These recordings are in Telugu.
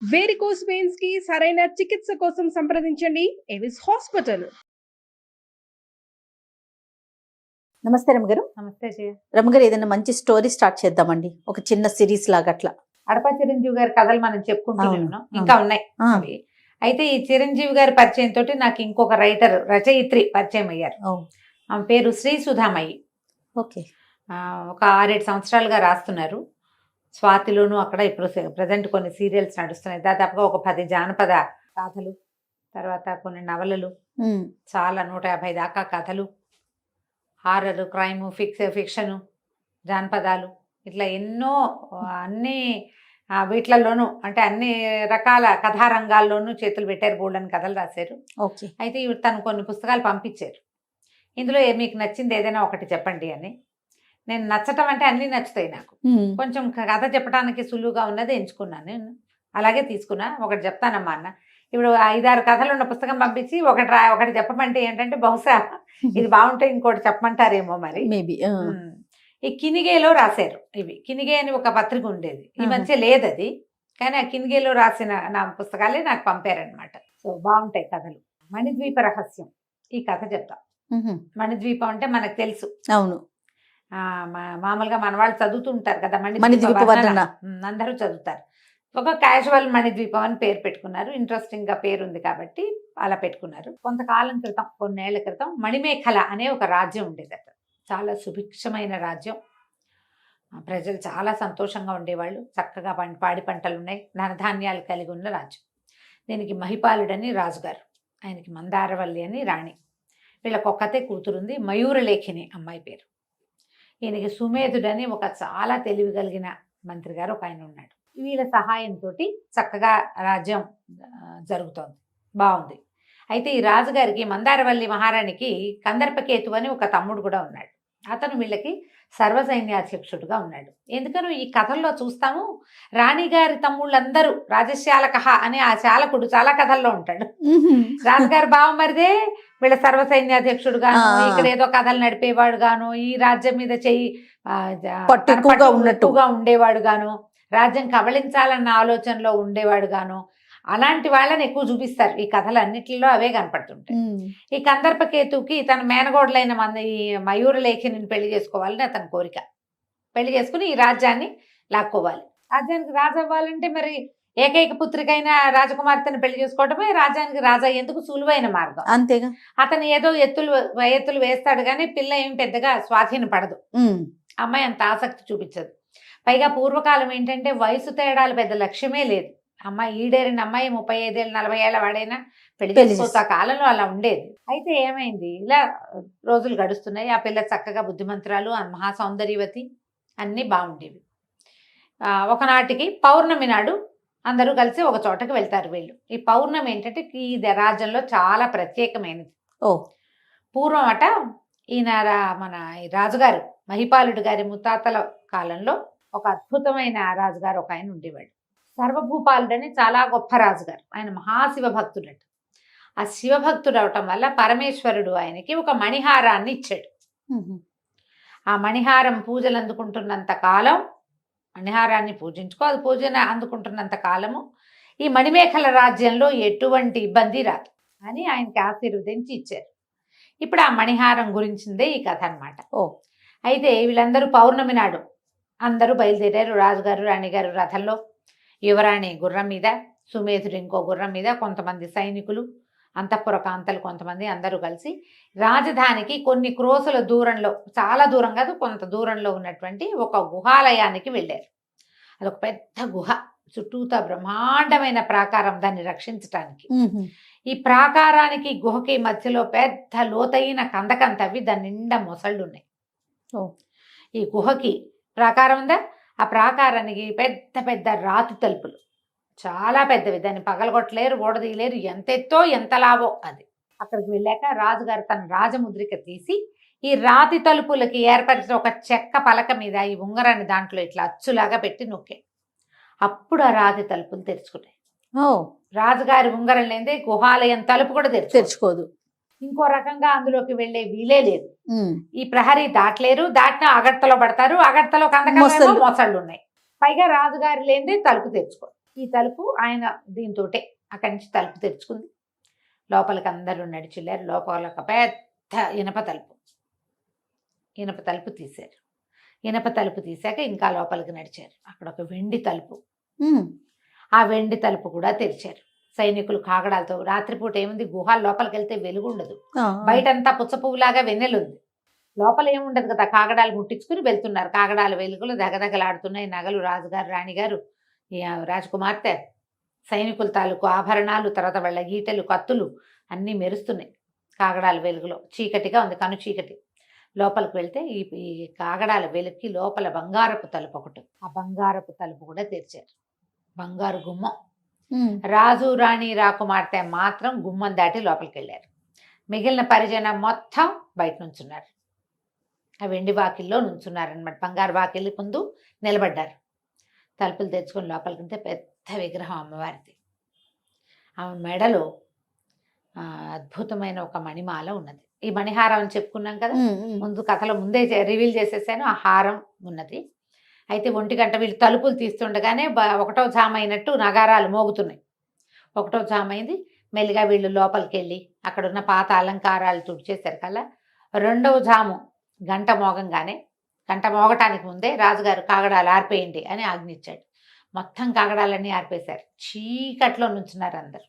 వేరికోస్ వెయిన్స్ కి సరైన చికిత్స కోసం సంప్రదించండి ఎవిస్ హాస్పిటల్. నమస్తే రమగారు. నమస్తే జయ. రమగారు, ఏదైనా మంచి స్టోరీ స్టార్ట్ చేద్దామండి, ఒక చిన్న సిరీస్ లాగా అట్లా. అడప చిరంజీవి గారి కథలు మనం చెప్పుకుంటున్నాం, అవును. ఇంకా ఉన్నాయి అవి. అయితే ఈ చిరంజీవి గారి పరిచయం తోటి నాకు ఇంకొక రచయిత్రి పరిచయం అయ్యారు. ఆమె పేరు శ్రీ సుధామయ్యి. ఓకే. ఒక 6-7 సంవత్సరాలుగా రాస్తున్నారు. స్వాతిలోను అక్కడ ఇప్పుడు ప్రజెంట్ కొన్ని సీరియల్స్ నడుస్తున్నాయి. దాదాపుగా ఒక 10 జానపద కథలు, తర్వాత కొన్ని నవలలు, చాలా 150 దాకా కథలు, హారర్, క్రైమ్, ఫిక్షను, జానపదాలు, ఇట్లా ఎన్నో అన్ని వీటిలలోనూ అంటే అన్ని రకాల కథారంగాల్లోనూ చేతులు పెట్టారు. బోల్డని కథలు రాశారు. ఓకే. అయితే తను కొన్ని పుస్తకాలు పంపించారు. ఇందులో మీకు నచ్చింది ఏదైనా ఒకటి చెప్పండి అని. నేను నచ్చటం అంటే అన్నీ నచ్చుతాయి నాకు. కొంచెం కథ చెప్పడానికి సులువుగా ఉన్నది ఎంచుకున్నాను. నేను అలాగే తీసుకున్నా. ఒకటి చెప్తానమ్మా అన్న. ఇప్పుడు 5-6 కథలు ఉన్న పుస్తకం పంపించి ఒకటి చెప్పమంటే ఏంటంటే బహుశా ఇది బాగుంటే ఇంకోటి చెప్పమంటారేమో మరి. మేబీ. ఈ కినిగేలో రాశారు. ఇవి కినిగే అని ఒక పత్రిక ఉండేది, ఈ మధ్య లేదు అది. కానీ ఆ కినిగేలో రాసిన నా పుస్తకాలే నాకు పంపారనమాట. సో బాగుంటాయి కథలు. మణిద్వీప రహస్యం ఈ కథ చెప్తా. మణిద్వీపం అంటే మనకు తెలుసు. అవును. మామూలుగా మన వాళ్ళు చదువుతుంటారు కదా మణిద్వీప వర్ణన. అందరూ చదువుతారు. ఒక క్యాజువల్ మణిద్వీపం అని పేరు పెట్టుకున్నారు. ఇంట్రెస్టింగ్ గా పేరు ఉంది కాబట్టి అలా పెట్టుకున్నారు. కొంతకాలం క్రితం, కొన్నేళ్ల క్రితం మణిమేఖల అనే ఒక రాజ్యం ఉండేదట. చాలా సుభిక్షమైన రాజ్యం. ప్రజలు చాలా సంతోషంగా ఉండేవాళ్ళు. చక్కగా పాడి పంటలు ఉన్నాయి, ధనధాన్యాలు కలిగి ఉన్న రాజ్యం. దీనికి మహిపాలుడని రాజుగారు, ఆయనకి మందారవల్లి అని రాణి. వీళ్ళకి ఒక్కతే కూతురుంది, మయూరలేఖిని అమ్మాయి పేరు. ఈయనకి సుమేధుడని ఒక చాలా తెలివి కలిగిన మంత్రి గారు ఒక ఆయన ఉన్నాడు. వీళ్ళ సహాయంతో చక్కగా రాజ్యం జరుగుతోంది, బాగుంది. అయితే ఈ రాజుగారికి, మందారవల్లి మహారాణికి కందర్పకేతు అని ఒక తమ్ముడు కూడా ఉన్నాడు. అతను వీళ్ళకి సర్వసైన్యాధ్యక్షుడుగా ఉన్నాడు. ఎందుకనో ఈ కథల్లో చూస్తాము, రాణిగారి తమ్ముళ్ళందరూ రాజశాలకహ అనే ఆ శాలకుడు చాలా కథల్లో ఉంటాడు. రాజుగారి బావమరిదే వీళ్ళ సర్వసైన్యాధ్యక్షుడుగాను, ఇక్కడ ఏదో కథలు నడిపేవాడు గాను, ఈ రాజ్యం మీద చెయ్యి పట్టుగా ఉండేవాడు గాను, రాజ్యం కబళించాలన్న ఆలోచనలో ఉండేవాడు గాను, అలాంటి వాళ్ళని ఎక్కువ చూపిస్తారు ఈ కథలు అన్నిటిలో. అవే కనపడుతుంటాయి. ఈ కందర్పకేతుకి తన మేనగోడలైన ఈ మయూరలేఖిని పెళ్లి చేసుకోవాలని అతని కోరిక. పెళ్లి చేసుకుని ఈ రాజ్యాన్ని లాక్కోవాలి. రాజ్యానికి రాజు అవ్వాలంటే మరి ఏకైక పుత్రికైన రాజకుమార్తెను పెళ్లి చేసుకోవటమే రాజ్యానికి రాజా ఎందుకు సులువైన మార్గం. అంతేగా. అతను ఏదో ఎత్తులు వేస్తాడు కానీ పిల్ల ఏం పెద్దగా స్వాధీన పడదు. అమ్మాయి అంత ఆసక్తి చూపించదు. పైగా పూర్వకాలం ఏంటంటే వయసు తేడాలు పెద్ద లక్ష్యమే లేదు. అమ్మాయి ఈడేరిన అమ్మాయి 35 ఏళ్ళు 40 ఏళ్ళ వాడైనా పెళ్లి చేసుకోవచ్చు. ఆ కాలంలో అలా ఉండేది. అయితే ఏమైంది, ఇలా రోజులు గడుస్తున్నాయి. ఆ పిల్ల చక్కగా బుద్ధిమంతురాలు, మహాసౌందర్యవతి, అన్నీ బాగుండేవి. ఒకనాటికి పౌర్ణమి నాడు అందరూ కలిసి ఒక చోటకి వెళ్తారు వీళ్ళు. ఈ పౌర్ణమి ఏంటంటే ఈ రాజ్యంలో చాలా ప్రత్యేకమైనది. పూర్వం అట ఈయన మన రాజుగారు మహిపాలుడు గారి ముత్తాతల కాలంలో ఒక అద్భుతమైన రాజుగారు ఒక ఆయన ఉండేవాడు. సర్వభూపాలుడని చాలా గొప్ప రాజుగారు. ఆయన మహాశివ భక్తుడట. ఆ శివభక్తుడు అవటం వల్ల పరమేశ్వరుడు ఆయనకి ఒక మణిహారాన్ని ఇచ్చాడు. ఆ మణిహారం పూజలు అందుకుంటున్నంత కాలం, మణిహారాన్ని అది పూజన అందుకుంటున్నంత కాలము ఈ మణిమేఖల రాజ్యంలో ఎటువంటి ఇబ్బంది రాదు అని ఆయనకి ఆశీర్వదించి ఇచ్చారు. ఇప్పుడు ఆ మణిహారం గురించిందే ఈ కథ అనమాట. అయితే వీళ్ళందరూ పౌర్ణమి నాడు అందరూ బయలుదేరారు. రాజుగారు, రాణిగారు రథంలో, యువరాణి గుర్రం మీద, సుమేధుడు ఇంకో గుర్రం మీద, కొంతమంది సైనికులు, అంతఃపుర కాంతలు కొంతమంది, అందరూ కలిసి రాజధానికి కొన్ని క్రోసుల దూరంలో, చాలా దూరం కాదు కొంత దూరంలో ఉన్నటువంటి ఒక గుహాలయానికి వెళ్ళారు. అదొక పెద్ద గుహ, చుట్టూతా బ్రహ్మాండమైన ప్రాకారం దాన్ని రక్షించటానికి. ఈ ప్రాకారానికి గుహకి మధ్యలో పెద్ద లోతైన కందకం తవ్వి దాని నిండా మొసళ్ళు ఉన్నాయి. ఈ గుహకి ప్రాకారం ఉందా, ఆ ప్రాకారానికి పెద్ద పెద్ద రాతి తలుపులు, చాలా పెద్దవి. దాన్ని పగలగొట్టలేరు, ఓడదీయలేరు. ఎంత ఎత్తో ఎంత లావో అది. అక్కడికి వెళ్ళాక రాజుగారు తన రాజముద్రిక తీసి ఈ రాతి తలుపులకి ఏర్పరిచిన ఒక చెక్క పలక మీద ఈ ఉంగరాన్ని దాంట్లో ఇట్లా అచ్చులాగా పెట్టి నొక్కే. అప్పుడు ఆ రాతి తలుపులు తెరుచుకున్నాయి. రాజుగారి ఉంగరం లేదే గుహాలయం తలుపు కూడా తెరుచుకోదు. ఇంకో రకంగా అందులోకి వెళ్లే వీలే లేదు. ఈ ప్రహరీ దాటలేరు, దాటినా అగడ్తలో పడతారు. అగడ్తలో కందకాలు మొసళ్ళు ఉన్నాయి. పైగా రాజుగారి లేదే తలుపు తెరుచుకో. ఈ తలుపు ఆయన దీంతోటే అక్కడి నుంచి తలుపు తెరుచుకుంది. లోపలికి అందరూ నడిచిల్లారు. లోపల ఒక పెద్ద ఇనప తలుపు తీశారు. ఇనప తలుపు తీశాక ఇంకా లోపలికి నడిచారు. అక్కడ ఒక వెండి తలుపు, ఆ వెండి తలుపు కూడా తెరిచారు. సైనికులు కాగడాలతో, రాత్రిపూట ఏముంది, గుహాల లోపలికి వెళ్తే వెలుగు ఉండదు, బయటంతా పుచ్చపువ్వులాగా వెన్నెలుంది, లోపల ఏముండదు కదా, కాగడాలు ముట్టించుకుని వెళ్తున్నారు. కాగడాల వెలుగులు దగదగలాడుతున్నాయి. నగలు, రాజుగారు, రాణిగారు, రాజకుమార్తె, సైనికుల తాలూకు ఆభరణాలు, తర్వాత వాళ్ళ గీటలు, కత్తులు అన్నీ మెరుస్తున్నాయి కాగడాల వెలుగులో. చీకటిగా ఉంది, కను చీకటి. లోపలికి వెళ్తే ఈ కాగడాల వెలుగుకి లోపల బంగారపు తలుపు ఒకటి, ఆ బంగారపు తలుపు కూడా తెరిచారు. బంగారు గుమ్మం. రాజు, రాణి, రాకుమార్తె మాత్రం గుమ్మం దాటి లోపలికి వెళ్ళారు. మిగిలిన పరిజనం మొత్తం బయట నుంచున్నారు. ఆ వెండి వాకిల్లో నుంచున్నారనమాట. బంగారు వాకిళ్ళ ముందు నిలబడ్డారు. తలుపులు తెచ్చుకొని లోపలికి వెళ్తే పెద్ద విగ్రహం అమ్మవారిది. ఆమె మెడలో అద్భుతమైన ఒక మణిమాల ఉన్నది. ఈ మణిహారం అని చెప్పుకున్నాం కదా, ముందు కథలో ముందే రివీల్ చేసేసాను. ఆ హారం ఉన్నది. అయితే 1 గంట వీళ్ళు తలుపులు తీస్తుండగానే 1వ జామ అయినట్టు నగారాలు మోగుతున్నాయి. 1వ జామ అయింది. మెల్లిగా వీళ్ళు లోపలికి వెళ్ళి అక్కడున్న పాత అలంకారాలు తుడిచేశారు కల్లా 2వ జాము గంట మోగంగానే, గంట మోగటానికి ముందే రాజుగారు కాగడాలు ఆర్పేయండి అని ఆజ్ఞించాడు. మొత్తం కాగడాలన్నీ ఆర్పేశారు. చీకట్లో నుంచున్నారు అందరు.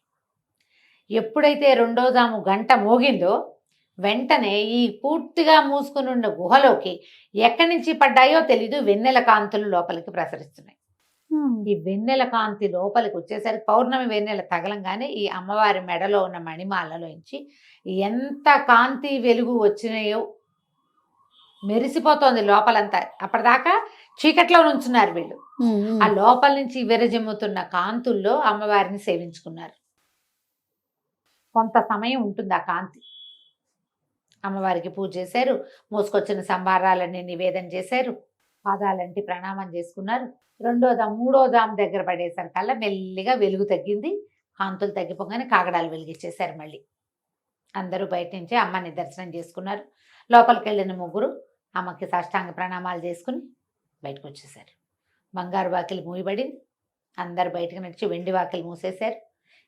ఎప్పుడైతే 2వ జాము గంట మోగిందో వెంటనే ఈ పూర్తిగా మూసుకుని ఉన్న గుహలోకి ఎక్కడి నుంచి పడ్డాయో తెలీదు, వెన్నెల కాంతులు లోపలికి ప్రసరిస్తున్నాయి. ఈ వెన్నెల కాంతి లోపలికి వచ్చేసరికి పౌర్ణమి వెన్నెల తగలంగానే ఈ అమ్మవారి మెడలో ఉన్న మణిమాలలోంచి ఎంత కాంతి వెలుగు వచ్చినాయో మెరిసిపోతోంది లోపలంతా. అప్పటిదాకా చీకట్లో నుంచున్నారు వీళ్ళు. ఆ లోపల నుంచి విరజిమ్ముతున్న కాంతుల్లో అమ్మవారిని సేవించుకున్నారు. కొంత సమయం ఉంటుంది ఆ కాంతి. అమ్మవారికి పూజ చేశారు. మోసుకొచ్చిన సంభారాలన్నీ నివేదన చేశారు. పాదాలంటి ప్రణామం చేసుకున్నారు. 3వ జాము దగ్గర పడేసరి కల్లా మెల్లిగా వెలుగు తగ్గింది. కాంతులు తగ్గిపోగానే కాగడాలు వెలిగించేశారు. మళ్ళీ అందరూ బయట నుంచి అమ్మని దర్శనం చేసుకున్నారు. లోపలికి వెళ్ళిన ముగ్గురు అమ్మకి సాష్టాంగ ప్రణామాలు చేసుకుని బయటకు వచ్చేసారు. బంగారు వాకిలి మూయబడింది. అందరు బయటకు నడిచి వెండి వాకిలి మూసేశారు.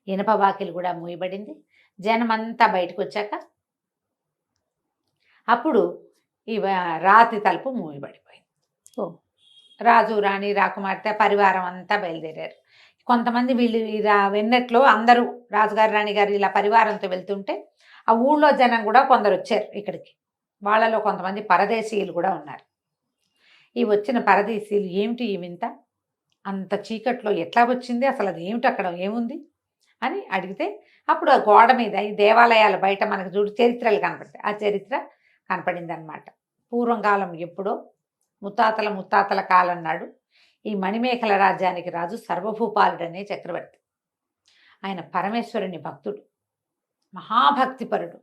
ఇనప వాకిలి కూడా మూయబడింది. జనమంతా బయటకు వచ్చాక అప్పుడు ఈ రాతి తలుపు మూయబడిపోయింది. రాజు, రాణి, రాకుమార్తె పరివారం అంతా బయలుదేరారు. కొంతమంది వీళ్ళు వెన్నెట్లో అందరూ రాజుగారు, రాణిగారు ఇలా పరివారంతో వెళ్తుంటే ఆ ఊళ్ళో జనం కూడా కొందరు వచ్చారు ఇక్కడికి. వాళ్ళలో కొంతమంది పరదేశీయులు కూడా ఉన్నారు. ఈ వచ్చిన పరదేశీయులు, ఏమిటి ఈ వింత, అంత చీకట్లో ఎట్లా వచ్చింది, అసలు అది ఏమిటి, అక్కడ ఏముంది అని అడిగితే అప్పుడు ఆ గోడ మీద ఈ దేవాలయాల బయట మనకు చూడు చరిత్రలు కనపడతాయి. ఆ చరిత్ర కనపడింది అనమాట. పూర్వకాలం ఎప్పుడో ముత్తాతల కాలం నాడు ఈ మణిమేఖల రాజ్యానికి రాజు సర్వభూపాలుడనే చక్రవర్తి. ఆయన పరమేశ్వరుని భక్తుడు, మహాభక్తిపరుడు.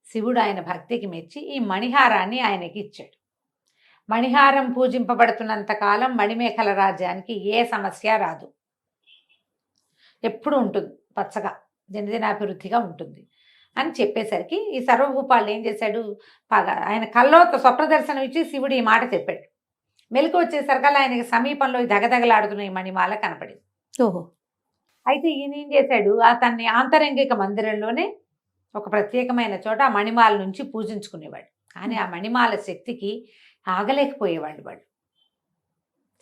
శివుడు ఆయన భక్తికి మెచ్చి ఈ మణిహారాన్ని ఆయనకి ఇచ్చాడు. మణిహారం పూజింపబడుతున్నంత కాలం మణిమేఖల రాజ్యానికి ఏ సమస్య రాదు, ఎప్పుడు ఉంటుంది, పచ్చగా దినదినాభివృద్ధిగా ఉంటుంది అని చెప్పేసరికి ఈ సర్వభూపాలు ఏం చేశాడు, ఆయన కల్లో స్వప్న దర్శనం ఇచ్చి శివుడు ఈ మాట చెప్పాడు. మెలకు వచ్చేసరికల్లా ఆయనకి సమీపంలో దగదగలాడుతున్న ఈ మణిమాల కనపడింది. అయితే ఈయన ఏం చేశాడు, అతన్ని ఆంతరంగిక మందిరంలోనే ఒక ప్రత్యేకమైన చోట ఆ మణిమాల నుంచి పూజించుకునేవాడు. కానీ ఆ మణిమాల శక్తికి ఆగలేకపోయేవాళ్ళు వాళ్ళు,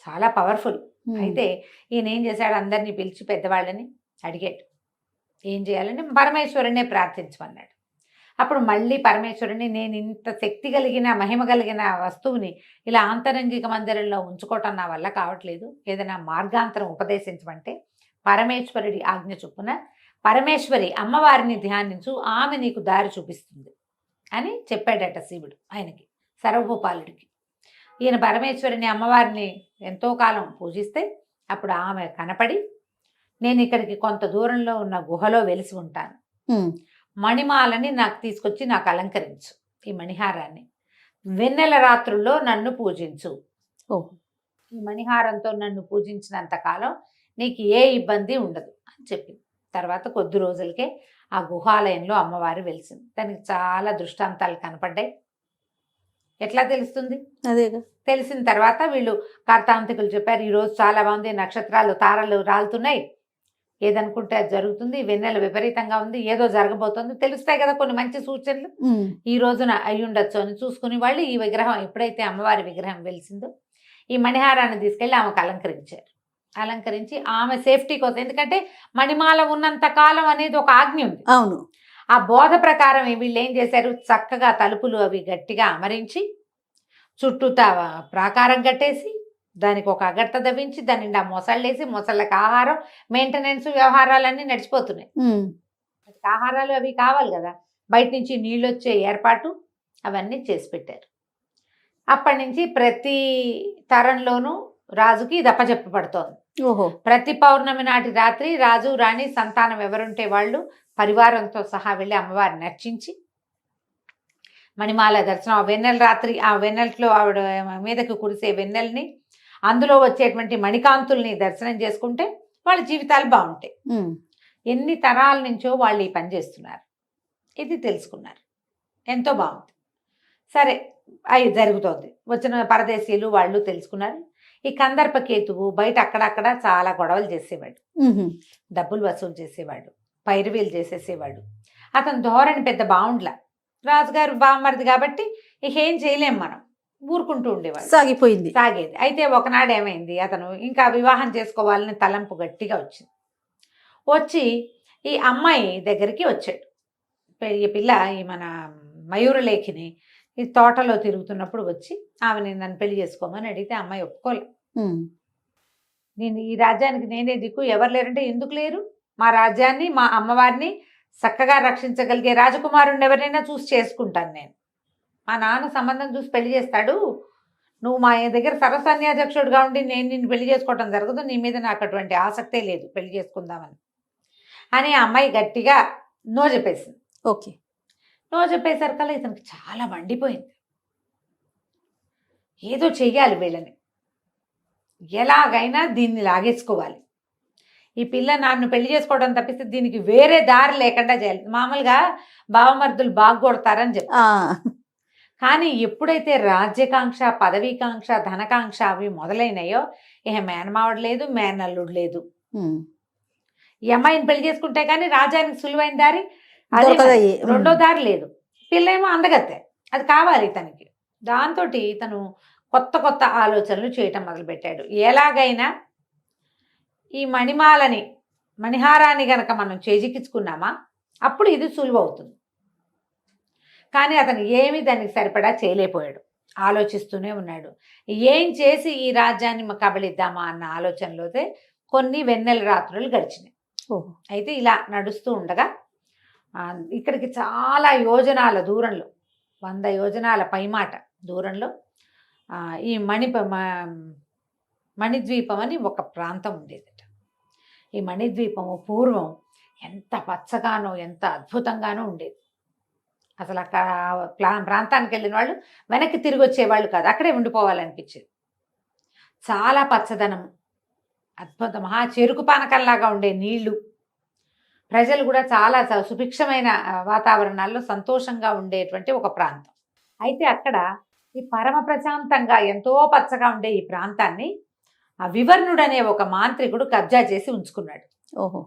చాలా పవర్ఫుల్. అయితే ఈయన ఏం చేశాడు, అందరినీ పిలిచి పెద్దవాళ్ళని అడిగాడు ఏం చేయాలని. పరమేశ్వరునే ప్రార్థించమన్నాడు. అప్పుడు మళ్ళీ పరమేశ్వరుని, నేను ఇంత శక్తి కలిగిన మహిమ కలిగిన వస్తువుని ఇలా ఆంతరంగిక మందిరంలో ఉంచుకోవటం నా వల్ల కావట్లేదు, ఏదైనా మార్గాంతరం ఉపదేశించమంటే పరమేశ్వరుడి ఆజ్ఞ చొప్పున పరమేశ్వరి అమ్మవారిని ధ్యానించు, ఆమె నీకు దారి చూపిస్తుంది అని చెప్పాడట శివుడు ఆయనకి, సర్వభూపాలుడికి. ఈయన పరమేశ్వరిని అమ్మవారిని ఎంతో కాలం పూజిస్తే అప్పుడు ఆమె కనపడి, నేను ఇక్కడికి కొంత దూరంలో ఉన్న గుహలో వెలిసి ఉంటాను, మణిమాలని నాకు తీసుకొచ్చి నాకు అలంకరించు, ఈ మణిహారాన్ని వెన్నెల రాత్రుల్లో నన్ను పూజించు, ఈ మణిహారంతో నన్ను పూజించినంత కాలం నీకు ఏ ఇబ్బంది ఉండదు అని చెప్పింది. తర్వాత కొద్ది రోజులకే ఆ గుహాలయంలో అమ్మవారు వెలిసింది. దానికి చాలా దృష్టాంతాలు కనపడ్డాయి. ఎట్లా తెలుస్తుంది, అదేగా తెలిసిన తర్వాత వీళ్ళు కార్తాంతికులు చెప్పారు, ఈరోజు చాలా బాగుంది, నక్షత్రాలు తారలు రాలుతున్నాయి, ఏదనుకుంటే అది జరుగుతుంది, వెన్నెల విపరీతంగా ఉంది, ఏదో జరగబోతుంది, తెలుస్తాయి కదా కొన్ని మంచి సూచనలు. ఈ రోజున అయి ఉండొచ్చు అని చూసుకుని వాళ్ళు ఈ విగ్రహం ఎప్పుడైతే అమ్మవారి విగ్రహం వెలిసిందో ఈ మణిహారాన్ని తీసుకెళ్ళి ఆమెకు అలంకరించారు. అలంకరించి ఆమె సేఫ్టీ కోసం, ఎందుకంటే మణిమాల ఉన్నంత కాలం అనేది ఒక ఆజ్ఞ ఉంది. అవును. ఆ బోధ ప్రకారం వీళ్ళు ఏం చేశారు, చక్కగా తలుపులు అవి గట్టిగా అమరించి చుట్టూతా ప్రాకారం కట్టేసి దానికి ఒక అగట్ట దవ్వించి దాని నిండా మొసళ్ళేసి మొసళ్ళకి ఆహారం, మెయింటెనెన్స్, వ్యవహారాలన్నీ నడిచిపోతున్నాయి. ఆహారాలు అవి కావాలి కదా, బయట నుంచి నీళ్ళు వచ్చే ఏర్పాటు అవన్నీ చేసి పెట్టారు. అప్పటి నుంచి ప్రతి తరంలోనూ రాజుకి ఇది అప్పచెప్పబడుతోంది. ప్రతి పౌర్ణమి నాటి రాత్రి రాజు రాణి సంతానం ఎవరుంటే వాళ్ళు పరివారంతో సహా వెళ్ళి అమ్మవారిని నర్చించి మణిమాల దర్శనం, ఆ వెన్నెల రాత్రి, ఆ వెన్నెలలో ఆవిడ మీదకి కురిసే వెన్నెల్ని, అందులో వచ్చేటువంటి మణికాంతుల్ని దర్శనం చేసుకుంటే వాళ్ళ జీవితాలు బాగుంటాయి. ఎన్ని తరాల నుంచో వాళ్ళు ఈ పని చేస్తున్నారు, ఇది తెలుసుకున్నారు, ఎంతో బాగుంది. సరే అవి జరుగుతోంది, వచ్చిన పరదేశీయులు వాళ్ళు తెలుసుకున్నారు. ఈ కందర్పకేతువు బయట అక్కడక్కడ చాలా గొడవలు చేసేవాడు, డబ్బులు వసూలు చేసేవాడు, పైరువీలు చేసేసేవాడు. అతను ధోరణి పెద్ద బాగుండ్లా, రాజుగారు బామ్మరిది కాబట్టి ఏం చేయలేం, మనం ఊరుకుంటూ ఉండేవాడు, సాగేది. అయితే ఒకనాడు ఏమైంది, అతను ఇంకా వివాహం చేసుకోవాలని తలంపు గట్టిగా వచ్చింది. వచ్చి ఈ అమ్మాయి దగ్గరికి వచ్చాడు. ఈ పిల్ల ఈ మన మయూరలేఖిని ఈ తోటలో తిరుగుతున్నప్పుడు వచ్చి ఆమెని నన్ను పెళ్లి చేసుకోమని అడిగితే అమ్మాయి ఒప్పుకోలే. నేను ఈ రాజ్యానికి నేనే దిక్కు, ఎవరు లేరంటే ఎందుకు లేరు, మా రాజ్యాన్ని మా అమ్మవారిని చక్కగా రక్షించగలిగే రాజకుమారుని ఎవరినైనా చూసి చేసుకుంటాను నేను, మా నాన్న సంబంధం చూసి పెళ్లి చేస్తాడు, నువ్వు మా దగ్గర సర్వసన్యాధ్యక్షుడిగా ఉండి నేను నిన్ను పెళ్లి చేసుకోవటం జరగదు, నీ మీద నాకు అటువంటి ఆసక్తే లేదు పెళ్లి చేసుకుందామని అని ఆ అమ్మాయి గట్టిగా నో చెప్పేసింది. ఓకే. నో చెప్పేసరికల్లా ఇతనికి చాలా మండిపోయింది, ఏదో చెయ్యాలి వీళ్ళని, ఎలాగైనా దీన్ని లాగేసుకోవాలి, ఈ పిల్ల నన్ను పెళ్లి చేసుకోవడం తప్పిస్తే దీనికి వేరే దారి లేకుండా చేయాలి. మామూలుగా బావమర్దులు బాగా కొడతారని చెప్తారు, కానీ ఎప్పుడైతే రాజ్యకాంక్ష, పదవీకాంక్ష, ధనకాంక్ష అవి మొదలైనాయో ఇక మేనమావడు లేదు, మేనల్లుడు లేదు. ఈ అమ్మాయిని పెళ్లి చేసుకుంటే కానీ రాజ్యానికి సులువైన దారి రెండో దారి లేదు. పిల్ల ఏమో అందగత్తే, అది కావాలి ఇతనికి. దాంతో ఇతను కొత్త కొత్త ఆలోచనలు చేయటం మొదలుపెట్టాడు. ఎలాగైనా ఈ మణిహారాన్ని గనక మనం చేజిక్కించుకున్నామా అప్పుడు ఇది సులువు అవుతుంది. కానీ అతను ఏమీ దానికి సరిపడా చేయలేకపోయాడు, ఆలోచిస్తూనే ఉన్నాడు. ఏం చేసి ఈ రాజ్యాన్ని కబళిద్దామా అన్న ఆలోచనలోతే కొన్ని వెన్నెల రాత్రులు గడిచినాయి. అయితే ఇలా నడుస్తూ ఉండగా ఇక్కడికి చాలా యోజనాల దూరంలో, 100 యోజనాల పైమాట దూరంలో ఈ మణిద్వీపం అని ఒక ప్రాంతం ఉండేదట. ఈ మణిద్వీపము పూర్వం ఎంత పచ్చగానో ఎంత అద్భుతంగానో ఉండేది. అసలు అక్కడ ప్రాంతానికి వెళ్ళిన వాళ్ళు వెనక్కి తిరిగి వచ్చేవాళ్ళు కాదు, అక్కడే ఉండిపోవాలనిపించేది. చాలా పచ్చదనం, అద్భుత మహా చెరుకు పానకంలాగా ఉండే నీళ్లు, ప్రజలు కూడా చాలా సుభిక్షమైన వాతావరణాల్లో సంతోషంగా ఉండేటువంటి ఒక ప్రాంతం. అయితే అక్కడ ఈ పరమ ప్రశాంతంగా ఎంతో పచ్చగా ఉండే ఈ ప్రాంతాన్ని ఆ వివర్ణుడు అనే ఒక మాంత్రికుడు కబ్జా చేసి ఉంచుకున్నాడు.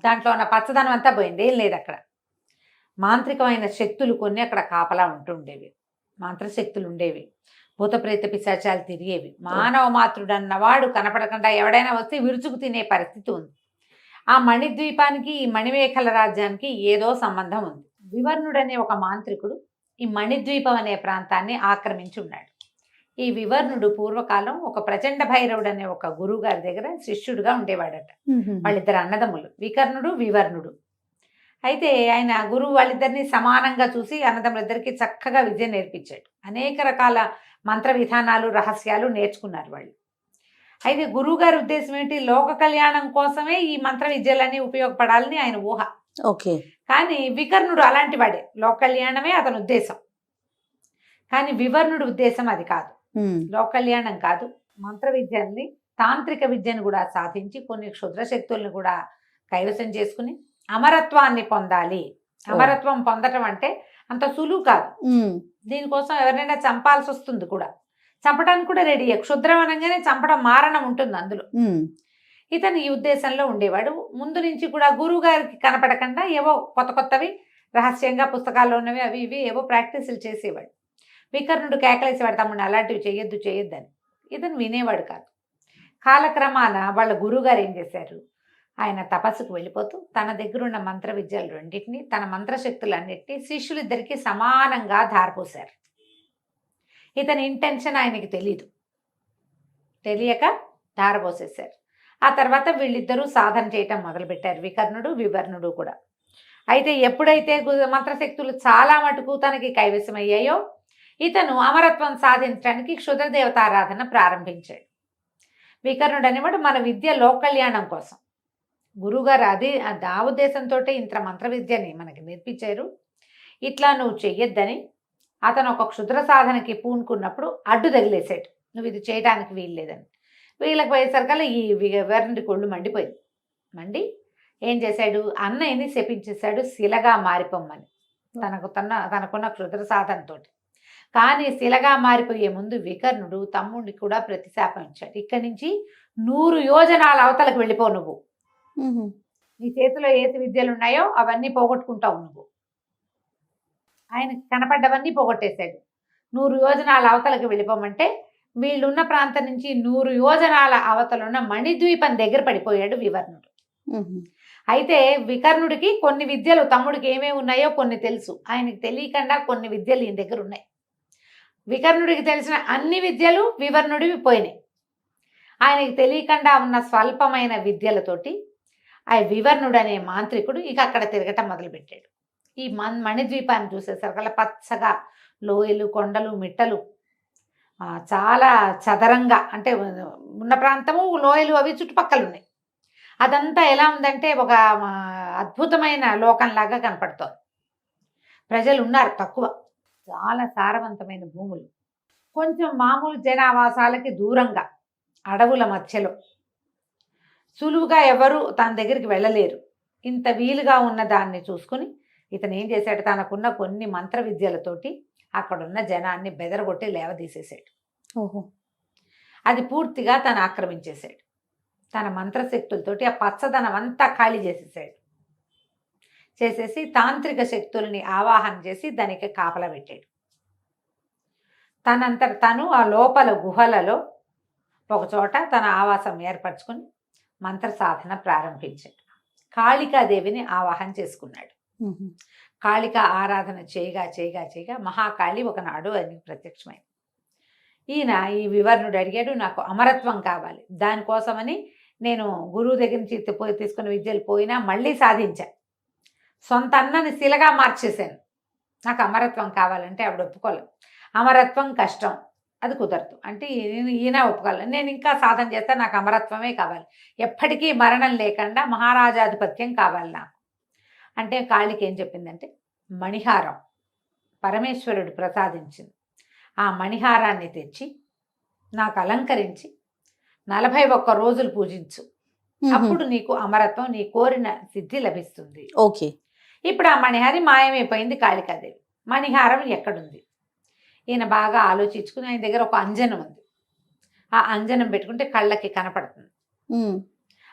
దాంట్లో ఉన్న పచ్చదనం అంతా పోయింది, ఏం లేదు అక్కడ. మాంత్రికమైన శక్తులు కొన్ని అక్కడ కాపలా ఉంటుండేవి, మంత్రశక్తులు ఉండేవి, భూతప్రేత పిశాచాలు తిరిగేవి. మానవ మాతృడు అన్నవాడు కనపడకుండా ఎవడైనా వస్తే విరుచుకు తినే పరిస్థితి ఉంది. ఆ మణిద్వీపానికి ఈ మణిమేఖల రాజ్యానికి ఏదో సంబంధం ఉంది. వివర్ణుడు అనే ఒక మాంత్రికుడు ఈ మణిద్వీపం అనే ప్రాంతాన్ని ఆక్రమించి ఉన్నాడు. ఈ వివర్ణుడు పూర్వకాలం ఒక ప్రచండ భైరవుడు అనే ఒక గురువు గారి దగ్గర శిష్యుడుగా ఉండేవాడట. వాళ్ళిద్దరు అన్నదమ్ములు, వికర్ణుడు వివర్ణుడు. అయితే ఆయన గురువు వాళ్ళిద్దరిని సమానంగా చూసి అన్నదమ్ములిద్దరికి చక్కగా విద్య నేర్పించాడు. అనేక రకాల మంత్ర విధానాలు, రహస్యాలు నేర్చుకున్నారు వాళ్ళు. అయితే గురువుగారి ఉద్దేశం ఏంటి, లోక కళ్యాణం కోసమే ఈ మంత్ర విద్యలన్నీ ఉపయోగపడాలని ఆయన ఊహ. ఓకే. కానీ వికర్ణుడు అలాంటి వాడే, లోక కళ్యాణమే అతని ఉద్దేశం. కానీ వివర్ణుడి ఉద్దేశం అది కాదు, లోక కళ్యాణం కాదు, మంత్ర విద్యల్ని, తాంత్రిక విద్యను కూడా సాధించి కొన్ని క్షుద్ర శక్తుల్ని కూడా కైవసం చేసుకుని అమరత్వాన్ని పొందాలి. అమరత్వం పొందటం అంటే అంత సులువు కాదు, దీనికోసం ఎవరినైనా చంపాల్సి వస్తుంది కూడా, చంపడానికి కూడా రెడీ. క్షుద్రం అనగానే చంపడం మారణం ఉంటుంది అందులో. ఇతను ఈ ఉద్దేశంలో ఉండేవాడు. ముందు నుంచి కూడా గురువు గారికి కనపడకుండా ఏవో కొత్త కొత్తవి రహస్యంగా పుస్తకాల్లో ఉన్నవి అవి ఇవి ఏవో ప్రాక్టీసులు చేసేవాడు. వికర్ణుడు కేకలేసేవాడు, తమ్ముడిని అలాంటివి చేయొద్దని. ఇతను వినేవాడు కాదు. కాలక్రమాన వాళ్ళ గురువుగారు ఏం చేశారు, ఆయన తపస్సుకు వెళ్ళిపోతూ తన దగ్గర ఉన్న మంత్ర విద్యలు రెండింటినీ, తన మంత్రశక్తులన్నిటినీ శిష్యులిద్దరికీ సమానంగా ధారపోశారు. ఇతని ఇంటెన్షన్ ఆయనకి తెలియక ధారపోసేశారు. ఆ తర్వాత వీళ్ళిద్దరూ సాధన చేయటం మొదలుపెట్టారు, వికర్ణుడు వివర్ణుడు కూడా. అయితే ఎప్పుడైతే మంత్రశక్తులు చాలా మటుకు తనకి కైవశమయ్యాయో ఇతను అమరత్వం సాధించడానికి క్షుద్రదేవతారాధన ప్రారంభించాడు. వికర్ణుడు అనేవాడు మన విద్య లోకల్యాణం కోసం. గురువుగారు అది ఆ ఉద్దేశంతో ఇంత మంత్ర విద్యని మనకి నేర్పించారు, ఇట్లా నువ్వు చెయ్యొద్దని అతను ఒక క్షుద్ర సాధనకి పూనుకున్నప్పుడు అడ్డు తగిలేశాడు, నువ్వు ఇది చేయడానికి వీల్లేదని. వీళ్ళకి పోయేసరికల్లా ఈ వివర్ణుడి కొళ్ళు మండి ఏం చేశాడు, అన్నయ్యని శపించేశాడు శిలగా మారిపోమ్మని తనకున్న క్షుద్ర సాధనతో. కానీ శిలగా మారిపోయే ముందు వికర్ణుడు తమ్ముడిని కూడా ప్రతిశాపం ఇచ్చాడు, ఇక్కడి నుంచి 100 యోజనాల అవతలకు వెళ్ళిపో, నువ్వు నీ చేతిలో ఏసి విద్యలు ఉన్నాయో అవన్నీ పోగొట్టుకుంటావు నువ్వు. ఆయనకి కనపడ్డవన్నీ పోగొట్టేశాడు. 100 యోజనాల అవతలకు వెళ్ళిపోమంటే వీళ్ళున్న ప్రాంతం నుంచి 100 యోజనాల అవతలున్న మణిద్వీపం దగ్గర పడిపోయాడు వివర్ణుడు. అయితే వికర్ణుడికి కొన్ని విద్యలు, తమ్ముడికి ఏమేమి ఉన్నాయో కొన్ని తెలుసు, ఆయనకి తెలియకుండా కొన్ని విద్యలు ఈయన దగ్గర ఉన్నాయి. వికర్ణుడికి తెలిసిన అన్ని విద్యలు వివర్ణుడివి పోయినాయి. ఆయనకి తెలియకుండా ఉన్న స్వల్పమైన విద్యలతోటి ఆ వివర్ణుడు అనే మాంత్రికుడు ఇక అక్కడ తిరగటం మొదలుపెట్టాడు. ఈ మణిద్వీపాన్ని చూసేసరికల్లా పచ్చగా లోయలు, కొండలు, మిట్టలు, చాలా చదరంగా అంటే ఉన్న ప్రాంతము లోయలు అవి చుట్టుపక్కల ఉన్నాయి. అదంతా ఎలా ఉందంటే ఒక అద్భుతమైన లోకంలాగా కనపడుతోంది. ప్రజలు ఉన్నారు తక్కువ, చాలా సారవంతమైన భూములు, కొంచెం మామూలు జనావాసాలకి దూరంగా అడవుల మధ్యలో, సులువుగా ఎవరు తన దగ్గరికి వెళ్ళలేరు. ఇంత వీలుగా ఉన్న దాన్ని చూసుకుని ఇతను ఏం చేశాడు, తనకున్న కొన్ని మంత్ర విద్యలతోటి అక్కడున్న జనాన్ని బెదరగొట్టి లేవదీసేశాడు. అది పూర్తిగా తను ఆక్రమించేశాడు. తన మంత్రశక్తులతోటి ఆ పచ్చదనం అంతా ఖాళీ చేసేసి తాంత్రిక శక్తుల్ని ఆవాహన చేసి దానికి కాపలా పెట్టాడు. తనంతట తను ఆ లోపల గుహలలో ఒకచోట తన ఆవాసం ఏర్పరచుకుని మంత్ర సాధన ప్రారంభించాడు. కాళికాదేవిని ఆవాహన చేసుకున్నాడు. కాళిక ఆరాధన చేయగా మహాకాళి ఒకనాడు అని ప్రత్యక్షమైంది. ఈయన ఈ వివర్ణుడు అడిగాడు, నాకు అమరత్వం కావాలి, దానికోసమని నేను గురువు దగ్గర నుంచి తీసుకున్న విద్యలు పోయినా మళ్ళీ సాధించా, సొంత అన్నని శిలగా మార్చేశాను, నాకు అమరత్వం కావాలంటే ఆవిడ ఒప్పుకోలేదు. అమరత్వం కష్టం, అది కుదరదు అంటే ఈయన ఒప్పుకోలేదు. నేను ఇంకా సాధన చేస్తే నాకు అమరత్వమే కావాలి, ఎప్పటికీ మరణం లేకుండా మహారాజాధిపత్యం కావాలి నాకు అంటే కాళికి ఏం చెప్పిందంటే, మణిహారం పరమేశ్వరుడు ప్రసాదించింది, ఆ మణిహారాన్ని తెచ్చి నాకు అలంకరించి 41 రోజులు పూజించు, అప్పుడు నీకు అమరత్వం, నీ కోరిన సిద్ధి లభిస్తుంది. ఓకే. ఇప్పుడు ఆ మణిహారి మాయమైపోయింది కాళికాదేవి. మణిహారం ఎక్కడుంది? ఈయన బాగా ఆలోచించుకుని ఆయన దగ్గర ఒక అంజనం ఉంది, ఆ అంజనం పెట్టుకుంటే కళ్ళకి కనపడుతుంది.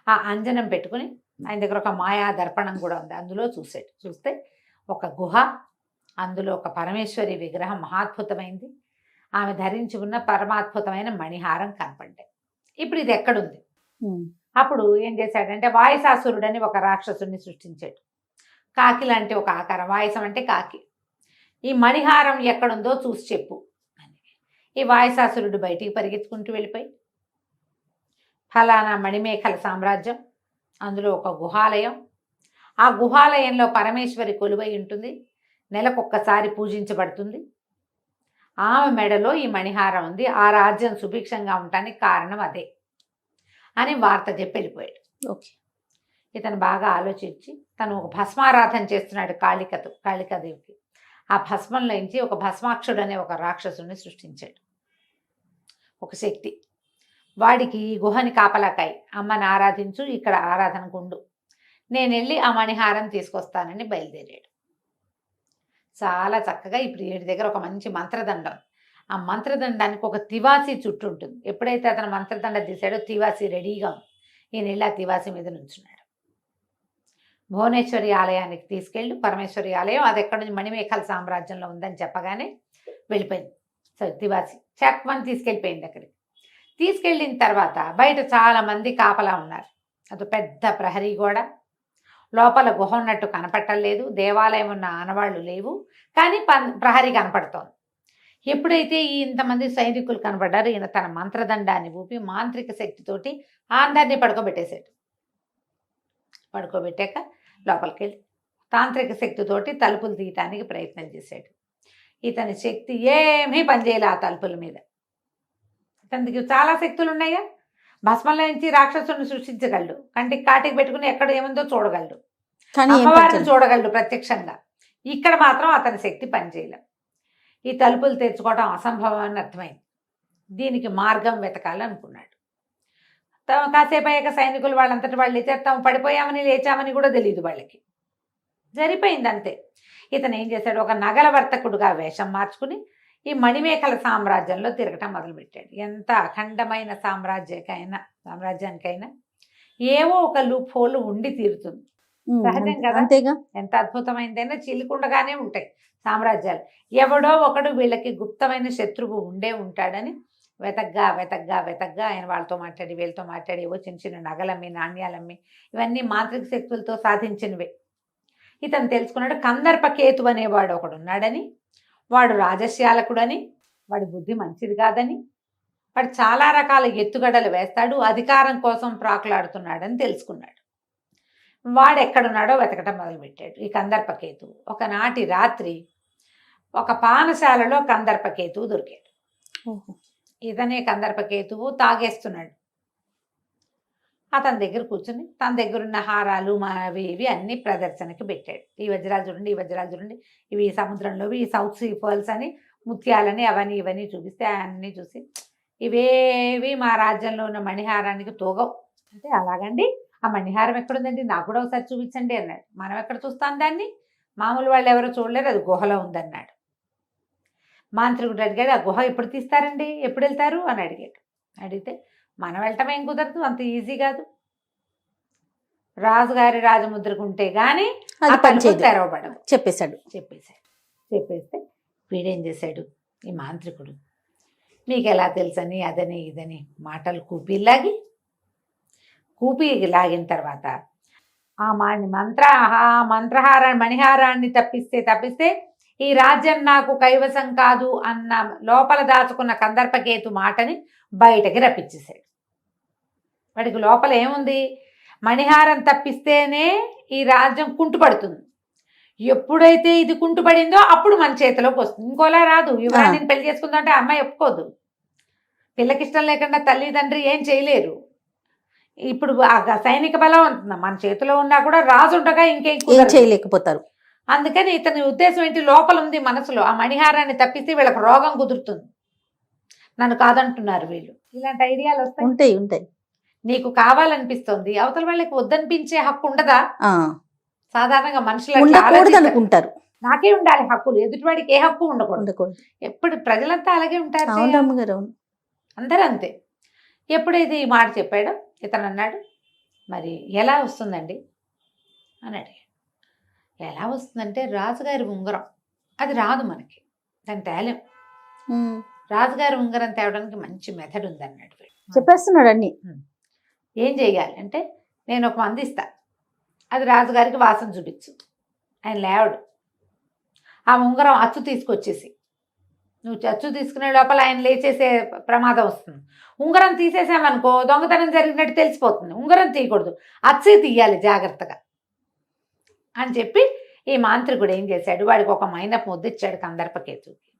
ఆ అంజనం పెట్టుకుని ఆయన దగ్గర ఒక మాయా దర్పణం కూడా ఉంది, అందులో చూస్తే ఒక గుహ, అందులో ఒక పరమేశ్వరి విగ్రహం మహాద్భుతమైంది, ఆమె ధరించి ఉన్న పరమాద్భుతమైన మణిహారం కనపడ్డాయి. ఇప్పుడు ఇది ఎక్కడుంది? అప్పుడు ఏం చేశాడంటే వాయుసాసురుడు అని ఒక రాక్షసుడిని సృష్టించాడు. కాకి లాంటి ఒక ఆకారం, వాయుసం అంటే కాకి. ఈ మణిహారం ఎక్కడుందో చూసి చెప్పు అని. ఈ వాయుసాసురుడు బయటికి పరిగెత్తుకుంటూ వెళ్ళిపోయి ఫలానా మణిమేఖల సామ్రాజ్యం, అందులో ఒక గుహాలయం, ఆ గుహాలయంలో పరమేశ్వరి కొలువై ఉంటుంది, నెలకొక్కసారి పూజించబడుతుంది, ఆమె మెడలో ఈ మణిహారం ఉంది, ఆ రాజ్యం సుభిక్షంగా ఉండటానికి కారణం అదే అని వార్త చెప్పి వెళ్ళిపోయాడు. ఓకే. ఇతను బాగా ఆలోచించి తను ఒక భస్మారాధన చేస్తున్నాడు కాళికాదేవికి. ఆ భస్మంలో నుంచి ఒక భస్మాక్షుడు అనే ఒక రాక్షసుని సృష్టించాడు, ఒక శక్తి. వాడికి గుహని కాపలాకాయి, అమ్మని ఆరాధించు, ఇక్కడ ఆరాధనకు ఉండు, నేను వెళ్ళి ఆ మణిహారం తీసుకొస్తానని బయలుదేరాడు. చాలా చక్కగా ఇప్పుడు వీడి దగ్గర ఒక మంచి మంత్రదండం, ఆ మంత్రదండానికి ఒక తివాసి చుట్టూ ఉంటుంది. ఎప్పుడైతే అతను మంత్రదండ తీసాడో తివాసి రెడీగా ఉంది. ఈయన వెళ్ళి ఆ తివాసి మీద నుంచున్నాడు. భువనేశ్వరి ఆలయానికి తీసుకెళ్ళి, పరమేశ్వరి ఆలయం అది ఎక్కడ నుంచి మణిమేఖల సామ్రాజ్యంలో ఉందని చెప్పగానే వెళ్ళిపోయింది. సో తివాసి చక్మని తీసుకెళ్ళిపోయింది అక్కడికి. తీసుకెళ్ళిన తర్వాత బయట చాలా మంది కాపలా ఉన్నారు. అది పెద్ద ప్రహరీ గోడ, లోపల గుహ ఉన్నట్టు కనపట్టలేదు, దేవాలయం ఉన్న ఆనవాళ్ళు లేవు, కానీ ప్రహరీ కనపడుతోంది. ఎప్పుడైతే ఈ ఇంతమంది సైనికులు కనపడ్డారు, ఈయన తన మంత్రదండాన్ని ఊపి మాంత్రిక శక్తితోటి అందరినీ పడుకోబెట్టేశాడు. పడుకోబెట్టాక లోపలికి వెళ్ళి తాంత్రిక శక్తితోటి తలుపులు తీయటానికి ప్రయత్నం చేశాడు. ఇతని శక్తి ఏమీ పనిచేయలే ఆ తలుపుల మీద. ఇతనికి చాలా శక్తులు ఉన్నాయా, భస్మంలో నుంచి రాక్షసుని సృష్టించగలడు, కంటికి కాటికి పెట్టుకుని ఎక్కడ ఏముందో చూడగలడు, అమ్మవారిని చూడగలడు ప్రత్యక్షంగా. ఇక్కడ మాత్రం అతని శక్తి పనిచేయలే. ఈ తలుపులు తెచ్చుకోవడం అసంభవం అని అర్థమైంది. దీనికి మార్గం వెతకాలనుకున్నాడు. కాసేపు అయ్యాక సైనికులు వాళ్ళంతటి వాళ్ళు లేచారు. తాము పడిపోయామని లేచామని కూడా తెలియదు వాళ్ళకి. జరిపోయింది అంతే. ఇతను ఏం చేశాడు, ఒక నగల వర్తకుడుగా వేషం మార్చుకుని ఈ మణిమేఖల సామ్రాజ్యంలో తిరగటం మొదలుపెట్టాడు. ఎంత అఖండమైన సామ్రాజ్యానికైనా ఏవో ఒక లూప్ హోల్ ఉండి తీరుతుంది. సహజం కదా. అంతేగా. ఎంత అద్భుతమైనదైనా చీలికుండగానే ఉంటాయి సామ్రాజ్యాలు. ఎవడో ఒకడు వీళ్ళకి గుప్తమైన శత్రువు ఉండే ఉంటాడని వెతగ్గా ఆయన వాళ్ళతో మాట్లాడి వీళ్ళతో మాట్లాడి ఏవో చిన్న చిన్న నగలమ్మి, నాణ్యాలమ్మి, ఇవన్నీ మాంత్రిక శక్తులతో సాధించినవే. ఇతను తెలుసుకున్నాడు కందర్పకేతు అనేవాడు ఒకడు ఉన్నాడని, వాడు రాజశ్యాలకుడని, వాడి బుద్ధి మంచిది కాదని, వాడు చాలా రకాల ఎత్తుగడలు వేస్తాడు, అధికారం కోసం ప్రాకులాడుతున్నాడని తెలుసుకున్నాడు. వాడు ఎక్కడున్నాడో వెతకటం మొదలుపెట్టాడు. ఈ కందర్పకేతువు ఒకనాటి రాత్రి ఒక పానశాలలో కందర్పకేతువు దొరికాడు. ఇతనే కందర్పకేతువు తాగేస్తున్నాడు. అతని దగ్గర కూర్చుని తన దగ్గర ఉన్న హారాలు అవి ఇవి అన్ని ప్రదర్శనకి పెట్టాడు. ఈ వజ్రాలు చూడండి, ఈ వజ్రాలు చూడండి, ఇవి సముద్రంలోవి, ఈ సౌత్ సీ పర్ల్స్ అని, ముత్యాలని అవన్నీ ఇవన్నీ చూపిస్తే అన్నీ చూసి ఇవేవి మా రాజ్యంలో ఉన్న మణిహారానికి తోగవు అంటే, అలాగండి ఆ మణిహారం ఎక్కడుందండి, నాకు కూడా ఒకసారి చూపించండి అన్నాడు. మనం ఎక్కడ చూస్తాం దాన్ని, మామూలు వాళ్ళు ఎవరో చూడలేరు, అది గుహలో ఉందన్నాడు. మాంత్రికుడు అడిగాడు, ఆ గుహ ఎప్పుడు తీస్తారండి, ఎప్పుడు వెళ్తారు అని అడిగాడు. అడిగితే మనం వెళ్ళటం ఏం కుదరదు, అంత ఈజీ కాదు, రాజుగారి రాజముద్రకు ఉంటే గానీ తెరవబడదు చెప్పేశాడు. చెప్పేస్తే వీడేం చేశాడు, ఈ మాంత్రికుడు మీకు ఎలా తెలుసని అదని ఇదని మాటలు కూపి లాగిన తర్వాత ఆ మణిహారాన్ని తప్పిస్తే ఈ రాజ్యం నాకు కైవసం కాదు అన్న లోపల దాచుకున్న కందర్పకేతు మాటని బయటకి రప్పించేశాడు. వాడికి లోపల ఏముంది, మణిహారం తప్పిస్తేనే ఈ రాజ్యం కుంటుపడుతుంది, ఎప్పుడైతే ఇది కుంటుపడిందో అప్పుడు మన చేతిలోకి వస్తుంది, ఇంకోలా రాదు. యువరాణిని పెళ్లి చేసుకుందా అంటే అమ్మాయి ఒప్పుకోదు, పిల్లకి ఇష్టం లేకుండా తల్లిదండ్రి ఏం చేయలేరు. ఇప్పుడు సైనిక బలం ఉంటుందా మన చేతిలో ఉన్నా కూడా రాజు ఉండగా ఇంకేం చేయలేకపోతారు. అందుకని ఇతని ఉద్దేశం ఏంటి, లోపల ఉంది మనసులో, ఆ మణిహారాన్ని తప్పిస్తే వీళ్ళకి రోగం కుదురుతుంది, నన్ను కాదంటున్నారు వీళ్ళు. ఇలాంటి ఐడియాలు ఉంటాయి. నీకు కావాలనిపిస్తుంది, అవతల వాళ్ళకి వద్దనిపించే హక్కు ఉండదా? సాధారణంగా మనుషులు అనుకుంటారు, నాకే ఉండాలి హక్కులు, ఎదుటివాడికి ఏ హక్కు ఉండకూడదు. ఎప్పుడు ప్రజలంతా అలాగే ఉంటారు, అందరూ అంతే. ఎప్పుడైతే ఈ మాట చెప్పాడో ఇతను అన్నాడు, మరి ఎలా వస్తుందండి అని అడిగాడు. ఎలా వస్తుందంటే, రాజుగారి ఉంగరం అది రాదు మనకి, దాన్ని తేలేం. రాజుగారి ఉంగరం తేవడానికి మంచి మెథడ్ ఉందన్నాడు. చెప్పేస్తున్నాడు అన్ని. ఏం చెయ్యాలి అంటే, నేను ఒక మంది ఇస్తా, అది రాజుగారికి వాసన చూపించు, ఆయన లేవడు. ఆ ఉంగరం అచ్చు తీసుకొచ్చేసి, నువ్వు అచ్చు తీసుకునే లోపల ఆయన లేచేసే ప్రమాదం వస్తుంది. ఉంగరం తీసేసామనుకో దొంగతనం జరిగినట్టు తెలిసిపోతుంది, ఉంగరం తీయకూడదు, అచ్చే తీయాలి జాగ్రత్తగా అని చెప్పి ఈ మాంత్రికుడు ఏం చేశాడు, వాడికి ఒక మైనపు ముద్ద ఇచ్చాడు కందర్పకేతుకి.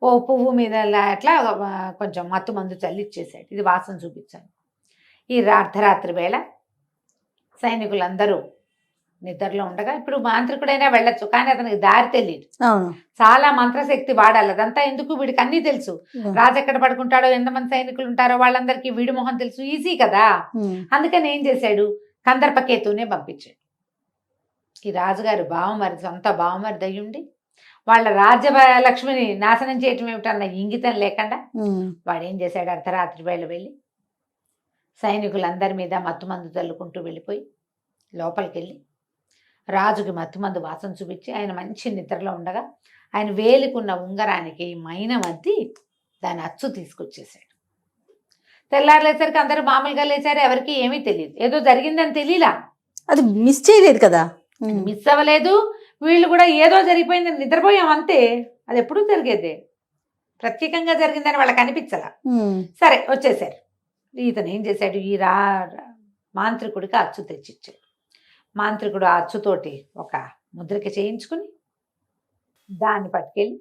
ఓ పువ్వు మీద అట్లా కొంచెం మత్తు మందు చల్లి ఇచ్చేసాడు, ఇది వాసన చూపించాను. ఈ అర్ధరాత్రి వేళ సైనికులందరూ నిద్రలో ఉండగా, ఇప్పుడు మాంత్రికుడైనా వెళ్ళొచ్చు కానీ అతనికి దారి తెలియదు, చాలా మంత్రశక్తి వాడాలి, అదంతా ఎందుకు, వీడికి అన్నీ తెలుసు, రాజు ఎక్కడ పడుకుంటాడో, ఎంతమంది సైనికులు ఉంటారో వాళ్ళందరికీ వీడి మొహం తెలుసు, ఈజీ కదా. అందుకని ఏం చేశాడు, కందర్పకేతునే పంపించాడు. ఈ రాజుగారు సొంత బావమరిది అయ్యుండి వాళ్ళ రాజ్యలక్ష్మిని నాశనం చేయటం ఏమిటన్న ఇంగితం లేకుండా వాడు ఏం చేశాడు, అర్ధరాత్రి వేళ వెళ్ళి సైనికులందరి మీద మత్తుమందు చల్లుకుంటూ వెళ్ళిపోయి లోపలికి వెళ్ళి రాజుకి మత్తుమందు వాసన చూపించి ఆయన మంచి నిద్రలో ఉండగా ఆయన వేలుకున్న ఉంగరానికి మైనం అద్ది దాని అచ్చు తీసుకొచ్చేసాడు. తెల్లారులేసరికి అందరూ మామూలుగా లేచారు, ఎవరికి ఏమీ తెలియదు. ఏదో జరిగిందని తెలియలా, అది మిస్ చేయలేదు కదా. మిస్ అవ్వలేదు. వీళ్ళు కూడా ఏదో జరిగిపోయిందని నిద్రపోయాం అంతే. అది ఎప్పుడూ జరిగేదే, ప్రత్యేకంగా జరిగిందని వాళ్ళకి అనిపించలా. సరే వచ్చేసారు. ఇతను ఏం చేశాడు, ఈ మాంత్రికుడికి అచ్చు తెచ్చిచ్చాడు. మాంత్రికుడు ఆ అచ్చుతోటి ఒక ముద్రిక చేయించుకుని దాన్ని పట్టుకెళ్ళి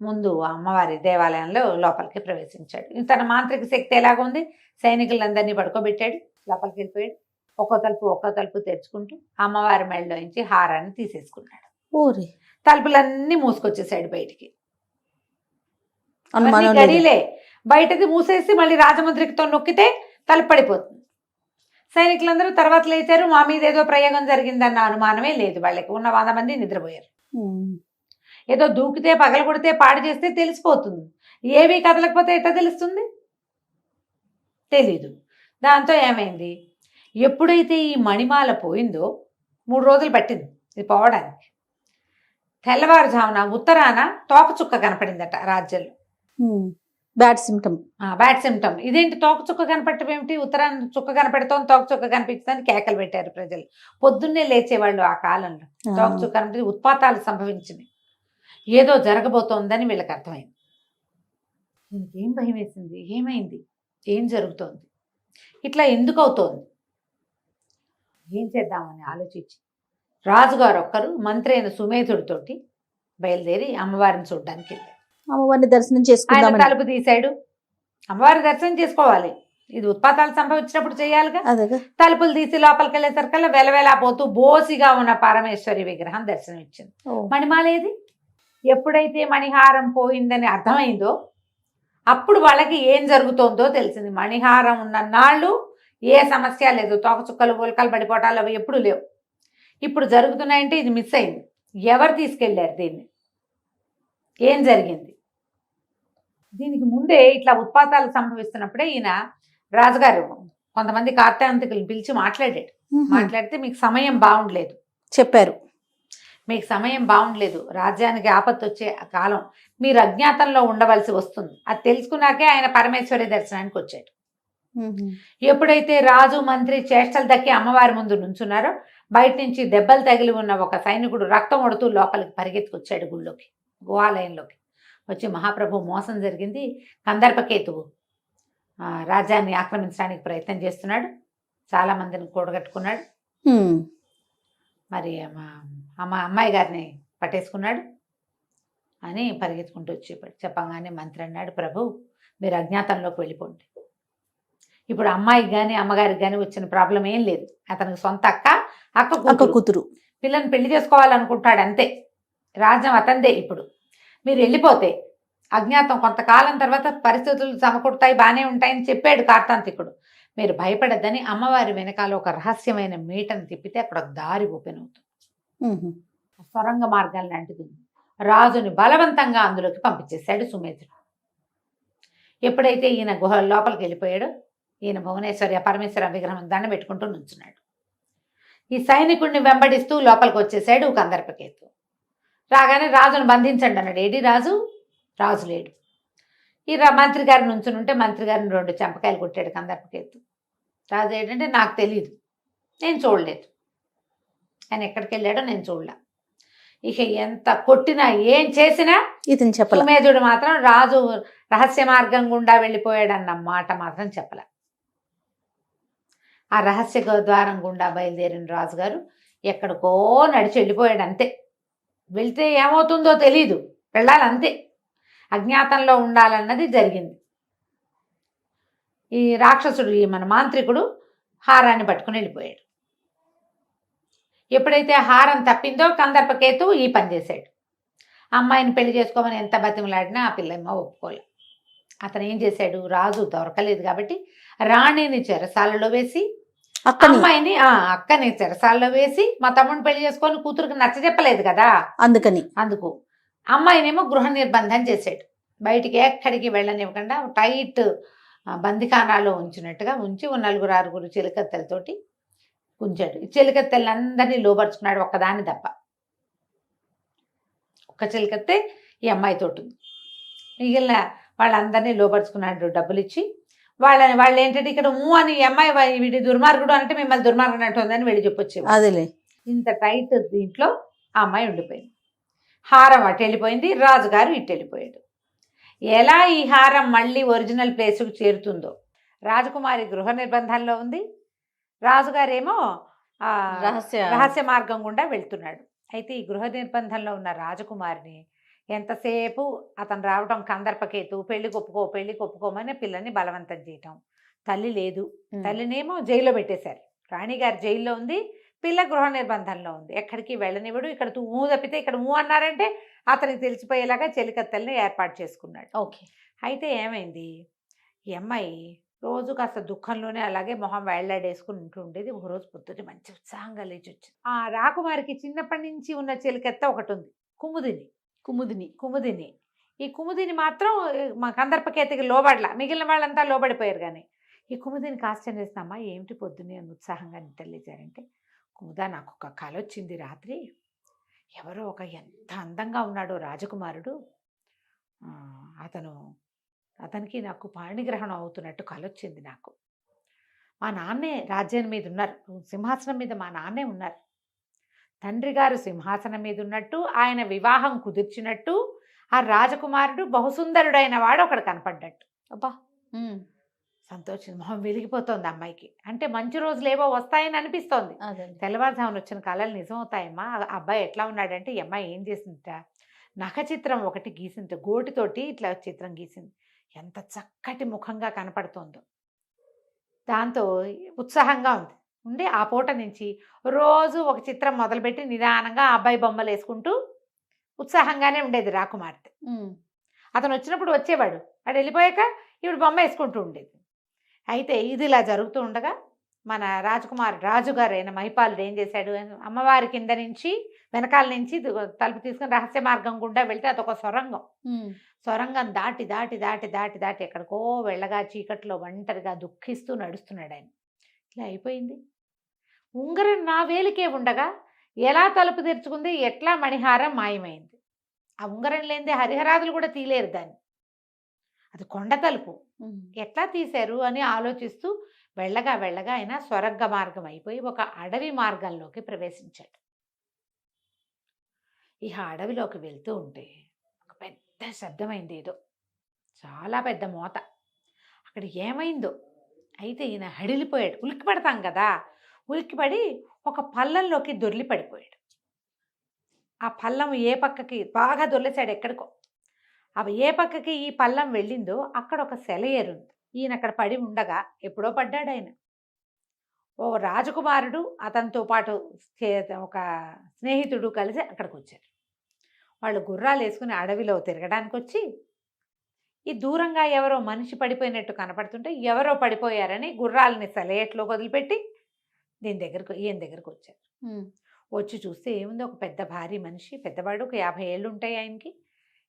ముందు అమ్మవారి దేవాలయంలో లోపలికి ప్రవేశించాడు. తన మాంత్రిక శక్తి ఎలాగుంది, సైనికులందరినీ పడుకోబెట్టాడు, లోపలికి వెళ్ళిపోయాడు. ఒక్కో తలుపు తెరుచుకుంటూ అమ్మవారి మెడలోంచి హారాన్ని తీసేసుకున్నాడు. తలుపులన్నీ మూసుకొచ్చేసాడు బయటికి. గడిలే బయటది మూసేసి మళ్ళీ రాజముద్రికతో నొక్కితే తలుపు పడిపోతుంది. సైనికులందరూ తర్వాత లేచారు. మా మీద ఏదో ప్రయోగం జరిగిందన్న అనుమానమే లేదు వాళ్ళకి. ఉన్న 100 మంది నిద్రపోయారు. ఏదో దూకితే పగలగొడితే పాడు చేస్తే తెలిసిపోతుంది. ఏవి కదలకపోతే ఎట్లా తెలుస్తుంది, తెలీదు. దాంతో ఏమైంది, ఎప్పుడైతే ఈ మణిమాల పోయిందో 3 రోజులు పట్టింది ఇది పోవడానికి. తెల్లవారుజామున ఉత్తరాన తోకచుక్క కనపడిందట రాజ్యంలో. Bad symptom. ఇదేంటి తోకచుక్క కనపడటం ఏమిటి, ఉత్తరాన చుక్క కనపడతాం తోకచుక్క కనిపించదని కేకలు పెట్టారు ప్రజలు. పొద్దున్నే లేచేవాళ్ళు ఆ కాలంలో. తోకచుక్క కనిపించి ఉత్పాతాలు సంభవించినాయి, ఏదో జరగబోతోందని వీళ్ళకి అర్థమైంది. ఏం భయం వేసింది, ఏమైంది, ఏం జరుగుతోంది, ఇట్లా ఎందుకు అవుతోంది, ఏం చేద్దామని ఆలోచించి రాజుగారు ఒక్కరు మంత్రి అయిన సుమేధుడితోటి బయలుదేరి అమ్మవారిని చూడడానికి వెళ్ళారు. అమ్మవారిని దర్శనం ఆయన చేసుకుందామని తలుపు తీశాడు. అమ్మవారి దర్శనం చేసుకోవాలి, ఇది ఉత్పాతాలు సంభవించినప్పుడు చేయాలిగా. తలుపులు తీసి లోపలికి వెళ్ళేసరికల్లా వెలవెలా పోతూ బోసిగా ఉన్న పరమేశ్వరి విగ్రహం దర్శనం ఇచ్చింది. మణిమాలేది. ఎప్పుడైతే మణిహారం పోయిందని అర్థమైందో అప్పుడు వాళ్ళకి ఏం జరుగుతోందో తెలిసింది. మణిహారం ఉన్న నాళ్ళు ఏ సమస్య లేదు, తోకచుక్కలు ఉల్కలు పడిపోవటాలు అవి ఎప్పుడు లేవు. ఇప్పుడు జరుగుతున్నాయంటే ఇది మిస్ అయింది. ఎవరు తీసుకెళ్ళారు దీన్ని, ఏం జరిగింది. దీనికి ముందే ఇట్లా ఉత్పాతాలు సంభవిస్తున్నప్పుడే ఈయన రాజుగారు కొంతమంది కార్తాంతికులను పిలిచి మాట్లాడాడు. మాట్లాడితే మీకు సమయం బాగుండలేదు చెప్పారు. మీకు సమయం బాగుండలేదు, రాజ్యానికి ఆపత్తు వచ్చే కాలం, మీరు అజ్ఞాతంలో ఉండవలసి వస్తుంది. అది తెలుసుకున్నాకే ఆయన పరమేశ్వరి దర్శనానికి వచ్చాడు. ఎప్పుడైతే రాజు మంత్రి చేష్టలు దక్కి అమ్మవారి ముందు నుంచున్నారో బయట నుంచి దెబ్బలు తగిలి ఉన్న ఒక సైనికుడు రక్తం ఒడుతూ లోపలికి పరిగెత్తుకొచ్చాడు గుళ్ళోకి, గుహాలయంలోకి వచ్చి, మహాప్రభు మోసం జరిగింది, కందర్పకేతువు రాజ్యాన్ని ఆక్రమించడానికి ప్రయత్నం చేస్తున్నాడు, చాలా మందిని కూడగట్టుకున్నాడు, మరి అమ్మాయి గారిని పట్టేసుకున్నాడు అని పరిగెత్తుకుంటూ వచ్చి చెప్పగానే మంత్రి అన్నాడు, ప్రభు మీరు అజ్ఞాతంలోకి వెళ్ళిపోండి. ఇప్పుడు అమ్మాయికి కానీ అమ్మగారికి కానీ వచ్చిన ప్రాబ్లం ఏం లేదు. అతనికి సొంత అక్క కూతురు పిల్లని పెళ్లి చేసుకోవాలనుకుంటాడు అంతే. రాజ్యం అతందే. ఇప్పుడు మీరు వెళ్ళిపోతే అజ్ఞాతం కొంతకాలం తర్వాత పరిస్థితులు సమకూడతాయి, బాగానే ఉంటాయని చెప్పాడు కార్తాంతికుడు. మీరు భయపడద్దని అమ్మవారి వెనకాల ఒక రహస్యమైన మీటను తిప్పితే అక్కడ ఒక దారి ఓపెన్ అవుతుంది, సొరంగ మార్గం లాంటిది. రాజుని బలవంతంగా అందులోకి పంపించేశాడు సుమేధుడు. ఎప్పుడైతే ఈయన గుహ లోపలికి వెళ్ళిపోయాడో ఈయన భువనేశ్వరి పరమేశ్వర విగ్రహం దండం పెట్టుకుంటూ నుంచున్నాడు. ఈ సైనికుడిని వెంబడిస్తూ లోపలికి వచ్చేసాడు కందర్పకేతు. రాగానే రాజును బంధించండి అన్నాడు. ఏడి రాజు, రాజు లేడు. ఈ మంత్రి గారి నుంచుని ఉంటే మంత్రి గారిని 2 చెంపకాయలు కొట్టాడు కందర్పకేతు. రాజు ఏంటంటే నాకు తెలియదు, నేను చూడలేదు, ఆయన ఎక్కడికి వెళ్ళాడో నేను చూడలే. ఇక ఎంత కొట్టినా ఏం చేసినా ఇతను చెప్పలే. సుమేధుడు మాత్రం రాజు రహస్య మార్గం గుండా వెళ్ళిపోయాడన్న మాట మాత్రం చెప్పలే. ఆ రహస్య ద్వారం గుండా బయలుదేరిన రాజుగారు ఎక్కడికో నడిచి వెళ్ళిపోయాడు అంతే. వెళ్తే ఏమవుతుందో తెలీదు, వెళ్ళాలంతే, అజ్ఞాతంలో ఉండాలన్నది జరిగింది. ఈ రాక్షసుడు మన మాంత్రికుడు హారాన్ని పట్టుకుని వెళ్ళిపోయాడు. ఎప్పుడైతే హారం తప్పిందో కందర్పకేతు ఈ పని చేశాడు. అమ్మాయిని పెళ్లి చేసుకోమని ఎంత బతిమలాడినా ఆ పిల్లమ్మ ఒప్పుకోలే. అతను ఏం చేశాడు, రాజు దొరకలేదు కాబట్టి రాణిని చెరసాలలో వేసి అమ్మాయిని అక్కని చెరసాలలో వేసి మా తమ్ముడిని పెళ్లి చేసుకొని కూతురికి నచ్చజెప్పలేదు కదా, అందుకు అమ్మాయినేమో గృహ నిర్బంధం చేశాడు. బయటికి ఎక్కడికి వెళ్ళనివ్వకుండా టైట్ బందిఖానాలో ఉంచినట్టుగా ఉంచి ఓ 4-6 చిలకత్తెలతోటి ఉంచాడు. ఈ చిలకత్తెలందరినీ లోపరుచుకున్నాడు, ఒక్కదాన్ని తప్ప. ఒక్క చిలకత్తే ఈ అమ్మాయితోటి ఉంది. మిగిలిన వాళ్ళందరినీ లోపరుచుకున్నాడు డబ్బులు ఇచ్చి. వాళ్ళు ఏంటంటే ఇక్కడ అని ఈ అమ్మాయి వీడి దుర్మార్గుడు అంటే మిమ్మల్ని దుర్మార్గుడు అంటుందని వెళ్ళి చెప్పొచ్చేవాడు. అదేలే. ఇంత టైట్ దీంట్లో ఆ అమ్మాయి ఉండిపోయింది. హారం అటు వెళ్ళిపోయింది, రాజుగారు ఇటు వెళ్ళిపోయాడు. ఎలా ఈ హారం మళ్ళీ ఒరిజినల్ ప్లేస్కి చేరుతుందో. రాజకుమారి గృహ నిర్బంధంలో ఉంది, రాజుగారేమో రహస్య మార్గం గుండా వెళ్తున్నాడు. అయితే ఈ గృహ నిర్బంధంలో ఉన్న రాజకుమారిని ఎంతసేపు అతను రావటం కందర్పకేతు, పెళ్లి కొప్పుకోమని పిల్లని బలవంతం చేయటం. తల్లి లేదు, తల్లినేమో జైల్లో పెట్టేశారు. రాణిగారు జైల్లో ఉంది, పిల్ల గృహ నిర్బంధంలో ఉంది. ఎక్కడికి వెళ్ళనివ్వడు. ఇక్కడ తప్పితే ఇక్కడ అన్నారంటే అతనికి తెలిసిపోయేలాగా చెలికత్తెల్ని ఏర్పాటు చేసుకున్నాడు. ఓకే. అయితే ఏమైంది, ఈ అమ్మాయి రోజు కాస్త దుఃఖంలోనే అలాగే మొహం వేళ్లాడేసుకుని ఉంటూ ఉండేది. ఒకరోజు పొద్దుట మంచి ఉత్సాహంగా లేచి వచ్చింది. ఆ రాకుమారికి చిన్నప్పటి నుంచి ఉన్న చెలికత్త ఒకటి ఉంది, కుముదిని. ఈ కుముదిని మాత్రం మా కందర్పకేతకి లోబడలా, మిగిలిన వాళ్ళంతా లోబడిపోయారు. కానీ ఈ కుముదినికి ఆశ్చర్యం చేసినమ్మా, ఏమిటి పొద్దున్నే ఉత్సాహంగా నిద్రలేచారంటే, కుముదా నాకు ఒక కల వచ్చింది రాత్రి. ఎవరో ఎంత అందంగా ఉన్నాడో రాజకుమారుడు, అతనికి నాకు పాణిగ్రహణం అవుతున్నట్టు కల వచ్చింది నాకు. మా నాన్నే రాజ్యం మీద ఉన్నారు, సింహాసనం మీద మా నాన్నే ఉన్నారు. తండ్రి గారు సింహాసనం మీద ఉన్నట్టు, ఆయన వివాహం కుదిర్చినట్టు, ఆ రాజకుమారుడు బహుసుందరుడైన వాడు ఒకడు కనపడ్డట్టు. అబ్బా, సంతోషం, మొహం వెలిగిపోతోంది అమ్మాయికి. అంటే మంచి రోజులు ఏవో వస్తాయని అనిపిస్తోంది. తెల్లవారుజామున వచ్చిన కళలు నిజమవుతాయమ్మా. ఆ అబ్బాయి ఎట్లా ఉన్నాడంటే, ఈ అమ్మాయి ఏం చేసిందిట, నఖ చిత్రం ఒకటి గీసింది, గోటితోటి ఇట్లా చిత్రం గీసింది. ఎంత చక్కటి ముఖంగా కనపడుతోందో. దాంతో ఉత్సాహంగా ఉండి ఆ పూట నుంచి రోజు ఒక చిత్రం మొదలుపెట్టి నిదానంగా ఆ అబ్బాయి బొమ్మలు వేసుకుంటూ ఉత్సాహంగానే ఉండేది రాకుమార్తె. అతను వచ్చినప్పుడు వచ్చేవాడు, వాడు వెళ్ళిపోయాక ఈవిడ బొమ్మ వేసుకుంటూ ఉండేది. అయితే ఇది ఇలా జరుగుతూ ఉండగా మన రాజుగారు అయిన మహిపాలుడు ఏం చేశాడు, అమ్మవారి కింద నుంచి వెనకాల నుంచి తలుపు తీసుకుని రహస్య మార్గం గుండా వెళ్తే అదొక సొరంగం దాటి దాటి దాటి దాటి దాటి ఎక్కడికో వెళ్ళగా చీకట్లో ఒంటరిగా దుఃఖిస్తూ నడుస్తున్నాడు ఆయన. ఇట్లా అయిపోయింది. ఉంగరం నా వేలికే ఉండగా ఎలా తలుపు తెరుచుకుంది, ఎట్లా మణిహారం మాయమైంది. ఆ ఉంగరం లేనిదే హరిహరాదులు కూడా తీలేరు దాన్ని, అది కొండ తలుపు, ఎట్లా తీశారు అని ఆలోచిస్తూ వెళ్ళగా ఆయన స్వర్గ మార్గం అయిపోయి ఒక అడవి మార్గంలోకి ప్రవేశించాడు. ఇక అడవిలోకి వెళ్తూ ఉంటే ఒక పెద్ద శబ్దమైంది, ఏదో చాలా పెద్ద మోత. అక్కడ ఏమైందో అయితే ఈయన హడిలిపోయాడు. ఉలిక్కి పడతాం కదా, ఉలిక్కిపడి ఒక పల్లంలోకి దొర్లి పడిపోయాడు. ఆ పల్లం ఏ పక్కకి బాగా దొర్లేశాడు ఎక్కడికో. అవి ఏ పక్కకి ఈ పల్లం వెళ్ళిందో అక్కడ ఒక సెలయేరుంది. ఈయన అక్కడ పడి ఉండగా ఎప్పుడో పడ్డాడు ఆయన. ఓ రాజకుమారుడు అతనితో పాటు ఒక స్నేహితుడు కలిసి అక్కడికి వచ్చారు. వాళ్ళు గుర్రాలు వేసుకుని అడవిలో తిరగడానికి వచ్చి, ఈ దూరంగా ఎవరో మనిషి పడిపోయినట్టు కనపడుతుంటే ఎవరో పడిపోయారని గుర్రాలని సెలయేట్లోకి వదిలిపెట్టి ఈయన దగ్గరకు వచ్చారు. వచ్చి చూస్తే ఏముంది, ఒక పెద్ద భారీ మనిషి, పెద్దవాడు, ఒక 50 ఏళ్ళు ఉంటాయి ఆయనకి.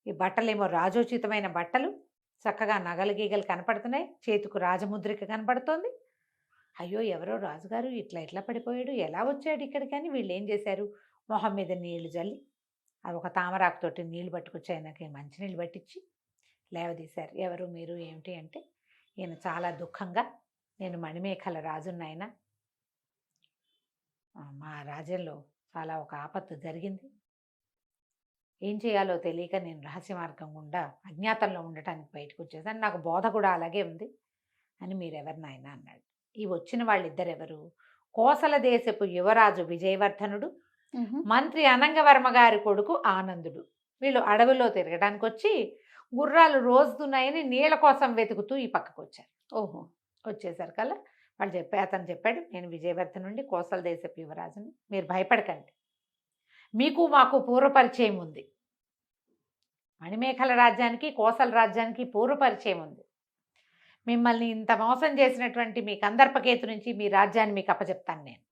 ఈ బట్టలేమో రాజోచితమైన బట్టలు, చక్కగా నగలు గీగలు కనపడుతున్నాయి, చేతికి రాజముద్రిక కనపడుతోంది. అయ్యో ఎవరో రాజుగారు ఇట్లా పడిపోయాడు, ఎలా వచ్చాడు ఇక్కడికి అని వీళ్ళు ఏం చేశారు, మొహం మీద నీళ్లు జల్లి అది ఒక తామరాకుతోటి నీళ్లు పట్టుకొచ్చి ఆయనకి మంచినీళ్ళు పట్టించి లేవదీశారు. ఎవరు మీరు ఏమిటి అంటే, ఈయన చాలా దుఃఖంగా, నేను మణిమేఖల రాజున్నాయన, మా రాజ్యంలో చాలా ఒక ఆపత్తు జరిగింది, ఏం చేయాలో తెలియక నేను రహస్య మార్గం గుండా అజ్ఞాతంలో ఉండటానికి బయటకు వచ్చేసాను, నాకు బోధ కూడా అలాగే ఉంది అని మీరెవరు నాయన అన్నాడు. ఈ వచ్చిన వాళ్ళిద్దరెవరు, కోసల దేశపు యువరాజు విజయవర్ధనుడు, మంత్రి అనంగవర్మ గారి కొడుకు ఆనందుడు. వీళ్ళు అడవిలో తిరగడానికి వచ్చి గుర్రాలు రోజుతున్నాయని నీళ్ళ కోసం వెతుకుతూ ఈ పక్కకు వచ్చారు. వచ్చేసరికల్లా అతను చెప్పాడు, నేను విజయవర్ధనుండి కోసల దేశపు యువరాజుని, మీరు భయపడకండి, మీకు మాకు పూర్వపరిచయం ఉంది, మణిమేఖల రాజ్యానికి కోసల రాజ్యానికి పూర్వపరిచయం ఉంది, మిమ్మల్ని ఇంత మోసం చేసినటువంటి మీ కందర్పకేతు నుంచి మీ రాజ్యాన్ని మీకు అప్పచెప్తాను నేను,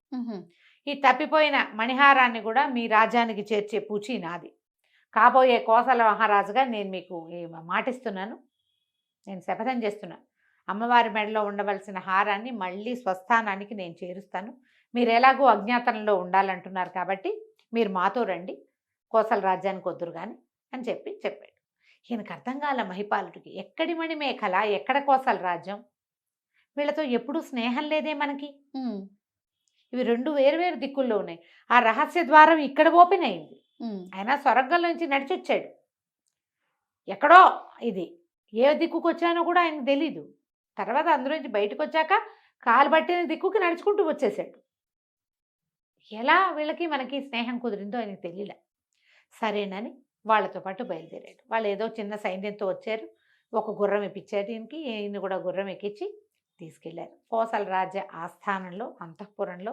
ఈ తప్పిపోయిన మణిహారాన్ని కూడా మీ రాజ్యానికి చేర్చే పూచి నాది, కాబోయే కోసల మహారాజుగా నేను మీకు మాటిస్తున్నాను, నేను శపథం చేస్తున్నాను, అమ్మవారి మెడలో ఉండవలసిన హారాన్ని మళ్ళీ స్వస్థానానికి నేను చేరుస్తాను. మీరు ఎలాగో అజ్ఞాతంలో ఉండాలంటున్నారు కాబట్టి మీరు మాతో రండి, కోసల రాజ్యానికి వద్దురు కానీ అని చెప్పాడు. ఈయనకు అర్థం కాల మహిపాలుడికి. ఎక్కడి మణిమేఖల, ఎక్కడ కోసల రాజ్యం, వీళ్ళతో ఎప్పుడూ స్నేహం లేదే మనకి. ఇవి రెండు వేరు దిక్కుల్లో ఉన్నాయి. ఆ రహస్య ద్వారం ఇక్కడ ఓపెన్ అయింది. ఆయన స్వర్గంలోంచి నడిచొచ్చాడు. ఎక్కడో ఇది ఏ దిక్కుకు వచ్చానో కూడా ఆయనకు తెలీదు. తర్వాత అందులోంచి బయటకు వచ్చాక కాలు పట్టిన దిక్కుకి నడుచుకుంటూ వచ్చేసాడు. ఎలా వీళ్ళకి మనకి స్నేహం కుదిరిందో ఆయనకు తెలియలే. సరేనని వాళ్ళతో పాటు బయలుదేరాడు. వాళ్ళు ఏదో చిన్న సైన్యంతో వచ్చారు. ఒక గుర్రం ఎక్కించారు ఈయనకి. ఈయన కూడా గుర్రం ఎక్కించి తీసుకెళ్లారు. కోసల రాజ్య ఆస్థానంలో అంతఃపురంలో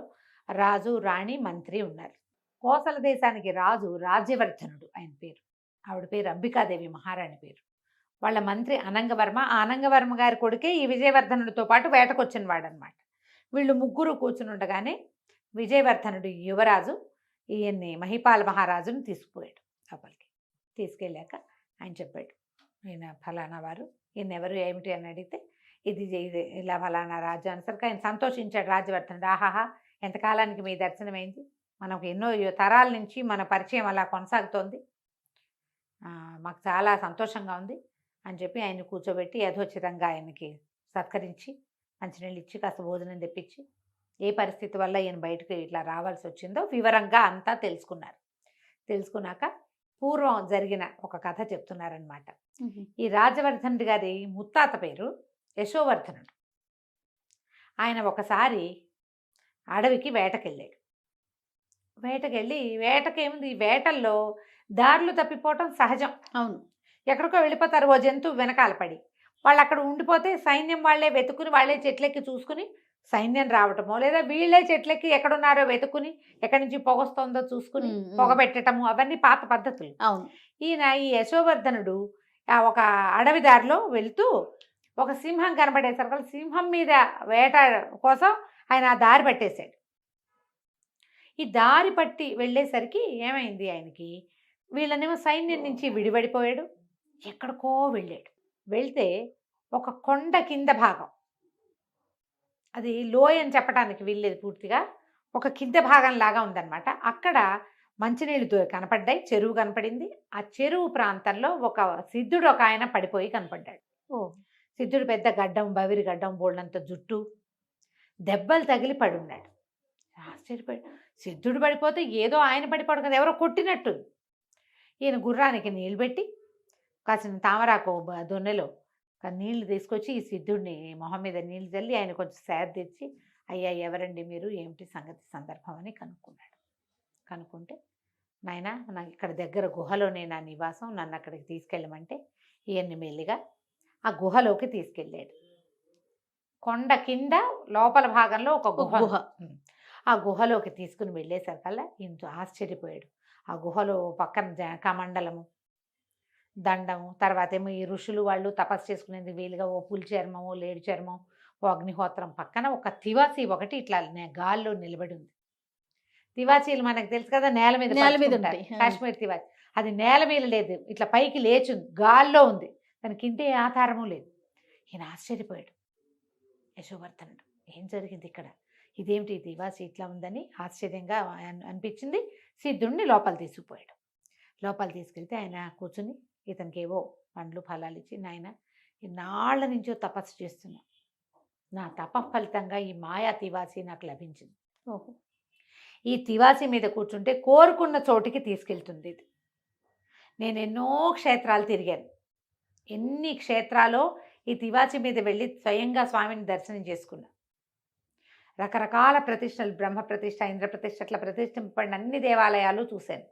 రాజు, రాణి, మంత్రి ఉన్నారు. కోసల దేశానికి రాజు రాజ్యవర్ధనుడు ఆయన పేరు. ఆవిడ పేరు అంబికాదేవి మహారాణి పేరు. వాళ్ళ మంత్రి అనంగవర్మ. ఆ అనంగవర్మ గారి కొడుకే ఈ విజయవర్ధనుడితో పాటు వేటకొచ్చిన వాడనమాట. వీళ్ళు ముగ్గురు కూర్చుని ఉండగానే విజయవర్ధనుడు యువరాజు ఈయన్ని మహిపాల మహారాజుని తీసుకుపోయాడు లోపలికి. తీసుకెళ్ళాక ఆయన చెప్పాడు, ఈయన ఫలానా వారు, ఈయన ఎవరు ఏమిటి అని అడిగితే ఇది ఇలా ఫలానా రాజు అనేసరికి ఆయన సంతోషించాడు రాజ్యవర్ధనుడు. ఆహాహా, ఎంతకాలానికి మీ దర్శనమైంది, మనకు ఎన్నో తరాల నుంచి మన పరిచయం అలా కొనసాగుతోంది, మాకు చాలా సంతోషంగా ఉంది అని చెప్పి ఆయన కూర్చోబెట్టి యథోచితంగా ఆయనకి సత్కరించి మంచినీళ్ళు ఇచ్చి కాస్త భోజనం తెప్పించి ఏ పరిస్థితి వల్ల ఈయన బయటకు ఇట్లా రావాల్సి వచ్చిందో వివరంగా అంతా తెలుసుకున్నారు. తెలుసుకున్నాక పూర్వం జరిగిన ఒక కథ చెప్తున్నారనమాట. ఈ రాజవర్ధనుడి గారి ముత్తాత పేరు యశోవర్ధనుడు. ఆయన ఒకసారి అడవికి వేటకెళ్ళాడు. వేటకేముంది, ఈ వేటల్లో దారులు తప్పిపోవటం సహజం. అవును, ఎక్కడికో వెళ్ళిపోతారు ఓ జంతువు వెనకాల పడి. వాళ్ళు అక్కడ ఉండిపోతే సైన్యం వాళ్ళే వెతుకుని, వాళ్ళే చెట్లెక్కి చూసుకుని సైన్యం రావటమో, లేదా వీళ్ళే చెట్లెక్కి ఎక్కడున్నారో వెతుకుని ఎక్కడి నుంచి పొగొస్తుందో చూసుకుని పొగ పెట్టడము, అవన్నీ పాత పద్ధతులు. అవును. ఈ యశోవర్ధనుడు ఒక అడవి దారిలో వెళ్తూ ఒక సింహం కనబడేసరికి సింహం మీద వేట కోసం ఆయన ఆ దారి పట్టేశాడు. ఈ దారి పట్టి వెళ్ళేసరికి ఏమైంది, ఆయనకి వీళ్ళనేమో సైన్యం నుంచి విడిపడిపోయాడు, ఎక్కడికో వెళ్ళాడు. వెళ్తే ఒక కొండ కింద భాగం, అది లోయ అని చెప్పడానికి వీల్లేదు, పూర్తిగా ఒక కింద భాగం లాగా ఉందన్నమాట. అక్కడ మంచినీళ్ళు కనపడ్డాయి, చెరువు కనపడింది. ఆ చెరువు ప్రాంతంలో ఒక సిద్ధుడు ఒక ఆయన పడిపోయి కనపడ్డాడు. సిద్ధుడు పెద్ద గడ్డం, బవిరి గడ్డం, బోళ్ళంత జుట్టు, దెబ్బలు తగిలి పడున్నాడు. ఆశ్చర్యపడి, సిద్ధుడు పడిపోతే ఏదో ఆయన పడిపోవడం కదా, ఎవరో కొట్టినట్టు. ఈయన గుర్రానికి నీళ్ళు పెట్టి కాసిన తామరాకు దొన్నెలో నీళ్లు తీసుకొచ్చి ఈ సిద్ధుడిని మొహం మీద నీళ్ళు చల్లి ఆయన కొంచెం సేద తెచ్చి, అయ్యా ఎవరండి మీరు, ఏమిటి సంగతి సందర్భం అని కనుక్కున్నాడు. కనుక్కుంటే, నాయన నాకు ఇక్కడ దగ్గర గుహలోనే నా నివాసం, నన్ను అక్కడికి తీసుకెళ్ళమంటే ఈయన్ని మెల్లిగా ఆ గుహలోకి తీసుకెళ్ళాడు. కొండ కింద లోపల భాగంలో ఒక గుహ. ఆ గుహలోకి తీసుకుని వెళ్ళేసరికల్లా ఇంత ఆశ్చర్యపోయాడు. ఆ గుహలో పక్కన కమండలము, దండము, తర్వాత ఏమో ఈ ఋషులు వాళ్ళు తపస్సు చేసుకునేది వీలుగా ఓ పులి చర్మము, లేడి చర్మం, ఓ అగ్నిహోత్రం, పక్కన ఒక తివాసి ఒకటి ఇట్లా గాల్లో నిలబడి ఉంది. తివాచీలు మనకు తెలుసు కదా, నేల మీద ఉంటాయి, కాశ్మీర్ తివాచి. అది నేల మీద లేదు, ఇట్లా పైకి లేచుంది, గాల్లో ఉంది, దానికి ఇంటే ఆధారము లేదు. ఈయన ఆశ్చర్యపోయాడు యశోవర్ధనుడు, ఏం జరిగింది ఇక్కడ, ఇదేమిటి తివాసి ఇట్లా ఉందని ఆశ్చర్యంగా అనిపించింది. సిద్ధుడిని లోపల తీసుకుపోయాడు. లోపల తీసుకెళ్తే ఆయన కూర్చుని ఇతనికి ఏవో పండ్లు ఫలాలు ఇచ్చి, నాయన ఇన్నాళ్ల నుంచో తపస్సు చేస్తున్నా, నా తప ఫలితంగా ఈ మాయా తివాసి నాకు లభించింది. ఓహో, ఈ తివాసి మీద కూర్చుంటే కోరుకున్న చోటికి తీసుకెళ్తుంది ఇది. నేను ఎన్నో క్షేత్రాలు తిరిగాను, ఎన్ని క్షేత్రాలో ఈ తివాచి మీద వెళ్ళి స్వయంగా స్వామిని దర్శనం చేసుకున్నా. రకరకాల ప్రతిష్టలు, బ్రహ్మ ప్రతిష్ట, ఇంద్ర ప్రతిష్ట, అట్లా ప్రతిష్ఠింపబడిన అన్ని దేవాలయాలు చూశాను.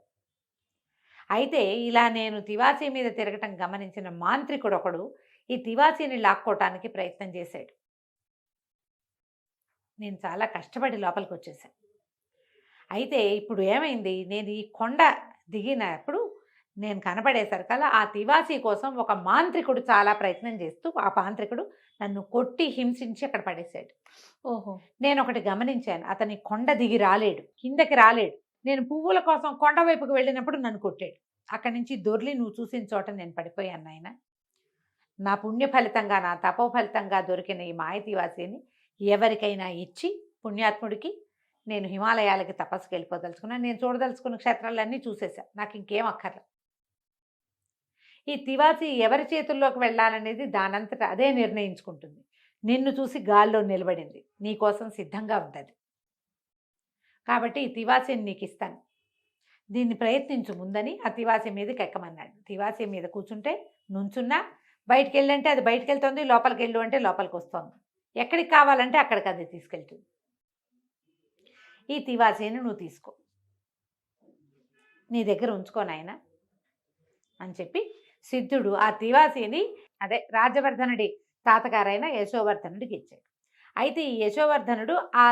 అయితే ఇలా నేను తివాచీ మీద తిరగటం గమనించిన మాంత్రికుడు ఒకడు ఈ తివాచీని లాక్కోవటానికి ప్రయత్నం చేశాడు. నేను చాలా కష్టపడి లోపలికి వచ్చేసాను. అయితే ఇప్పుడు ఏమైంది, నేను ఈ కొండ దిగినప్పుడు నేను కనపడేసరికల్లా ఆ తివాచీ కోసం ఒక మాంత్రికుడు చాలా ప్రయత్నం చేస్తూ, ఆ మాంత్రికుడు నన్ను కొట్టి హింసించి అక్కడ పడేశాడు. ఓహో, నేను ఒకటి గమనించాను, అతని కొండ దిగి రాలేడు, కిందకి రాలేడు. నేను పువ్వుల కోసం కొండ వైపుకు వెళ్ళినప్పుడు నన్ను కొట్టాడు. అక్కడి నుంచి దొర్లి నువ్వు చూసిన చోట నేను పడిపోయాను నాయన, నా పుణ్య ఫలితంగా నా తపో ఫలితంగా దొరికిన ఈ మాయ తివాసీని ఎవరికైనా ఇచ్చి పుణ్యాత్ముడికి నేను హిమాలయాలకి తపస్సుకి వెళ్ళిపోదలుచుకున్నాను. నేను చూడదలుచుకున్న క్షేత్రాలన్నీ చూసేశాను, నాకు ఇంకేం అక్కర్లేదు. ఈ తివాసి ఎవరి చేతుల్లోకి వెళ్ళాలనేది దానంతట అదే నిర్ణయించుకుంటుంది. నిన్ను చూసి గాల్లో నిలబడింది, నీ కోసం సిద్ధంగా ఉంటుంది. కాబట్టి ఈ తివాసిని నీకు ఇస్తాను, దీన్ని ప్రయత్నించు ముందని ఆ తివాసి మీదకి ఎక్కమన్నాడు. తివాసి మీద కూర్చుంటే నుంచున్నా, బయటికి వెళ్ళంటే అది బయటికి వెళ్తుంది, లోపలికి వెళ్ళు అంటే లోపలికి వస్తుంది, ఎక్కడికి కావాలంటే అక్కడికి అది తీసుకెళ్తుంది. ఈ తివాసిని నువ్వు తీసుకో, నీ దగ్గర ఉంచుకో నాయనా అని చెప్పి సిద్ధుడు ఆ తివాసిని అదే రాజవర్ధనుడి తాతగారైన యశోవర్ధనుడికి ఇచ్చాడు. అయితే ఈ యశోవర్ధనుడు ఆ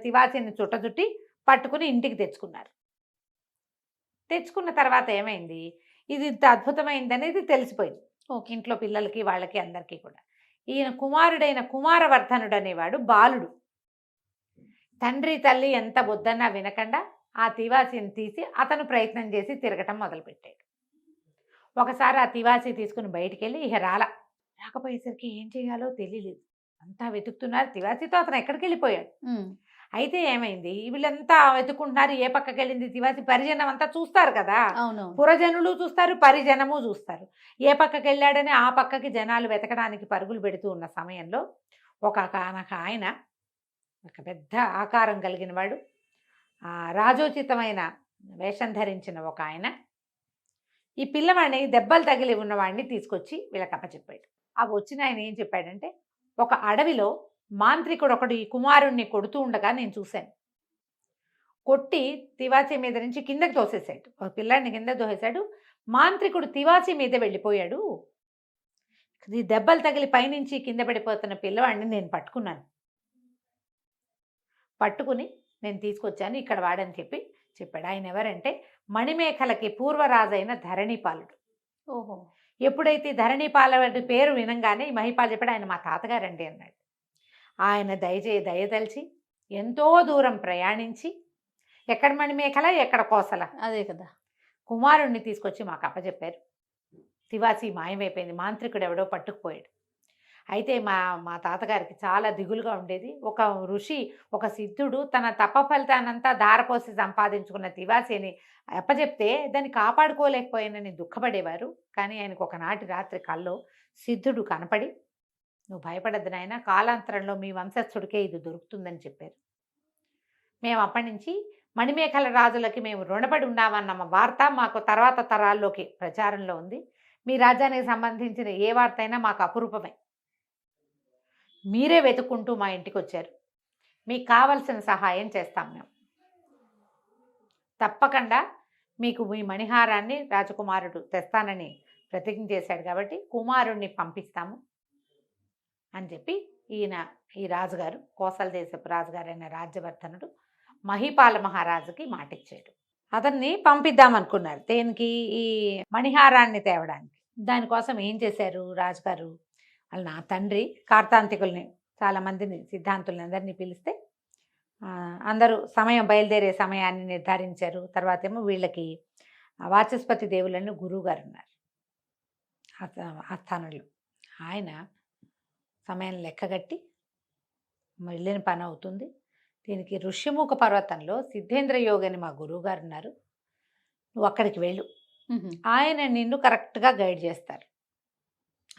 తివాసిని చుట్టచుట్టి పట్టుకుని ఇంటికి తెచ్చుకున్నారు. తెచ్చుకున్న తర్వాత ఏమైంది, ఇది ఇంత అద్భుతమైంది అనేది తెలిసిపోయింది ఇంట్లో పిల్లలకి వాళ్ళకి అందరికీ కూడా. ఈయన కుమారుడైన కుమారవర్ధనుడు అనేవాడు బాలుడు. తండ్రి తల్లి ఎంత వద్దన్నా వినకుండా ఆ తివాసిని తీసి అతను ప్రయత్నం చేసి తిరగటం మొదలుపెట్టాడు. ఒకసారి ఆ తివాసి తీసుకుని బయటికి వెళ్ళి ఇక రాకపోయేసరికి ఏం చేయాలో తెలియలేదు, అంతా వెతుకుతున్నారు. తివాసితో అతను ఎక్కడికి వెళ్ళిపోయాడు. అయితే ఏమైంది, వీళ్ళంతా వెతుకుంటున్నారు, ఏ పక్కకి వెళ్ళింది తివాసి. పరిజనం అంతా చూస్తారు కదా, పురజనులు చూస్తారు, పరిజనము చూస్తారు. ఏ పక్కకి వెళ్ళాడని ఆ పక్కకి జనాలు వెతకడానికి పరుగులు పెడుతూ ఉన్న సమయంలో ఒక ఆయన, ఒక పెద్ద ఆకారం కలిగిన వాడు, రాజోచితమైన వేషం ధరించిన ఒక ఆయన ఈ పిల్లవాడిని దెబ్బలు తగిలి ఉన్నవాడిని తీసుకొచ్చి వీళ్ళకి అప్పచెప్పాడు. ఆ వచ్చిన ఆయన ఏం చెప్పాడంటే, ఒక అడవిలో మాంత్రికుడు ఒకడు ఈ కుమారుణ్ణి కొడుతూ ఉండగా నేను చూశాను. కొట్టి తివాసి మీద నుంచి కిందకి తోసేశాడు, ఒక పిల్లాడిని కింద తోసేశాడు. మాంత్రికుడు తివాసి మీద వెళ్ళిపోయాడు. ఈ దెబ్బలు తగిలి పైనుంచి కింద పడిపోతున్న పిల్లవాడిని నేను పట్టుకుని నేను తీసుకొచ్చాను, ఇక్కడ వాడని చెప్పాడు. ఆయన ఎవరంటే మణిమేఖలకి పూర్వరాజైన ధరణిపాలుడు. ఎప్పుడైతే ధరణిపాలుడి పేరు వినంగానే మహిపాలు చెప్పాడు, ఆయన మా తాతగారండి అన్నాడు. ఆయన దయతలిచి ఎంతో దూరం ప్రయాణించి, ఎక్కడ మణిమేఖల ఎక్కడ కోసల, అదే కదా, కుమారుణ్ణి తీసుకొచ్చి మాకు అప్పచెప్పారు. తివాసి మాయమైపోయింది, మాంత్రికుడు ఎవడో పట్టుకుపోయాడు. అయితే మా తాతగారికి చాలా దిగులుగా ఉండేది. ఒక ఋషి, ఒక సిద్ధుడు తన తప ఫలితానంతా ధారపోసి సంపాదించుకున్న తివాసిని అప్పచెప్తే దాన్ని కాపాడుకోలేకపోయానని దుఃఖపడేవారు. కానీ ఆయనకు ఒకనాటి రాత్రి కల్లో సిద్ధుడు కనపడి, నువ్వు భయపడద్దు నాయన, కాలాంతరంలో మీ వంశస్థుడికే ఇది దొరుకుతుందని చెప్పారు. మేము అప్పటి నుంచి మణిమేఖల రాజులకి మేము రుణపడి ఉన్నామన్న వార్త మాకు తర్వాత తరాల్లోకి ప్రచారంలో ఉంది. మీ రాజ్యానికి సంబంధించిన ఏ వార్త అయినా మాకు అపురూపమే. మీరే వెతుక్కుంటూ మా ఇంటికి వచ్చారు, మీకు కావలసిన సహాయం చేస్తాం మేము. తప్పకుండా మీకు మీ మణిహారాన్ని రాజకుమారుడు తెస్తానని ప్రతిజ్ఞ చేశాడు కాబట్టి కుమారుణ్ణి పంపిస్తాము అని చెప్పి ఈ రాజుగారు, కోసల దేశపు రాజుగారైన రాజ్యవర్ధనుడు మహిపాల మహారాజుకి మాటిచ్చాడు. అతన్ని పంపిద్దామనుకున్నారు దేనికి, ఈ మణిహారాన్ని తేవడానికి. దానికోసం ఏం చేశారు రాజుగారు, వాళ్ళ నా తండ్రి కార్తాంతికుల్ని, చాలామందిని సిద్ధాంతుల్ని అందరినీ పిలిస్తే అందరూ బయలుదేరే సమయాన్ని నిర్ధారించారు. తర్వాత ఏమో వీళ్ళకి వాచస్పతి దేవులని గురువుగారు ఉన్నారు ఆస్థానంలో. ఆయన సమయం లెక్కగట్టి వెళ్ళిన పని అవుతుంది. దీనికి ఋష్యముఖ పర్వతంలో సిద్ధేంద్ర యోగని మా గురువుగారు ఉన్నారు, నువ్వు అక్కడికి వెళ్ళు, ఆయన నిన్ను కరెక్ట్గా గైడ్ చేస్తారు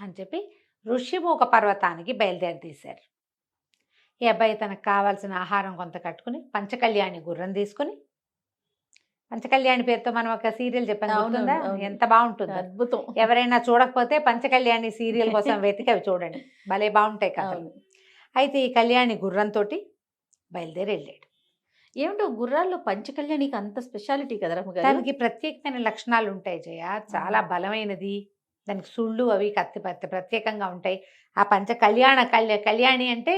అని చెప్పి ఋష్యముఖ పర్వతానికి బయలుదేరి తీశారు. ఈ అబ్బాయి తనకు కావాల్సిన ఆహారం కొంత కట్టుకుని పంచకళ్యాణి గుర్రం తీసుకుని, పంచకళ్యాణి పేరుతో మనం ఒక సీరియల్ చెప్పాను, అవుతుందా, ఎంత బాగుంటుంది, అద్భుతం. ఎవరైనా చూడకపోతే పంచకళ్యాణి సీరియల్ కోసం వెతికి అవి చూడండి, భలే బాగుంటాయి కథలు. అయితే ఈ కళ్యాణి గుర్రంతో బయలుదేరి వెళ్ళాడు. ఏమిటో గుర్రాల్లో పంచకళ్యాణికి అంత స్పెషాలిటీ కదా రమ్మగారు? దానికి ప్రత్యేకమైన లక్షణాలు ఉంటాయి జయ, చాలా బలమైనది, దానికి సుళ్ళు అవి ప్రత్యేకంగా ఉంటాయి. ఆ కళ్యాణి అంటే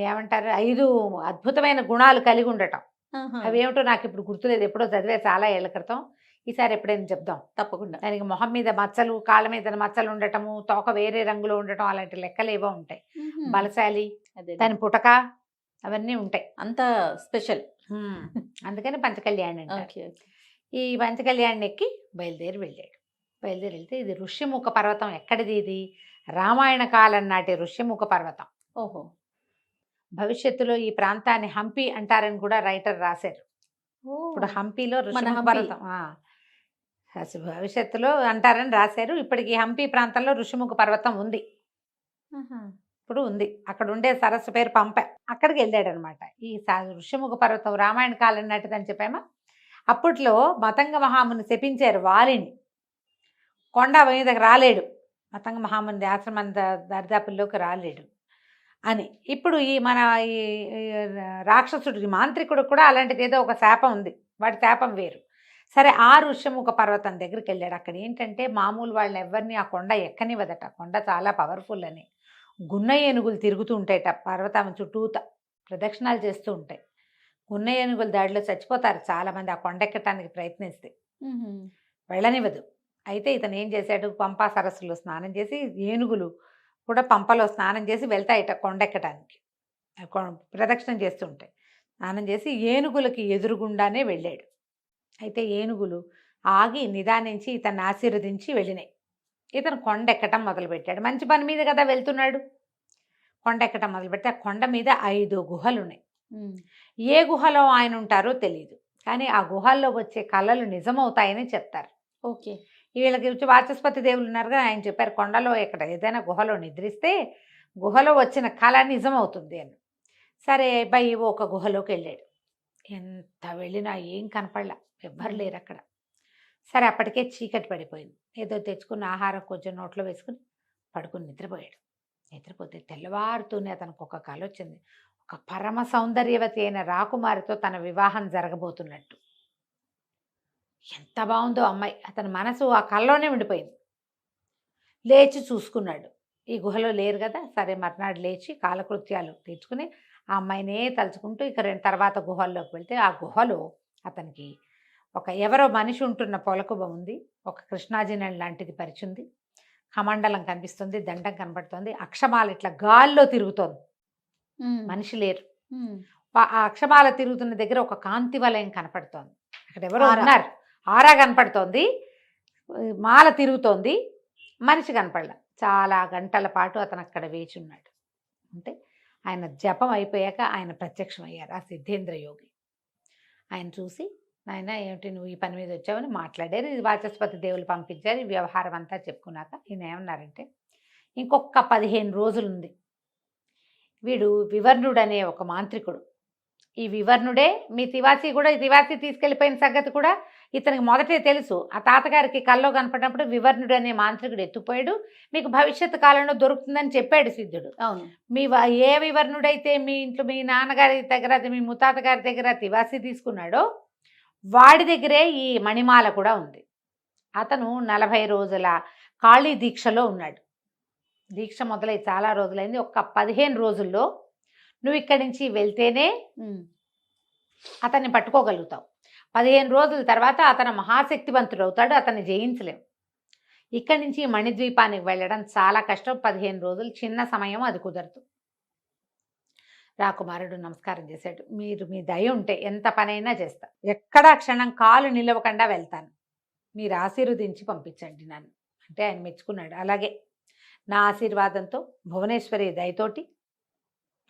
ఏమంటారు, 5 అద్భుతమైన గుణాలు కలిగి ఉండటం. అవేమిటో నాకు ఇప్పుడు గుర్తులేదు, ఎప్పుడో చదివే చాలా ఏళ్ల క్రితం. ఈసారి ఎప్పుడైనా చెప్దాం తప్పకుండా. దానికి మొహం మీద మచ్చలు, కాళ్ళ మీద మచ్చలు ఉండటము, తోక వేరే రంగులో ఉండటం, అలాంటి లెక్కలు ఏవో ఉంటాయి. బలశాలి, దాని పుటక అవన్నీ ఉంటాయి, అంత స్పెషల్. అందుకని పంచకళ్యాణి అంటారు. ఈ పంచకళ్యాణి ఎక్కి బయలుదేరి వెళ్ళాడు. బయలుదేరి వెళ్తే ఇది ఋష్యముఖ పర్వతం. ఎక్కడిది ఇది? రామాయణ కాలం నాటి ఋష్యముఖ పర్వతం. ఓహో. భవిష్యత్తులో ఈ ప్రాంతాన్ని హంపి అంటారని కూడా రైటర్ రాశారు. ఇప్పుడు హంపిలో ఋష్యముఖ హంపి. పర్వతం భవిష్యత్తులో అంటారని రాశారు. ఇప్పటికి హంపి ప్రాంతంలో ఋషిముఖ పర్వతం ఉంది. ఇప్పుడు ఉంది. అక్కడ ఉండే సరస్సు పేరు పంప. అక్కడికి వెళ్ళాడు అనమాట. ఈ ఋషిముఖ పర్వతం రామాయణ కాలం నాటిదని చెప్పామా. అప్పట్లో మతంగ మహాముని శపించారు వాలిని, కొండ మీదకి రాలేడు, మతంగ మహాముని ఆశ్రమం దరిదాపుల్లోకి రాలేడు అని. ఇప్పుడు ఈ మన ఈ రాక్షసుడికి మాంత్రికుడు కూడా అలాంటిది ఏదో ఒక శాపం ఉంది. వాడి శాపం వేరు. సరే, ఆ ఋష్యముఖ పర్వతం దగ్గరికి వెళ్ళాడు. అక్కడ ఏంటంటే మామూలు వాళ్ళని ఎవరిని ఆ కొండ ఎక్కనివ్వదట. కొండ చాలా పవర్ఫుల్ అని. గున్న ఏనుగులు తిరుగుతూ ఉంటాయట పర్వతం చుట్టూత, ప్రదక్షిణాలు చేస్తూ ఉంటాయి. గున్న ఏనుగుల దాడిలో చచ్చిపోతారు చాలామంది ఆ కొండ ఎక్కటానికి ప్రయత్నిస్తే. వెళ్ళనివ్వదు. అయితే ఇతను ఏం చేశాడు, పంపా సరస్సులో స్నానం చేసి, ఏనుగులు కూడా పంపలో స్నానం చేసి వెళ్తాయట కొండెక్కటానికి, ప్రదక్షిణం చేస్తూ ఉంటాయి. స్నానం చేసి ఏనుగులకి ఎదురుగుండానే వెళ్ళాడు. అయితే ఏనుగులు ఆగి నిదానించి ఇతన్ని ఆశీర్వదించి వెళ్ళినాయి. ఇతను కొండెక్కటం మొదలుపెట్టాడు. మంచి పని మీద కదా వెళ్తున్నాడు. కొండెక్కటం మొదలుపెడితే ఆ కొండ మీద 5 గుహలు ఉన్నాయి. ఏ గుహలో ఆయన ఉంటారో తెలియదు, కానీ ఆ గుహల్లో వచ్చే కళలు నిజమవుతాయని చెప్తారు. ఓకే. వీళ్ళకి వాచస్పతి దేవులు ఉన్నారుగా, ఆయన చెప్పారు కొండలో ఎక్కడ ఏదైనా గుహలో నిద్రిస్తే గుహలో వచ్చిన కళ నిజమవుతుంది అని. సరే అబ్బాయి ఒక గుహలోకి వెళ్ళాడు. ఎంత వెళ్ళినా ఏం కనపడలా, ఎవ్వరు లేరు అక్కడ. సరే, అప్పటికే చీకటి పడిపోయింది. ఏదో తెచ్చుకున్న ఆహారం కొంచెం నోట్లో వేసుకుని పడుకుని నిద్రపోయాడు. నిద్రపోతే తెల్లవారుతూనే అతనికి ఒక కళ వచ్చింది. ఒక పరమ సౌందర్యవతి అయిన రాకుమారితో తన వివాహం జరగబోతున్నట్టు. ఎంత బాగుందో అమ్మాయి. అతని మనసు ఆ కళ్ళలోనే ఉండిపోయింది. లేచి చూసుకున్నాడు, ఈ గుహలో లేరు కదా. సరే, మర్నాడు లేచి కాలకృత్యాలు తీర్చుకుని ఆ అమ్మాయినే తలుచుకుంటూ ఇక తర్వాత గుహల్లోకి వెళ్తే ఆ గుహలో అతనికి ఒక ఎవరో మనిషి ఉంటున్న పొలకుబ ఉంది. ఒక కృష్ణాజినం లాంటిది పరిచింది. కమండలం కనిపిస్తుంది, దండం కనపడుతుంది, అక్షమాల ఇట్లా గాల్లో తిరుగుతోంది. మనిషి లేరు. ఆ అక్షమాల తిరుగుతున్న దగ్గర ఒక కాంతి వలయం కనపడుతోంది. అక్కడ ఎవరో ఉన్నారు. ఆరా కనపడుతోంది, మాల తిరుగుతోంది, మనిషి కనపడలా. చాలా గంటల పాటు అతను అక్కడ వేచి ఉన్నాడు. అంటే ఆయన జపం అయిపోయాక ఆయన ప్రత్యక్షం అయ్యారు, ఆ సిద్ధేంద్ర యోగి. ఆయన చూసి, నాయన ఏమిటి నువ్వు ఈ పని మీద వచ్చావని మాట్లాడారు. ఇది వాచస్పతి దేవులు పంపించారు. ఈ వ్యవహారం అంతా చెప్పుకున్నాక ఈయన ఏమన్నారంటే, ఇంకొక 15 రోజులుంది. వీడు వివర్ణుడు అనే ఒక మాంత్రికుడు. ఈ వివర్ణుడే మీ తివాసి కూడా, ఈ తివాసి తీసుకెళ్ళిపోయిన సంగతి కూడా ఇతనికి మొదటే తెలుసు. ఆ తాతగారికి కల్లో కనపడినప్పుడు వివర్ణుడు అనే మాంత్రికుడు ఎత్తుపోయాడు, మీకు భవిష్యత్తు కాలంలో దొరుకుతుందని చెప్పాడు సిద్ధుడు. అవును. ఏ వివర్ణుడైతే మీ ఇంట్లో మీ నాన్నగారి దగ్గర, మీ ముత్తాత గారి దగ్గర తివాసి తీసుకున్నాడో వాడి దగ్గరే ఈ మణిమాల కూడా ఉంది. అతను 40 రోజుల ఖాళీ దీక్షలో ఉన్నాడు. దీక్ష మొదలై చాలా రోజులైంది. ఒక్క 15 రోజుల్లో నువ్వు ఇక్కడి నుంచి వెళ్తేనే అతన్ని పట్టుకోగలుగుతావు. 15 రోజుల తర్వాత అతను మహాశక్తివంతుడు అవుతాడు, అతన్ని జయించలేము. ఇక్కడి నుంచి మణిద్వీపానికి వెళ్ళడం చాలా కష్టం. 15 రోజులు చిన్న సమయం, అది కుదరదు. రాకుమారుడు నమస్కారం చేశాడు. మీరు మీ దయ ఉంటే ఎంత పనైనా చేస్తా, ఎక్కడా క్షణం కాలు నిలవకుండా వెళ్తాను, మీరు ఆశీర్వదించి పంపించండి నన్ను అంటే ఆయన మెచ్చుకున్నాడు. అలాగే నా ఆశీర్వాదంతో భువనేశ్వరి దయతోటి,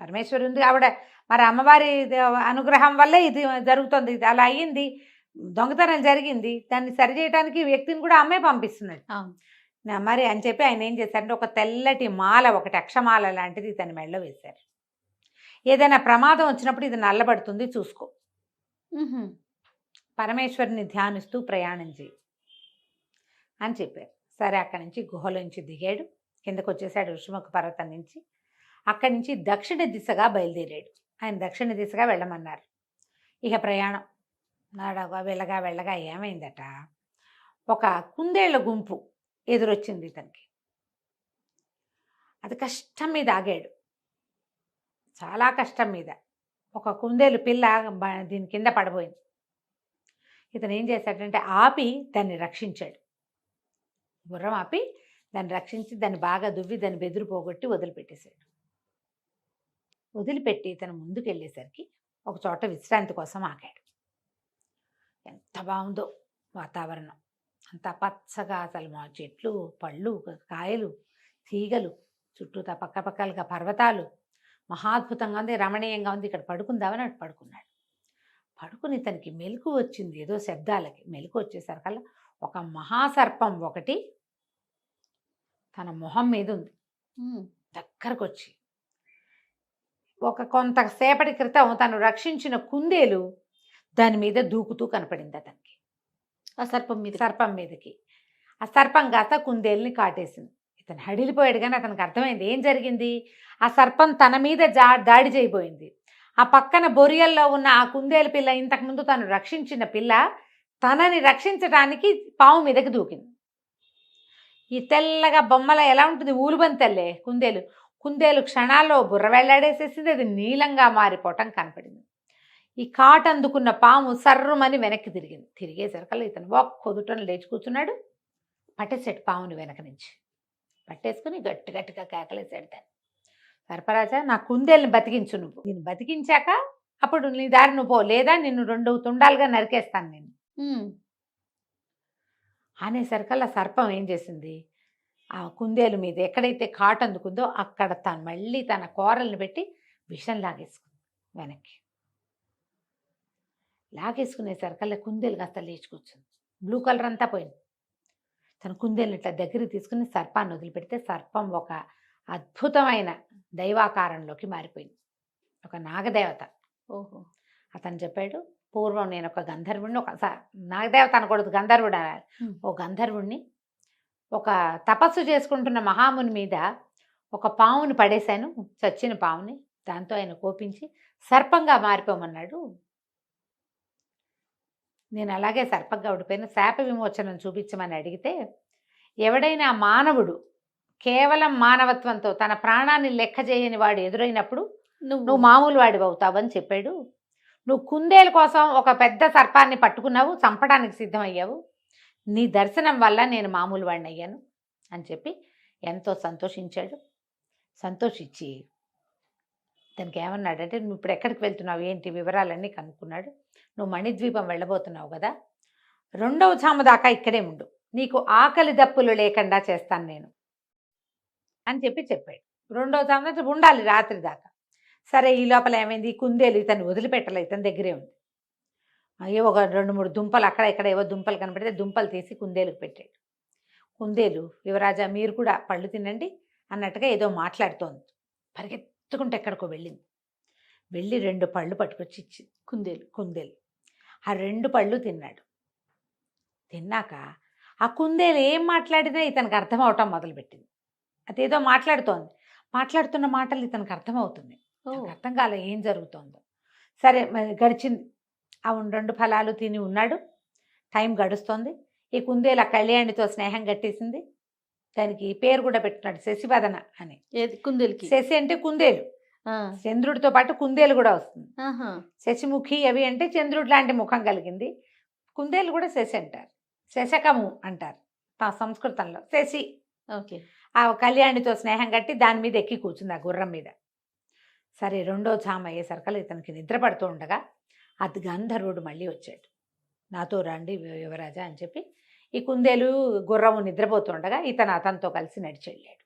పరమేశ్వరి ఉంది ఆవిడ, మరి అమ్మవారి అనుగ్రహం వల్లే ఇది జరుగుతుంది. ఇది అలా అయ్యింది, దొంగతనం జరిగింది, దాన్ని సరిచేయడానికి వ్యక్తిని కూడా అమ్మే పంపిస్తున్నాడు మరి అని చెప్పి ఆయన ఏం చేశారంటే ఒక తెల్లటి మాల, ఒకటి అక్షమాల లాంటిది తన మెడలో వేశారు. ఏదైనా ప్రమాదం వచ్చినప్పుడు ఇది నల్లబడుతుంది, చూసుకో, పరమేశ్వరిని ధ్యానిస్తూ ప్రయాణం చేయి అని చెప్పారు. సరే, అక్కడి నుంచి గుహలోంచి దిగాడు, కిందకు వచ్చేసాడు ఋషిముఖ పర్వతం నుంచి. అక్కడి నుంచి దక్షిణ దిశగా బయలుదేరాడు. ఆయన దక్షిణ దిశగా వెళ్ళమన్నారు. ఇక ప్రయాణం వెళ్ళగా వెళ్ళగా ఏమైందట, ఒక కుందేళ్ల గుంపు ఎదురొచ్చింది ఇతనికి. అది కష్టం మీద ఆగాడు, చాలా కష్టం మీద. ఒక కుందేలు పిల్ల దీని కింద పడబోయింది. ఇతను ఏం చేశాడంటే ఆపి దాన్ని రక్షించాడు. గుర్రం ఆపి దాన్ని రక్షించి దాన్ని బాగా దువ్వి దాన్ని బెదురు పోగొట్టి వదిలిపెట్టేశాడు. వదిలిపెట్టి ఇతను ముందుకు వెళ్ళేసరికి ఒక చోట విశ్రాంతి కోసం ఆగాడు. ఎంత బాగుందో వాతావరణం, అంత పచ్చగా అసలు మా చెట్లు, పళ్ళు, కాయలు, తీగలు, చుట్టూతా పక్కపక్కలుగా పర్వతాలు, మహాద్భుతంగా ఉంది, రమణీయంగా ఉంది. ఇక్కడ పడుకుందామని అటు పడుకున్నాడు. పడుకుని తనకి మెలకు వచ్చింది, ఏదో శబ్దాలకి మెలకు వచ్చేసరికల్లా ఒక మహాసర్పం ఒకటి తన మొహం మీద ఉంది. దగ్గరకు వచ్చి కొంతసేపటి క్రితం తను రక్షించిన కుందేలు దాని మీద దూకుతూ కనపడింది అతనికి. ఆ సర్పం మీదకి ఆ సర్పం కాస్త కుందేలుని కాటేసింది. ఇతను హడిలిపోయాడు, కానీ అతనికి అర్థమైంది ఏం జరిగింది. ఆ సర్పం తన మీద దాడి చేయబోయింది. ఆ పక్కన బొరియల్లో ఉన్న ఆ కుందేలు పిల్ల, ఇంతకుముందు తను రక్షించిన పిల్ల, తనని రక్షించడానికి పాము మీదకి దూకింది. ఈ తెల్లగా బొమ్మల ఎలా ఉంటుంది, ఊలుబంతల్లే కుందేలు క్షణాల్లో బుర్ర వెళ్లాడేసేసింది. అది నీలంగా మారిపోవటం కనపడింది. ఈ కాటు అందుకున్న పాము సర్రుమని వెనక్కి తిరిగేసరికల్లా ఇతను ఒక్కొదుటను లేచి కూర్చున్నాడు. పట్టేసాడు పాముని వెనక నుంచి. పట్టేసుకుని గట్టి గట్టిగా కేకలేసాడు దాన్ని. సర్పరాజా, నా కుందేల్ని బతికించు, నువ్వు నేను బతికించాక అప్పుడు నీ దారి నువ్వు పో, లేదా నిన్ను 2 తుండాలుగా నరికేస్తాను నేను అనేసరికల్లా సర్పం ఏం చేసింది, ఆ కుందేలు మీద ఎక్కడైతే కాటు అందుకుందో అక్కడ మళ్ళీ తన కూరల్ని పెట్టి విషం లాగేసుకుంది వెనక్కి. లాగేసుకునేసరికల్లా కుందేలు కాస్త లేచి కూర్చుంది. బ్లూ కలర్ అంతా పోయింది. తన కుందేలు ఇట్లా దగ్గరికి తీసుకుని సర్పాన్ని వదిలిపెడితే సర్పం ఒక అద్భుతమైన దైవాకారంలోకి మారిపోయింది, ఒక నాగదేవత. అతను చెప్పాడు, పూర్వం నేను ఒక గంధర్వుడిని, ఒక నాగదేవత అనకూడదు, గంధర్వుడు అనాలి. ఓ గంధర్వుడిని ఒక తపస్సు చేసుకుంటున్న మహాముని మీద ఒక పాముని పడేశాను, చచ్చిన పాముని. దాంతో ఆయన కోపించి సర్పంగా మారిపోమన్నాడు. నేను అలాగే సర్పంగా ఉండిపోయిన, శాప విమోచనం చూపించమని అడిగితే, ఎవడైనా మానవుడు కేవలం మానవత్వంతో తన ప్రాణాన్ని లెక్క చేయని వాడు ఎదురైనప్పుడు నువ్వు మామూలు వాడివి అవుతావని చెప్పాడు. నువ్వు కుందేలు కోసం ఒక పెద్ద సర్పాన్ని పట్టుకున్నావు, చంపడానికి సిద్ధమయ్యావు. నీ దర్శనం వల్ల నేను మామూలు వాడిని అయ్యాను అని చెప్పి ఎంతో సంతోషించాడు. సంతోషించి దానికి ఏమన్నాడంటే, నువ్వు ఇప్పుడు ఎక్కడికి వెళ్తున్నావు, ఏంటి వివరాలన్నీ కనుక్కున్నాడు. నువ్వు మణిద్వీపం వెళ్ళబోతున్నావు కదా, 2వ జాము దాకా ఇక్కడే ఉండు, నీకు ఆకలి దప్పులు లేకుండా చేస్తాను నేను అని చెప్పాడు. 2వ జాము దాకా ఉండాలి, రాత్రి దాకా. సరే, ఈ లోపల ఏమైంది, కుందేలు ఇతను వదిలిపెట్టలే, ఇతని దగ్గరే ఉంది. అయ్యో ఒక 2-3 దుంపలు అక్కడ ఇక్కడ ఏవో దుంపలు కనపడితే దుంపలు తీసి కుందేలుకు పెట్టాడు. కుందేలు, యువరాజా మీరు కూడా పళ్ళు తినండి అన్నట్టుగా ఏదో మాట్లాడుతోంది. పరిగెత్తుకుంటే ఎక్కడికో వెళ్ళింది. వెళ్ళి 2 పళ్ళు పట్టుకొచ్చి ఇచ్చింది కుందేలు. ఆ 2 పళ్ళు తిన్నాడు. తిన్నాక ఆ కుందేలు ఏం మాట్లాడినా ఇతనికి అర్థం అవటం మొదలుపెట్టింది. అదేదో మాట్లాడుతున్న మాటలు ఇతనికి అర్థమవుతుంది. అర్థం కాలే ఏం జరుగుతోందో. సరే, గడిచింది. ఆ 2 ఫలాలు తిని ఉన్నాడు. టైం గడుస్తోంది. ఈ కుందేలు ఆ కళ్యాణితో స్నేహం కట్టేసింది. దానికి పేరు కూడా పెట్టుకున్నాడు, శశివదన అని. కుందేలుకి శశి అంటే కుందేలు, చంద్రుడితో పాటు కుందేలు కూడా వస్తుంది. శశిముఖి అవి అంటే చంద్రుడి లాంటి ముఖం కలిగింది. కుందేలు కూడా శశి అంటారు, శశకము అంటారు సంస్కృతంలో. శశి ఆ కళ్యాణితో స్నేహం కట్టి దాని మీద ఎక్కి కూర్చుంది, ఆ గుర్రం మీద. సరే, 2వ జాము అయ్యేసరికల్లా ఇతనికి నిద్ర పడుతూ ఉండగా అది గంధర్వుడు మళ్ళీ వచ్చాడు. నాతో రండి యువరాజా అని చెప్పి ఈ కుందేలు గుర్రము నిద్రపోతుండగా ఇతను అతనితో కలిసి నడిచి వెళ్ళాడు.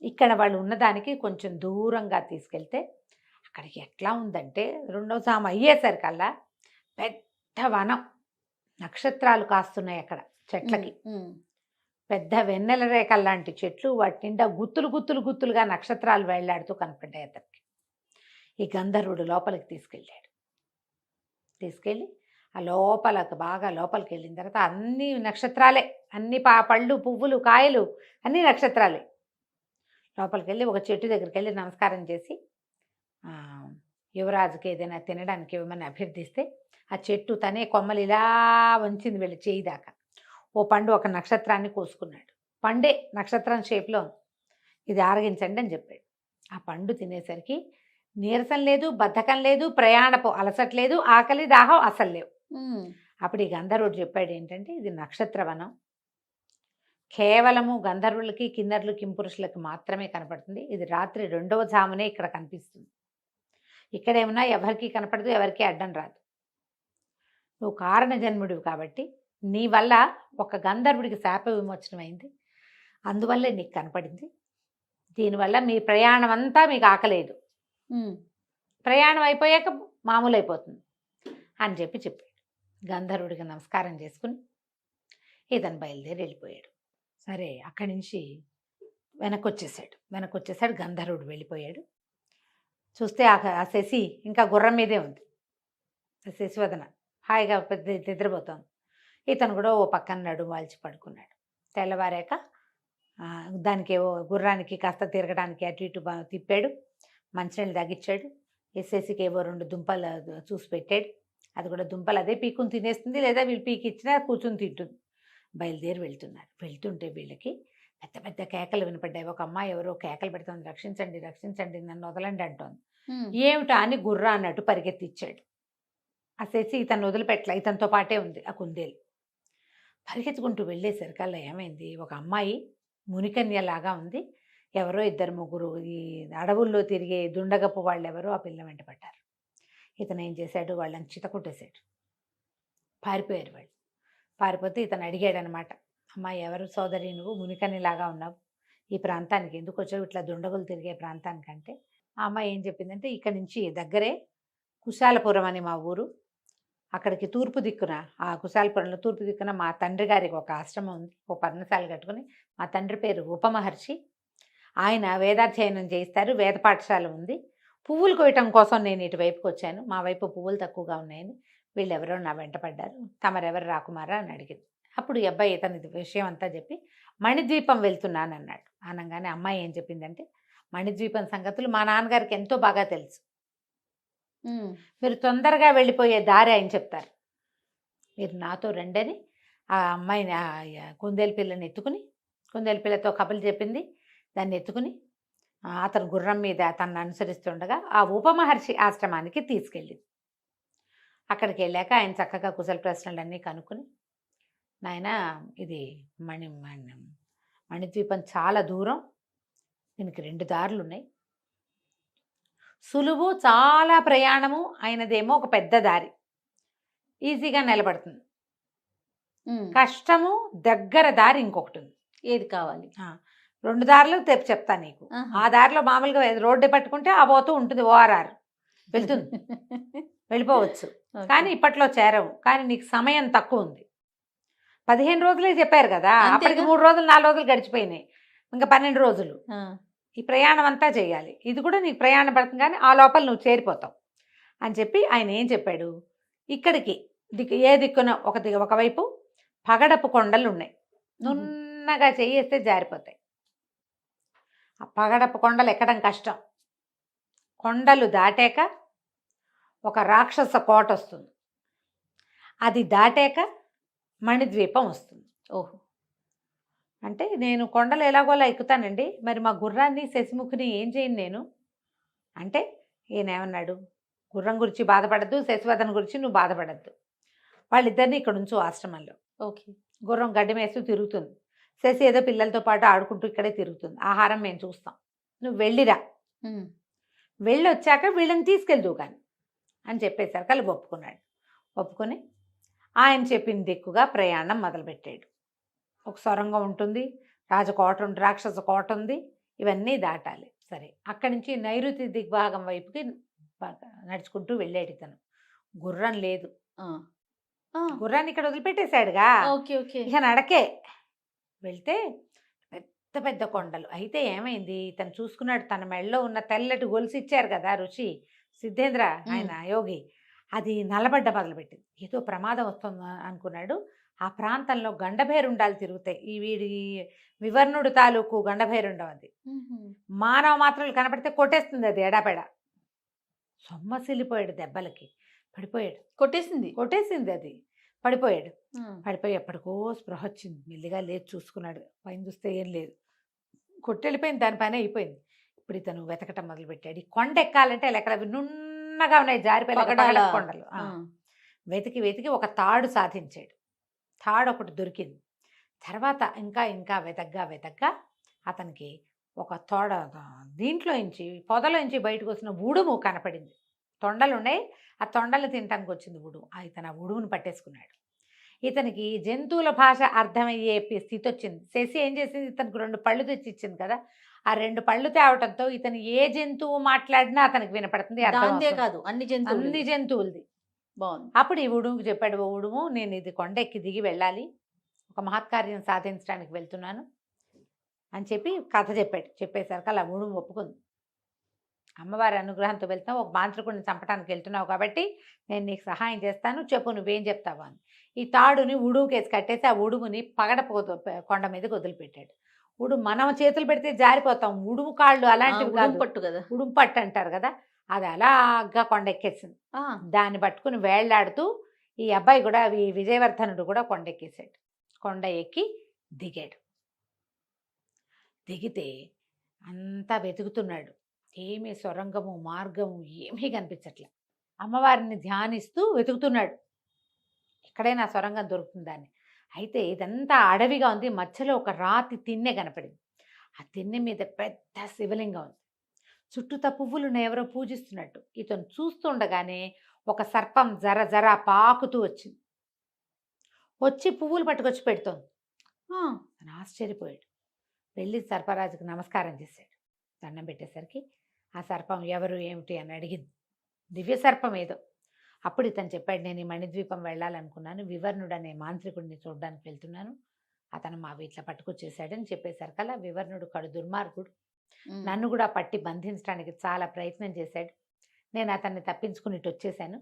ఇక్కడ వాళ్ళు ఉన్నదానికి కొంచెం దూరంగా తీసుకెళ్తే అక్కడికి ఎట్లా ఉందంటే, 2వ జాము అయ్యేసరికల్లా పెద్ద వనం, నక్షత్రాలు కాస్తున్నాయి అక్కడ చెట్లకి. పెద్ద వెన్నెల రేఖలు లాంటి చెట్లు, వాటి నిండా గుత్తులుగా నక్షత్రాలు వేళ్లాడుతూ కనపడ్డాయి అతనికి. ఈ గంధర్వుడు లోపలికి తీసుకెళ్ళి ఆ బాగా లోపలికి వెళ్ళిన తర్వాత అన్ని నక్షత్రాలే, అన్ని పళ్ళు, పువ్వులు, కాయలు అన్ని నక్షత్రాలే. లోపలికి వెళ్ళి ఒక చెట్టు దగ్గరికి వెళ్ళి నమస్కారం చేసి యువరాజుకి ఏదైనా తినడానికి ఇవ్వమని అభ్యర్థిస్తే ఆ చెట్టు తనే కొమ్మలు ఇలా వంచింది వెళ్ళి చేయి దాకా. ఓ పండు ఒక నక్షత్రాన్ని కోసుకున్నాడు. పండే నక్షత్రం షేప్లో ఉంది, ఇది ఆరగించండి అని చెప్పాడు. ఆ పండు తినేసరికి నీరసం లేదు, బద్ధకం లేదు, ప్రయాణపు అలసట లేదు, ఆకలి దాహం అసలు లేవు. అప్పుడు ఈ గంధర్వుడు చెప్పాడు ఏంటంటే, ఇది నక్షత్రవనం, కేవలము గంధర్వులకి, కిన్నర్లు, కింపురుషులకి మాత్రమే కనపడుతుంది. ఇది రాత్రి 2వ జామునే ఇక్కడ కనిపిస్తుంది. ఇక్కడేమన్నా ఎవరికి కనపడదు, ఎవరికి అడ్డం రాదు. నువ్వు కారణ జన్ముడివి కాబట్టి నీ వల్ల ఒక గంధర్వుడికి శాప విమోచనం అయింది, అందువల్లే నీకు కనపడింది. దీనివల్ల మీ ప్రయాణం అంతా మీకు ఆకలేదు, ప్రయాణం అయిపోయాక మామూలు అయిపోతుంది అని చెప్పాడు. గంధర్వుడికి నమస్కారం చేసుకుని ఇతను బయలుదేరి వెళ్ళిపోయాడు. సరే, అక్కడి నుంచి వెనక్కి వచ్చేసాడు. గంధర్వుడు వెళ్ళిపోయాడు. చూస్తే ఆ శశి ఇంకా గుర్రం మీదే ఉంది. శశివదన హాయిగా పెద్ద నిద్రపోతాను. ఇతను కూడా ఓ పక్కన నడుము వాల్చి పడుకున్నాడు. తెల్లవారాక దానికి గుర్రానికి కాస్త తిరగడానికి అటు ఇటు తిప్పాడు, మంచినీళ్ళు తగ్గించాడు. శశికి ఏవో 2 దుంపలు చూసి పెట్టాడు. అది కూడా దుంపలు అదే పీకుని తినేస్తుంది, లేదా వీళ్ళు పీకి ఇచ్చినా కూర్చుని తింటుంది. బయలుదేరి వెళ్తుంటే వీళ్ళకి పెద్ద పెద్ద కేకలు వినపడ్డాయి. ఒక అమ్మాయి ఎవరో కేకలు పెడుతుంది, రక్షించండి రక్షించండి, నన్ను వదలండి అంటోంది. ఏమిటా అని గుర్రా అన్నట్టు పరిగెత్తిచ్చాడు. ఆ శశి ఇతను వదిలిపెట్టలే, ఇతనితో పాటే ఉంది ఆ కుందేలు. పరిగెత్తుకుంటూ వెళ్ళేసరికల్లా ఏమైంది, ఒక అమ్మాయి మునికన్యలాగా ఉంది. ఎవరో 2-3 ఈ అడవుల్లో తిరిగే దుండగప్పు వాళ్ళు ఎవరో ఆ పిల్ల వెంట పడ్డారు. ఇతను ఏం చేశాడు, వాళ్ళని చితకొట్టేశాడు. పారిపోయారు వాళ్ళు. పారిపోతే ఇతను అడిగాడనమాట, అమ్మాయి ఎవరు సోదరి, నువ్వు మునికన్యలాగా ఉన్నావు, ఈ ప్రాంతానికి ఎందుకు వచ్చావు, ఇట్లా దుండగులు తిరిగే ప్రాంతానికంటే ఆ అమ్మాయి ఏం చెప్పిందంటే, ఇక్కడి నుంచి దగ్గరే కుశాలపురం అని మా ఊరు, అక్కడికి తూర్పు దిక్కున, ఆ కుశాలపురంలో తూర్పు దిక్కున మా తండ్రి గారికి ఒక ఆశ్రమం ఉంది, ఒక పర్ణశాల కట్టుకుని. మా తండ్రి పేరు ఉపమహర్షి, ఆయన వేదాధ్యయనం చేయిస్తారు, వేద పాఠశాల ఉంది. పువ్వులు కోయటం కోసం నేను ఇటువైపుకి వచ్చాను, మా వైపు పువ్వులు తక్కువగా ఉన్నాయని వీళ్ళెవరో నా వెంట పడ్డారు, తమరెవరు రాకుమారా అని అడిగింది. అప్పుడు ఈ అబ్బాయి ఇతని విషయం అంతా చెప్పి మణిద్వీపం వెళ్తున్నాను అన్నాడు. అనగానే అమ్మాయి ఏం చెప్పిందంటే, మణిద్వీపం సంగతులు మా నాన్నగారికి ఎంతో బాగా తెలుసు, మీరు తొందరగా వెళ్ళిపోయే దారి ఆయన చెప్తారు, మీరు నాతో రండని ఆ అమ్మాయిని కుందేలు పిల్లని ఎత్తుకుని, కుందేలు పిల్లతో కబులు చెప్పింది. దాన్ని ఎత్తుకుని అతను గుర్రం మీద తనను అనుసరిస్తుండగా ఆ ఉపమహర్షి ఆశ్రమానికి తీసుకెళ్ళింది. అక్కడికి వెళ్ళాక ఆయన చక్కగా కుశల ప్రశ్నలన్నీ కనుక్కొని, నాయన ఇది మణిద్వీపం చాలా దూరం, దీనికి 2 దారులు ఉన్నాయి, సులువు చాలా ప్రయాణము, అయినదేమో ఒక పెద్ద దారి ఈజీగా నిలబడుతుంది, కష్టము దగ్గర దారి ఇంకొకటి ఉంది, ఏది కావాలి? 2 దారులు చెప్తా నీకు. ఆ దారిలో మామూలుగా రోడ్డు పట్టుకుంటే ఆ పోతూ ఉంటుంది, ఓఆర్ఆర్ వెళ్తుంది, వెళ్ళిపోవచ్చు. కానీ ఇప్పట్లో చేరవు, కానీ నీకు సమయం తక్కువ ఉంది. 15 రోజులే చెప్పారు కదా, అప్పటికి 3 రోజులు 4 రోజులు గడిచిపోయినాయి, ఇంకా 12 రోజులు ఈ ప్రయాణం అంతా చేయాలి. ఇది కూడా నీకు ప్రయాణం పడుతుంది, కానీ ఆ లోపల నువ్వు చేరిపోతావు అని చెప్పి ఆయన ఏం చెప్పాడు, ఇక్కడికి ఏ దిక్కున ఒకవైపు పగడపు కొండలు ఉన్నాయి, నున్నగా చేయేస్తే జారిపోతాయి. ఆ పగడపు కొండలు ఎక్కడం కష్టం. కొండలు దాటాక ఒక రాక్షస కోట వస్తుంది, అది దాటాక మణిద్వీపం వస్తుంది. ఓహో, అంటే నేను కొండలు ఎలాగోలా ఎక్కుతానండి, మరి మా గుర్రాన్ని శశిముఖిని ఏం చేయను నేను అంటే, ఈయన ఏమన్నాడు, గుర్రం గురించి బాధపడద్దు, శశివదన గురించి నువ్వు బాధపడద్దు, వాళ్ళిద్దరిని ఇక్కడ ఉంచు ఆశ్రమంలో. ఓకే, గుర్రం గడ్డి మేస్తూ తిరుగుతుంది, శశి ఏదో పిల్లలతో పాటు ఆడుకుంటూ ఇక్కడే తిరుగుతుంది, ఆహారం మేము చూస్తాం, నువ్వు వెళ్ళిరా, వెళ్ళి వచ్చాక వీళ్ళని తీసుకెళ్దువు కానీ అని చెప్పేసరికి వాళ్ళు ఒప్పుకున్నాడు. ఒప్పుకొని ఆయన చెప్పిన దిక్కుగా ప్రయాణం మొదలుపెట్టాడు. ఒక సొరంగం ఉంటుంది, రాజకోట ఉంటుంది, రాక్షస కోట ఉంది, ఇవన్నీ దాటాలి. సరే, అక్కడి నుంచి నైరుతి దిగ్భాగం వైపుకి నడుచుకుంటూ వెళ్ళాడు ఇతను. గుర్రం లేదు, గుర్రాన్ని ఇక్కడ వదిలిపెట్టేశాడుగా, ఇక నడకే వెళ్తే పెద్ద పెద్ద కొండలు. అయితే ఏమైంది, ఇతను చూసుకున్నాడు, తన మెడలో ఉన్న తెల్లటి గొలుసు ఇచ్చారు కదా ఋషి సిద్ధేంద్ర, ఆయన యోగి, అది నల్లబడ్డ మొదలుపెట్టింది. ఏదో ప్రమాదం వస్తుంది అనుకున్నాడు. ఆ ప్రాంతంలో గండభైరుండాలు తిరుగుతాయి, ఈ వీడి వివర్ణుడు తాలూకు గండభైరుండం, అది మానవ మాత్రలు కనపడితే కొట్టేస్తుంది, అది ఎడాపెడా. సొమ్మసిల్లిపోయాడు, దెబ్బలకి పడిపోయాడు, కొట్టేసింది అది, పడిపోయాడు. పడిపోయి ఎప్పటికో స్పృహ వచ్చింది, మెల్లిగా లేచి చూసుకున్నాడు, పైన చూస్తే ఏం లేదు, కొట్టెళ్ళిపోయింది, దాని పని అయిపోయింది. ఇప్పుడు ఇతను వెతకటం మొదలుపెట్టాడు. ఈ కొండ ఎక్కాలంటే ఎక్కడ నున్నగా ఉన్నాయి, జారిపోయి కొండలు. వెతికి వెతికి ఒక తాడు సాధించాడు, తాడు ఒకటి దొరికింది. తర్వాత ఇంకా వెతగ్గా అతనికి ఒక దీంట్లోంచి పొదలోంచి బయటకు వచ్చిన ఉడుము కనపడింది. తొండలు ఉన్నాయి, ఆ తొండలు తినటానికి వచ్చింది ఉడుము. ఇతను ఆ ఉడుమును పట్టేసుకున్నాడు. ఇతనికి జంతువుల భాష అర్థమయ్యే స్థితి వచ్చింది. శశి ఏం చేసింది, ఇతనికి 2 పళ్ళు తెచ్చి ఇచ్చింది కదా, ఆ 2 పళ్ళు తేవటంతో ఇతను ఏ జంతువు మాట్లాడినా అతనికి వినపడుతుంది, దాందే అర్థమవుతుంది. కాదు అన్ని జంతువులు అన్ని జంతువులది. బాగుంది. అప్పుడు ఈ ఉడుముకి చెప్పాడు, "ఓ ఉడుము, నేను ఇది కొండ ఎక్కి దిగి వెళ్ళాలి, ఒక మహత్కార్యం సాధించడానికి వెళ్తున్నాను" అని చెప్పి కథ చెప్పాడు. చెప్పేసరికి అలా ఉడుము ఒప్పుకుంది. అమ్మవారి అనుగ్రహంతో వెళ్తావు, ఒక మాంత్రికుడిని చంపడానికి వెళ్తున్నావు కాబట్టి నేను నీకు సహాయం చేస్తాను, చెప్పు నువ్వేం చెప్తావా అని. ఈ తాడుని ఉడుముకేసి కట్టేసి ఆ ఉడుముని పగడపోతూ కొండ మీదకి వదిలిపెట్టాడు. మనం చేతులు పెడితే జారిపోతాం, ఉడుము కాళ్ళు అలాంటివి కాదు, పట్టు కదా. ఉడుము పట్టు అంటారు కదా, అది అలాగా కొండ ఎక్కేసింది. దాన్ని పట్టుకుని వేళ్లాడుతూ ఈ అబ్బాయి కూడా, ఈ విజయవర్ధనుడు కూడా కొండ ఎక్కేసాడు. కొండ ఎక్కి దిగాడు. దిగితే అంతా వెతుకుతున్నాడు, ఏమీ సొరంగము మార్గము ఏమీ కనిపించట్లే. అమ్మవారిని ధ్యానిస్తూ వెతుకుతున్నాడు, ఎక్కడైనా సొరంగం దొరుకుతుందని. అయితే ఇదంతా అడవిగా ఉంది, మధ్యలో ఒక రాతి తిన్నె కనపడింది. ఆ తిన్నె మీద పెద్ద శివలింగం ఉంది, చుట్టూతా పువ్వులు ఎవరో పూజిస్తున్నట్టు. ఇతను చూస్తుండగానే ఒక సర్పం జర జర పాకుతూ వచ్చింది, వచ్చి పువ్వులు పట్టుకొచ్చి పెడుతోంది. తను ఆశ్చర్యపోయాడు, వెళ్ళి సర్పరాజుకు నమస్కారం చేశాడు. దండం పెట్టేసరికి ఆ సర్పం ఎవరు ఏమిటి అని అడిగింది, దివ్య సర్పం ఏదో. అప్పుడు ఇతను చెప్పాడు, నేను ఈ మణిద్వీపం వెళ్ళాలనుకున్నాను, వివర్ణుడు అనే మాంత్రికుడిని చూడడానికి వెళ్తున్నాను, అతను మా వీటిలో పట్టుకొచ్చేసాడని చెప్పేసరికల్లా వివర్ణుడు కడు దుర్మార్గుడు, నన్ను కూడా పట్టి బంధించడానికి చాలా ప్రయత్నం చేశాడు. నేను అతన్ని తప్పించుకుని ఇటు వచ్చేసాను,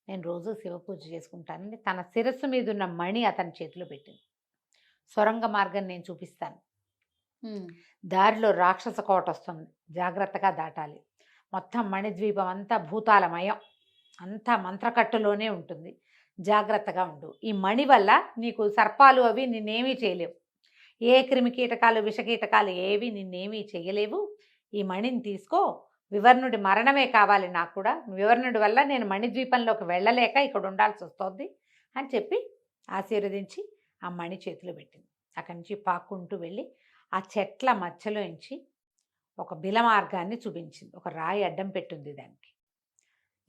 నేను రోజు శివ పూజ చేసుకుంటానని తన శిరస్సు మీద ఉన్న మణి అతని చేతిలో పెట్టింది. సొరంగ మార్గం నేను చూపిస్తాను, దారిలో రాక్షస కోట వస్తుంది, జాగ్రత్తగా దాటాలి, మొత్తం మణిద్వీపం అంతా భూతాలమయం, అంతా మంత్రకట్టులోనే ఉంటుంది, జాగ్రత్తగా ఉండు. ఈ మణి వల్ల నీకు సర్పాలు అవి నిన్నేమీ చేయలేవు, ఏ క్రిమికీటకాలు విషకీటకాలు ఏవి నిన్నేమీ చేయలేవు. ఈ మణిని తీసుకో, వివర్ణుడి మరణమే కావాలి నాకు కూడా, వివర్ణుడి వల్ల నేను మణిద్వీపంలోకి వెళ్ళలేక ఇక్కడ ఉండాల్సి వస్తుంది అని చెప్పి ఆశీర్వదించి ఆ మణి చేతిలో పెట్టింది. అక్కడి నుంచి పాక్కుంటూ వెళ్ళి ఆ చెట్ల మధ్యలో నుంచి ఒక బిల మార్గాన్ని చూపించింది, ఒక రాయి అడ్డం పెట్టింది దానికి.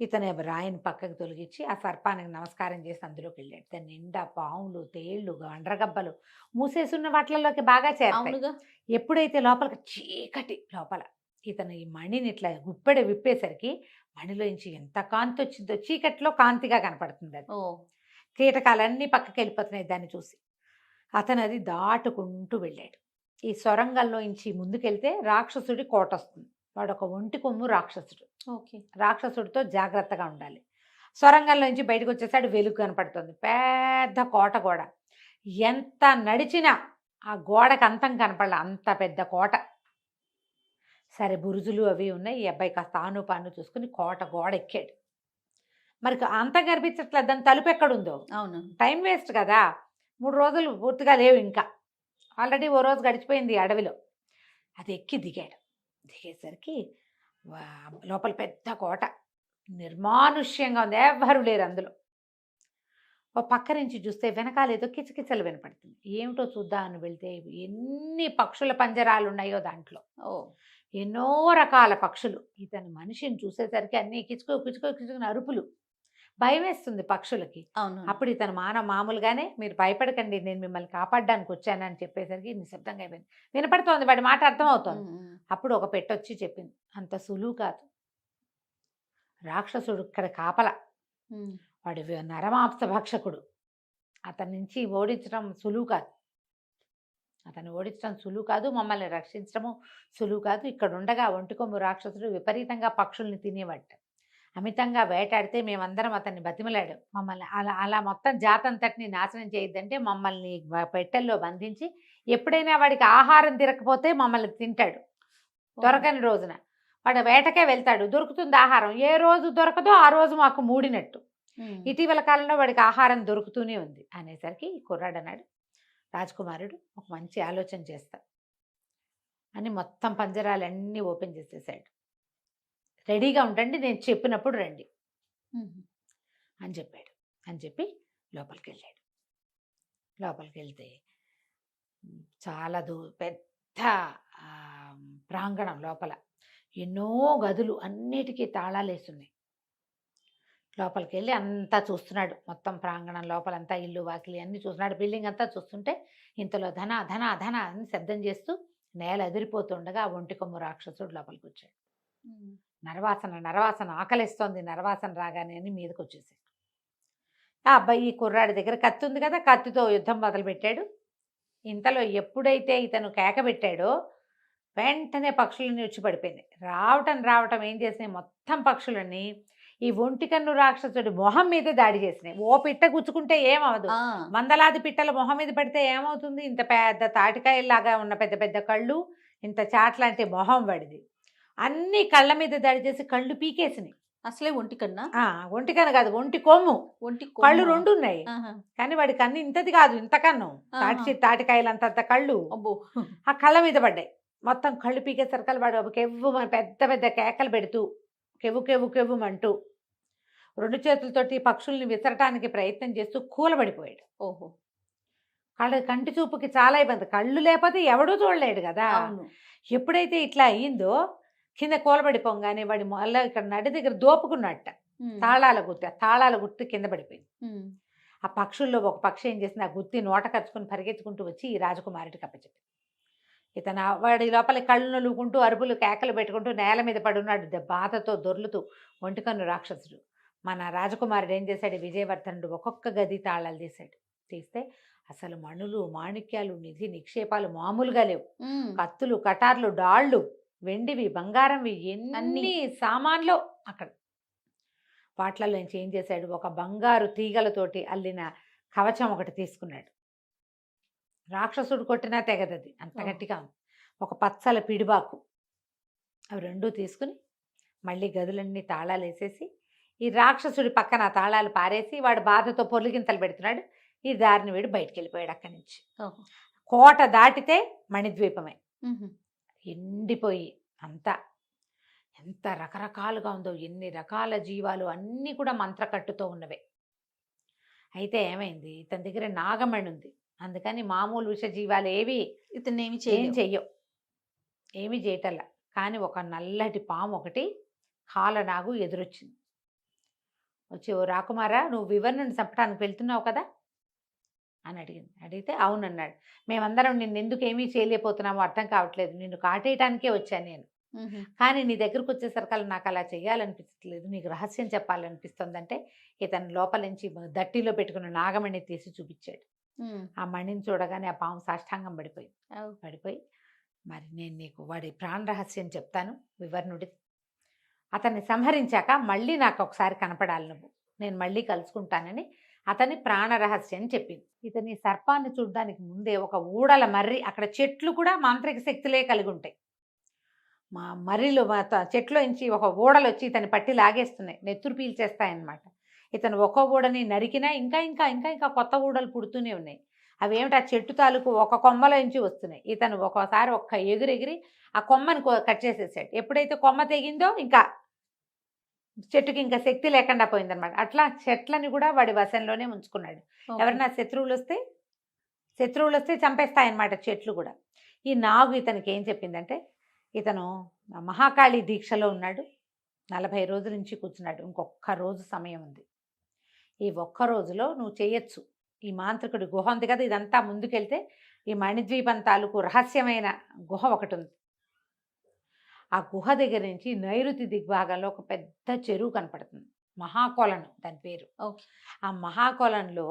ఇతను రాయిని పక్కకు తొలగించి ఆ సర్పానికి నమస్కారం చేసి అందులోకి వెళ్ళాడు. దాని నిండా పాములు, తేళ్లు, అండ్రగబ్బలు మూసేసున్న వాటిల్లోకి బాగా చేరతాయి. ఎప్పుడైతే లోపలికి చీకటి లోపల ఇతను ఈ మణిని ఇట్లా గుప్పెడ విప్పేసరికి మణిలోంచి ఎంత కాంతి వచ్చిందో, చీకటిలో కాంతిగా కనపడుతుంది అది. కీటకాలన్నీ పక్కకి వెళ్ళిపోతున్నాయి దాన్ని చూసి. అతను అది దాటుకుంటూ వెళ్ళాడు. ఈ సొరంగంలో నుంచి ముందుకెళ్తే రాక్షసుడి కోట వస్తుంది, వాడు ఒక ఒంటి కొమ్ము రాక్షసుడు. రాక్షసుడితో జాగ్రత్తగా ఉండాలి. సొరంగంలో నుంచి బయటకు వచ్చేసాడు, వెలుగు కనపడుతుంది, పెద్ద కోట. గోడ ఎంత నడిచినా ఆ గోడకు అంతం కనపడాల, అంత పెద్ద కోట. సరే బురుజులు అవి ఉన్నాయి, ఈ అబ్బాయి కాస్త ఆనుపాను చూసుకుని కోట గోడ ఎక్కాడు. మరి అంతం కనిపించట్లేదు, దాని తలుపు ఎక్కడుందో. అవును, టైం వేస్ట్ కదా, 3 రోజులు పూర్తిగా లేవు, ఇంకా ఆల్రెడీ ఓ రోజు గడిచిపోయింది అడవిలో. అది ఎక్కి దిగాడు. దిగేసరికి లోపల పెద్ద కోట, నిర్మానుష్యంగా ఉంది, ఎవ్వరూ లేరు అందులో. ఓ పక్క నుంచి చూస్తే వెనకాల ఏదో కిచకిచలు వినపడుతుంది, ఏమిటో చూద్దామని వెళ్తే ఎన్ని పక్షుల పంజరాలు ఉన్నాయో దాంట్లో, ఎన్నో రకాల పక్షులు. ఇతను మనిషిని చూసేసరికి అన్ని కిచుకో కిచుకో కిచుకుని అరుపులు, భయం వేస్తుంది పక్షులకి. అప్పుడు ఇతను మామూలుగానే, మీరు భయపడకండి, నేను మిమ్మల్ని కాపాడడానికి వచ్చానని చెప్పేసరికి నిశ్శబ్దంగా అయిపోయింది. వినపడుతోంది, వాడి మాట అర్థమవుతోంది. అప్పుడు ఒక పెట్టొచ్చి చెప్పింది, అంత సులువు కాదు, రాక్షసుడు ఇక్కడ కాపల, వాడు నరమాంస భక్షకుడు, అతని నుంచి ఓడించడం సులువు కాదు, అతన్ని ఓడించడం సులువు కాదు, మమ్మల్ని రక్షించడము సులువు కాదు. ఇక్కడ ఉండగా ఒంటికొమ్ము రాక్షసుడు విపరీతంగా పక్షుల్ని తినేవాడు, అమితంగా వేటాడితే మేమందరం అతన్ని బతిమలాడాం, మమ్మల్ని అలా మొత్తం జాతంతటిని నాశనం చేయొద్దంటే మమ్మల్ని పెట్టెల్లో బంధించి ఎప్పుడైనా వాడికి ఆహారం తిరగకపోతే మమ్మల్ని తింటాడు. దొరకని రోజున వాడు వేటకే వెళ్తాడు, దొరుకుతుంది ఆహారం, ఏ రోజు దొరకదో ఆ రోజు మాకు మూడినట్టు. ఇటీవల కాలంలో వాడికి ఆహారం దొరుకుతూనే ఉంది అనేసరికి కుర్రాడు అన్నాడు, రాజకుమారుడు ఒక మంచి ఆలోచన చేస్తా అని మొత్తం పంజరాలన్నీ ఓపెన్ చేసేసాడు. రెడీగా ఉండండి, నేను చెప్పినప్పుడు రండి అని చెప్పాడు. అని చెప్పి లోపలికి వెళ్ళాడు. లోపలికి వెళ్తే చాలా పెద్ద ప్రాంగణం, లోపల ఎన్నో గదులు, అన్నిటికీ తాళాలు వేస్తున్నాయి. లోపలికి వెళ్ళి అంతా చూస్తున్నాడు, మొత్తం ప్రాంగణం లోపలంతా ఇల్లు వాకిలి అన్ని చూస్తున్నాడు, బిల్డింగ్ అంతా చూస్తుంటే ఇంతలో ధన ధన ధన అని శబ్దం చేస్తూ నేల ఎదిరిపోతుండగా ఆ ఒంటి కొమ్ము రాక్షసుడు లోపలికి వచ్చాడు. నరవాసన నరవాసన ఆకలిస్తోంది, నరవాసన రాగానే అని మీదకి వచ్చేసాడు. ఆ అబ్బాయి ఈ కుర్రాడి దగ్గర కత్తి ఉంది కదా, కత్తితో యుద్ధం మొదలుపెట్టాడు. ఇంతలో ఎప్పుడైతే ఇతను కేక పెట్టాడో వెంటనే పక్షులన్నీ వచ్చి పడిపోయినాయి. రావటం ఏం చేసినాయి, మొత్తం పక్షులన్నీ ఈ ఒంటికన్ను రాక్షసుడి మొహం మీద దాడి చేసినాయి. ఓ పిట్ట గుచ్చుకుంటే ఏమవదు, వందలాది పిట్టల మొహం మీద పడితే ఏమవుతుంది, ఇంత పెద్ద తాటికాయలాగా ఉన్న పెద్ద పెద్ద కళ్ళు, ఇంత చాట్లాంటి మొహం పడిది. అన్ని కళ్ళ మీద దాడి చేసి కళ్ళు పీకేసినాయి. అసలే ఒంటికన్నా? ఒంటికన్ను కాదు, ఒంటి కొమ్ము. కళ్ళు 2 ఉన్నాయి, కానీ వాడి కన్ను ఇంతది కాదు, ఇంత కన్ను, తాటికాయలు అంత కళ్ళు ఆ కళ్ళ మీద పడ్డాయి. మొత్తం కళ్ళు పీకేసరికల్ వాడు కెవ్వు పెద్ద పెద్ద కేకలు పెడుతూ కెవ్వు కెవ్వు కెవ్వుమంటూ 2 చేతులతోటి పక్షుల్ని విసరటానికి ప్రయత్నం చేస్తూ కూలబడిపోయాడు. ఓహో, కంటి చూపుకి చాలా ఇబ్బంది, కళ్ళు లేకపోతే ఎవడూ చూడలేడు కదా. ఎప్పుడైతే ఇట్లా అయ్యిందో కింద కూలబడిపోగానే వాడి మళ్ళీ ఇక్కడ నడి దగ్గర దోపుకున్నట్ట తాళాల గుర్తు కింద పడిపోయింది. ఆ పక్షుల్లో ఒక పక్షి ఏం చేసింది, ఆ గుత్తి నోట కరుచుకుని పరిగెత్తుకుంటూ వచ్చి ఈ రాజకుమారుడికి అప్పచెప్పింది. ఇతను వాడి లోపల కళ్ళు నలుగుకుంటూ అరుపులు కేకలు పెట్టుకుంటూ నేల మీద పడున్నాడు, బాధతో దొర్లుతూ ఒంటికన్ను రాక్షసుడు. మన రాజకుమారుడు ఏం చేశాడు, విజయవర్ధనుడు ఒక్కొక్క గది తాళాలు తీస్తే అసలు మణులు మాణిక్యాలు నిధి నిక్షేపాలు మామూలుగా లేవు. కత్తులు కటార్లు డాళ్ళు వెండివి బంగారంవి ఎన్ని సామాన్లు అక్కడ. వాటిలలో నుంచి ఏం చేశాడు, ఒక బంగారు తీగలతోటి అల్లిన కవచం ఒకటి తీసుకున్నాడు. రాక్షసుడు కొట్టినా తెగదది, అంత గట్టిగా ఉంది. ఒక పచ్చల పిడిబాకు, అవి 2 తీసుకుని మళ్ళీ గదులన్నీ తాళాలు వేసేసి ఈ రాక్షసుడి పక్కన తాళాలు పారేసి వాడు బాధతో పొర్లిగింతలు పెడుతున్నాడు. ఈ దారిని వీడు బయటికి వెళ్ళిపోయాడు అక్కడి నుంచి. కోట దాటితే మణిద్వీపమే ఎండిపోయి అంతా ఎంత రకరకాలుగా ఉందో, ఎన్ని రకాల జీవాలు అన్నీ కూడా మంత్రకట్టుతో ఉన్నవే. అయితే ఏమైంది, ఇతని దగ్గర నాగమణి ఉంది, అందుకని మామూలు విష జీవాలు ఏవి ఇతను ఏం చెయ్యవు, ఏమీ చేయటల్లా. కానీ ఒక నల్లటి పాము ఒకటి కాలనాగు ఎదురొచ్చింది. వచ్చి, ఓ రాకుమారా, నువ్వు వివరణను చంపడానికి వెళ్తున్నావు కదా అని అడిగితే అవునన్నాడు. మేమందరం నిన్ను ఎందుకు ఏమీ చేయలేకపోతున్నామో అర్థం కావట్లేదు, నిన్ను కాటేయటానికే వచ్చాను నేను, కానీ నీ దగ్గరకు వచ్చేసరికి నాకు అలా చేయాలనిపించట్లేదు, నీకు రహస్యం చెప్పాలనిపిస్తుందంటే ఇతను లోపల నుంచి దట్టిలో పెట్టుకున్న నాగమణి తీసి చూపించాడు. ఆ మణిని చూడగానే ఆ పాము సాష్టాంగం పడిపోయి మరి నేను నీకు వాడి ప్రాణ రహస్యం చెప్తాను వివర్ణుడి, అతన్ని సంహరించాక మళ్ళీ నాకు ఒకసారి కనపడాలి నువ్వు, నేను మళ్ళీ కలుసుకుంటానని అతని ప్రాణ రహస్యం చెప్పింది. ఇతని సర్పాన్ని చూడడానికి ముందే ఒక ఊడల మర్రి, అక్కడ చెట్లు కూడా మాంత్రిక శక్తులే కలిగి ఉంటాయి. మా మర్రిలో చెట్లో నుంచి ఒక ఊడలు వచ్చి ఇతని పట్టి లాగేస్తున్నాయి, నెత్తురు పీల్చేస్తాయన్నమాట. ఇతను ఒక ఊడని నరికినా ఇంకా ఇంకా ఇంకా ఇంకా కొత్త ఊడలు పుడుతూనే ఉన్నాయి. అవి ఏమిటి, ఆ చెట్టు తాలూకు ఒక కొమ్మల నుంచి వస్తున్నాయి. ఇతను ఒక్కోసారి ఒక్క ఎగిరి ఆ కొమ్మని కట్ చేసేసాడు. ఎప్పుడైతే కొమ్మ తెగిందో ఇంకా చెట్టుకి ఇంకా శక్తి లేకుండా పోయిందనమాట. అట్లా చెట్లని కూడా వాడి వశంలోనే ఉంచుకున్నాడు. ఎవరైనా శత్రువులు వస్తే చంపేస్తాయన్నమాట చెట్లు కూడా. ఈ నాగు ఇతనికి ఏం చెప్పిందంటే, ఇతను మహాకాళి దీక్షలో ఉన్నాడు, 40 రోజుల నుంచి కూర్చున్నాడు, ఇంకొక్క రోజు సమయం ఉంది, ఈ ఒక్క రోజులో నువ్వు చేయొచ్చు. ఈ మాంత్రికుడి గుహ ఉంది కదా, ఇదంతా ముందుకెళ్తే ఈ మణిద్వీపం తాలూకు రహస్యమైన గుహ ఒకటి ఉంది. ఆ గుహ దగ్గర నుంచి నైరుతి దిగ్భాగంలో ఒక పెద్ద చెరువు కనపడుతుంది, మహాకొలను దాని పేరు. ఆ మహాకొలంలో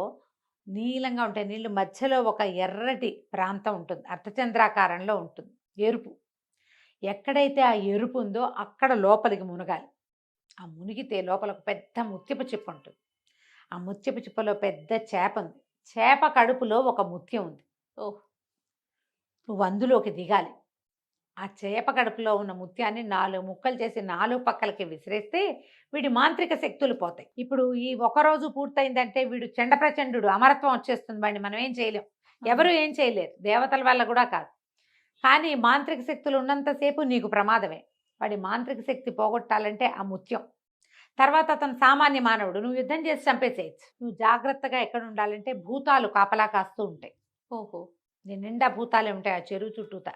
నీలంగా ఉంటాయి నీళ్ళు, మధ్యలో ఒక ఎర్రటి ప్రాంతం ఉంటుంది, అర్ధచంద్రాకారంలో ఉంటుంది, ఎరుపు. ఎక్కడైతే ఆ ఎరుపు ఉందో అక్కడ లోపలికి మునగాలి. ఆ మునిగితే లోపల ఒక పెద్ద ముత్యపు చిప్ప ఉంటుంది. ఆ ముత్యపు చిప్పలో పెద్ద చేప ఉంది, చేప కడుపులో ఒక ముత్యం ఉంది. నువ్వు అందులోకి దిగాలి. ఆ చేప కడుపులో ఉన్న ముత్యాన్ని 4 ముక్కలు చేసి 4 పక్కలకి విసిరేస్తే వీడి మాంత్రిక శక్తులు పోతాయి. ఇప్పుడు ఈ ఒకరోజు పూర్తయిందంటే వీడు చండప్రచండు, అమరత్వం వచ్చేస్తుంది, వాడిని మనం ఏం చేయలేం, ఎవరు ఏం చేయలేరు, దేవతల వల్ల కూడా కాదు. కానీ మాంత్రిక శక్తులు ఉన్నంతసేపు నీకు ప్రమాదమే. వాడి మాంత్రిక శక్తి పోగొట్టాలంటే ఆ ముత్యం. తర్వాత అతను సామాన్య మానవుడు, నువ్వు యుద్ధం చేసి చంపేసేయచ్చు. నువ్వు జాగ్రత్తగా ఎక్కడ ఉండాలంటే భూతాలు కాపలా కాస్తూ ఉంటాయి. నీ నిండా భూతాలే ఉంటాయి ఆ చెరువు చుట్టూతా.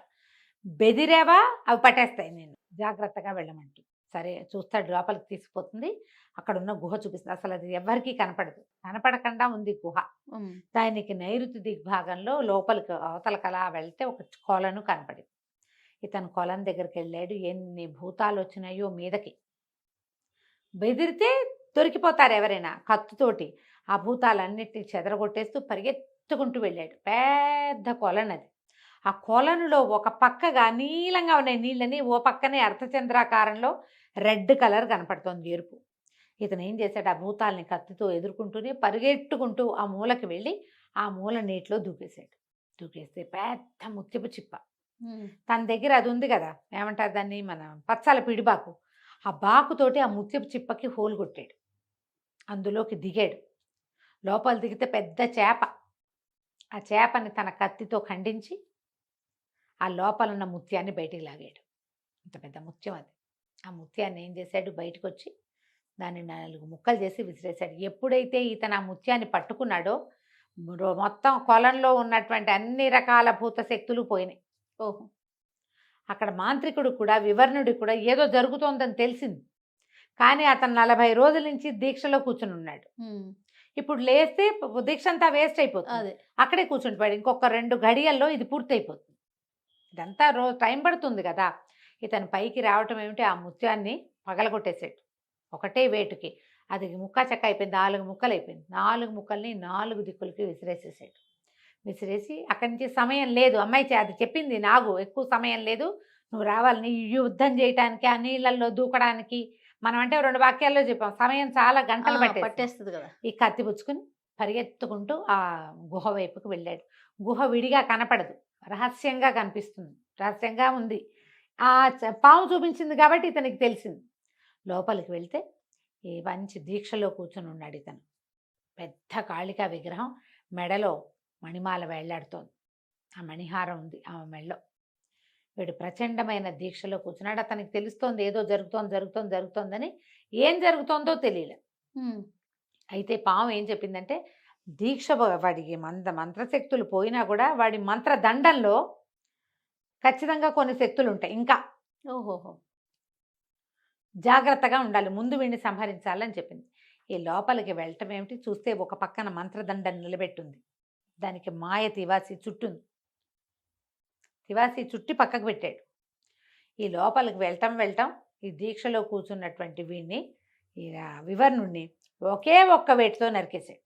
బెదిరేవా అవి పట్టేస్తాయి, నేను జాగ్రత్తగా వెళ్ళమంటూ. సరే చూస్తాడు, లోపలికి తీసుకుపోతుంది. అక్కడ ఉన్న గుహ చూపిస్తుంది. అసలు అది ఎవరికీ కనపడదు, కనపడకుండా ఉంది గుహ. దానికి నైరుతి దిగ్భాగంలో లోపలికి అవతలకి అలా వెళ్తే ఒక కొలను కనపడింది. ఇతను కొలం దగ్గరికి వెళ్ళాడు. ఎన్ని భూతాలు వచ్చినాయో మీదకి. బెదిరితే దొరికిపోతారు ఎవరైనా. కత్తుతోటి ఆ భూతాలన్నిటిని చెదరగొట్టేస్తూ పరిగెత్తుకుంటూ వెళ్ళాడు. పెద్ద కొలనది. ఆ కొలనులో ఒక పక్కగా నీలంగా ఉన్నాయి నీళ్ళని, ఓ పక్కనే అర్ధచంద్రాకారంలో రెడ్ కలర్ కనపడుతోంది, ఎరుపు. ఇతను ఏం చేశాడు, ఆ భూతాలని కత్తితో ఎదుర్కొంటూనే పరిగెట్టుకుంటూ ఆ మూలకి వెళ్ళి ఆ మూల నీటిలో దూకేశాడు. దూకేస్తే పెద్ద ముత్యపు చిప్ప తన దగ్గర అది ఉంది కదా, ఏమంటారు దాన్ని, మన పచ్చాల పిడిబాకు. ఆ బాకుతోటి ఆ ముత్యపు చిప్పకి హోల్ కొట్టాడు. అందులోకి దిగాడు. లోపల దిగితే పెద్ద చేప. ఆ చేపని తన కత్తితో ఖండించి ఆ లోపల ఉన్న ముత్యాన్ని బయటికి లాగాడు. ఇంత పెద్ద ముత్యం అది. ఆ ముత్యాన్ని ఏం చేశాడు, బయటకు వచ్చి దాన్ని 4 ముక్కలు చేసి విసిరేశాడు. ఎప్పుడైతే ఇతను ఆ ముత్యాన్ని పట్టుకున్నాడో మొత్తం కొలంలో ఉన్నటువంటి అన్ని రకాల భూత శక్తులు పోయినాయి. ఓహో. అక్కడ మాంత్రికుడు కూడా, వివర్ణుడి కూడా ఏదో జరుగుతోందని తెలిసింది. కానీ అతను 40 రోజుల నుంచి దీక్షలో కూర్చుని ఉన్నాడు. ఇప్పుడు లేస్తే దీక్ష అంతా వేస్ట్ అయిపోతుంది. అదే అక్కడే కూర్చుండిపోయాడు. ఇంకొక 2 గడియల్లో ఇది పూర్తయిపోతుంది. ఇదంతా టైం పడుతుంది కదా. ఇతను పైకి రావటం ఏమిటి, ఆ ముత్యాన్ని పగలగొట్టేసాడు. ఒకటే వేటుకి అది ముక్క చెక్క అయిపోయింది. 4 ముక్కలు అయిపోయింది. 4 ముక్కల్ని 4 దిక్కులకి విసిరేసేసాడు. విసిరేసి అక్కడి నుంచి సమయం లేదు, అమ్మాయి అది చెప్పింది, నాకు ఎక్కువ సమయం లేదు, నువ్వు రావాలి, నీ యుద్ధం చేయటానికి, ఆ నీళ్ళల్లో దూకడానికి. మనం అంటే 2 వాక్యాల్లో చెప్పాం, సమయం చాలా గంటలు పట్టేస్తుంది కదా. ఈ కత్తి పుచ్చుకుని పరిగెత్తుకుంటూ ఆ గుహ వైపుకు వెళ్ళాడు. గుహ విడిగా కనపడదు, రహస్యంగా కనిపిస్తుంది, రహస్యంగా ఉంది. ఆ పాము చూపించింది కాబట్టి ఇతనికి తెలిసింది. లోపలికి వెళ్తే ఈ మంచి దీక్షలో కూర్చుని ఉన్నాడు ఇతను. పెద్ద కాళికా విగ్రహం, మెడలో మణిమాల వేళ్లాడుతోంది. ఆ మణిహారం ఉంది ఆమె మెడలో. వీడు ప్రచండమైన దీక్షలో కూర్చున్నాడు. అతనికి తెలుస్తోంది ఏదో జరుగుతోందని. ఏం జరుగుతోందో తెలియలే. అయితే పాము ఏం చెప్పిందంటే, దీక్ష వాడికి మంత్రశక్తులు పోయినా కూడా వాడి మంత్రదండంలో ఖచ్చితంగా కొన్ని శక్తులు ఉంటాయి ఇంకా. ఓహోహో. జాగ్రత్తగా ఉండాలి, ముందు వీడిని సంహరించాలని చెప్పింది. ఈ లోపలికి వెళ్ళటం ఏమిటి, చూస్తే ఒక పక్కన మంత్రదండం నిలబెట్టుంది. దానికి మాయ తివాసి చుట్టుంది. తివాసి చుట్టి పక్కకు పెట్టాడు. ఈ లోపలికి వెళ్ళటం ఈ దీక్షలో కూర్చున్నటువంటి వీడిని, ఈ వివర్ణుడిని ఒకే ఒక్క వేటితో నరికేశాడు.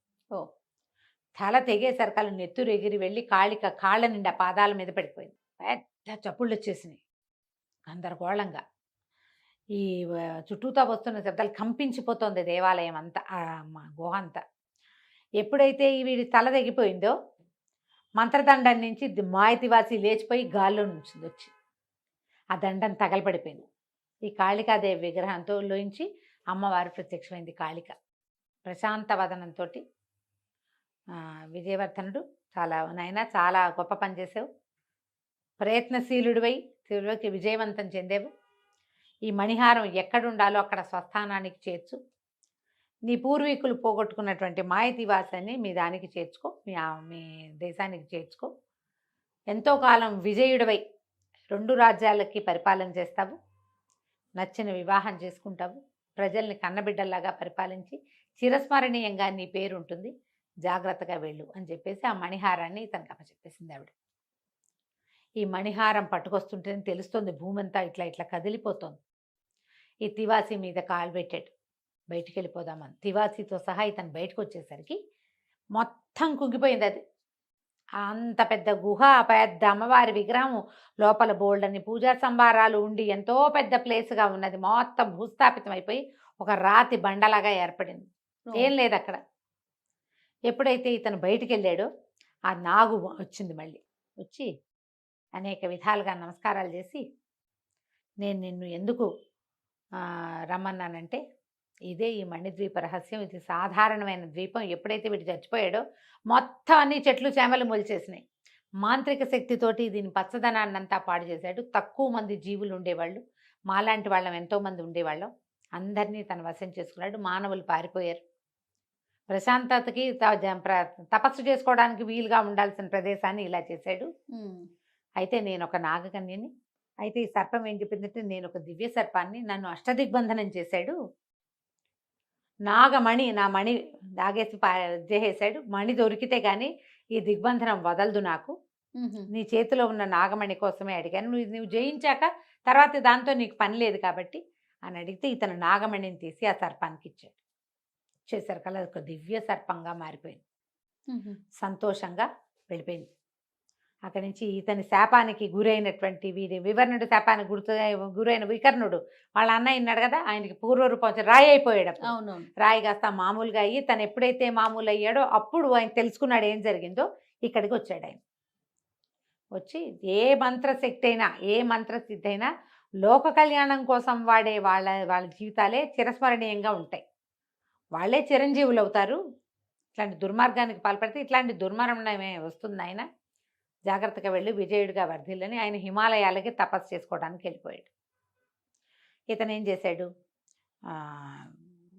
తల తెగేసరికలు నెత్తురు ఎగిరి వెళ్ళి కాళ్ళ నిండా పాదాల మీద పడిపోయింది. పెద్ద చప్పుళ్ళు వచ్చేసినాయి గందరగోళంగా. ఈ చుట్టూతా వస్తున్న శబ్దాలు కంపించిపోతుంది దేవాలయం అంతా, గుహ అంతా. ఎప్పుడైతే వీడి తల తెగిపోయిందో మంత్రదండం నుంచి మాయతివాసి లేచిపోయి గాల్లో నుంచి వచ్చి ఆ దండం తగలబడిపోయింది. ఈ కాళికాదేవి విగ్రహంతో లోంచి అమ్మవారు ప్రత్యక్షమైంది. కాళిక ప్రశాంత వదనంతో, విజయవర్ధనుడు, చాలా గొప్ప పని చేసావు, ప్రయత్నశీలుడివై తిరులోకి విజయవంతం చెందేవు. ఈ మణిహారం ఎక్కడుండాలో అక్కడ స్వస్థానానికి చేర్చు. నీ పూర్వీకులు పోగొట్టుకున్నటువంటి మాయతివాసాన్ని మీ దానికి చేర్చుకో, మీ దేశానికి చేర్చుకో. ఎంతో కాలం విజయుడివై 2 రాజ్యాలకి పరిపాలన చేస్తావు, నచ్చిన వివాహం చేసుకుంటావు, ప్రజల్ని కన్నబిడ్డల్లాగా పరిపాలించి చిరస్మరణీయంగా నీ పేరు ఉంటుంది, జాగ్రత్తగా వెళ్ళు అని చెప్పేసి ఆ మణిహారాన్ని తనకు అప్పచెప్పేసింది ఆవిడ. ఈ మణిహారం పట్టుకొస్తుంటేనే తెలుస్తుంది భూమి అంతా ఇట్లా కదిలిపోతుంది. ఈ తివాసి మీద కాలు పెట్టాడు, బయటికి వెళ్ళిపోదామని. తివాసితో సహా ఇతను బయటకు వచ్చేసరికి మొత్తం కుంగిపోయింది అది. అంత పెద్ద గుహ, పెద్ద అమ్మవారి విగ్రహం, లోపల బోల్డని పూజా సంభారాలు ఉండి ఎంతో పెద్ద ప్లేస్గా ఉన్నది. మొత్తం భూస్థాపితం అయిపోయి ఒక రాతి బండలాగా ఏర్పడింది. ఏం లేదు అక్కడ. ఎప్పుడైతే ఇతను బయటికి వెళ్ళాడో ఆ నాగు వచ్చింది. మళ్ళీ వచ్చి అనేక విధాలుగా నమస్కారాలు చేసి, నేను నిన్ను ఎందుకు రమ్మన్నానంటే, ఇదే ఈ మణిద్వీప రహస్యం. ఇది సాధారణమైన ద్వీపం. ఎప్పుడైతే వీడు చచ్చిపోయాడో మొత్తం అన్ని చెట్లు చేమలు మొలిచేసినాయి. మాంత్రిక శక్తితోటి దీని పచ్చదనాన్ని అంతా పాడు చేశాడు. తక్కువ మంది జీవులు ఉండేవాళ్ళు, మాలాంటి వాళ్ళం ఎంతోమంది ఉండేవాళ్ళం. అందరినీ తన వశం చేసుకున్నాడు. మానవులు పారిపోయారు. ప్రశాంతతకి తపస్సు చేసుకోవడానికి వీలుగా ఉండాల్సిన ప్రదేశాన్ని ఇలా చేశాడు. అయితే నేను ఒక నాగకన్యని, అయితే ఈ సర్పం ఏం చెప్పిందంటే, నేను ఒక దివ్య సర్పాన్ని, నన్ను అష్టదిగ్బంధనం చేశాడు, నాగమణి, నా మణి దాగేసి చేసేసాడు, మణి దొరికితే గాని ఈ దిగ్బంధనం వదలదు నాకు, నీ చేతిలో ఉన్న నాగమణి కోసమే అడిగాను, నువ్వు జయించాక తర్వాత దాంతో నీకు పని లేదు కాబట్టి అని అడిగితే, ఇతను నాగమణిని తీసి ఆ సర్పానికి ఇచ్చాడు. ఇచ్చేసరికి అలా ఒక దివ్య సర్పంగా మారిపోయింది. సంతోషంగా వెళ్ళిపోయింది. అక్కడి నుంచి ఇతని శాపానికి గురైనటువంటి వివర్ణుడు శాపానికి గురైన వికర్ణుడు వాళ్ళ అన్నయ్య ఉన్నాడు కదా, ఆయనకి పూర్వరూపం వచ్చి రాయి అయిపోయాడు. అవునవును. రాయి కాస్త మామూలుగా అయ్యి తను ఎప్పుడైతే మామూలు అయ్యాడో అప్పుడు ఆయన తెలుసుకున్నాడు ఏం జరిగిందో. ఇక్కడికి వచ్చాడు ఆయన. వచ్చి ఏ మంత్రశక్తి అయినా, ఏ మంత్రసిద్ధి అయినా లోక కళ్యాణం కోసం వాడే వాళ్ళ జీవితాలే చిరస్మరణీయంగా ఉంటాయి. వాళ్ళే చిరంజీవులు అవుతారు. ఇట్లాంటి దుర్మార్గానికి పాల్పడితే ఇట్లాంటి దుర్మరణమే వస్తుంది. ఆయన జాగ్రత్తగా వెళ్ళి విజయుడిగా వర్ధిల్లని ఆయన హిమాలయాలకి తపస్సు చేసుకోవడానికి వెళ్ళిపోయాడు. ఇతను ఏం చేశాడు,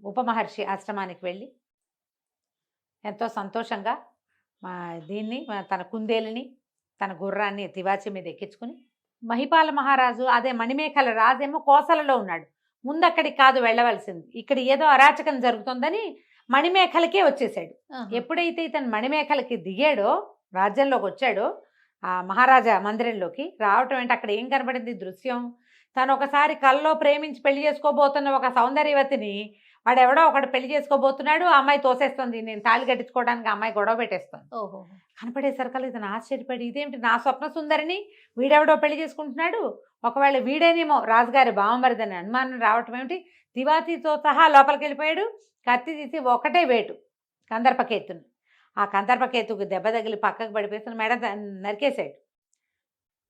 ఉపమహర్షి ఆశ్రమానికి వెళ్ళి ఎంతో సంతోషంగా దీన్ని తన కుందేలుని, తన గుర్రాన్ని తివాచి మీద ఎక్కించుకుని, మహిపాల మహారాజు అదే మణిమేఖల రాజేమో కోసలలో ఉన్నాడు. ముందు అక్కడికి కాదు వెళ్ళవలసింది, ఇక్కడ ఏదో అరాచకం జరుగుతుందని మణిమేఖలకే వచ్చేసాడు. ఎప్పుడైతే ఇతను మణిమేఖలకి దిగాడో, రాజ్యంలోకి వచ్చాడో, ఆ మహారాజా మందిరంలోకి రావటం ఏంటి, అక్కడ ఏం కనబడింది దృశ్యం, తను ఒకసారి కల్లో ప్రేమించి పెళ్లి చేసుకోబోతున్న ఒక సౌందర్యవతిని వాడెవడో ఒకడు పెళ్లి చేసుకోబోతున్నాడు, ఆ అమ్మాయి తోసేస్తుంది, నేను తాళి కట్టించుకోవడానికి ఆ అమ్మాయి గొడవ పెట్టేస్తుంది. కనపడేసరికల్లా ఇతను ఆశ్చర్యపడి, ఇదేమిటి నా స్వప్న సుందరిని వీడెవడో పెళ్లి చేసుకుంటున్నాడు, ఒకవేళ వీడేనేమో రాజుగారి బావమరిదని అనుమానం రావటం ఏమిటి. తివాతితో సహా లోపలికి వెళ్ళిపోయాడు. కత్తి తీసి ఒకటే వేటు కందర్పకేతుని, ఆ కందర్పకేతుకు దెబ్బ తగిలి పక్కకు పడిపోయి మెడ నరికేశాడు.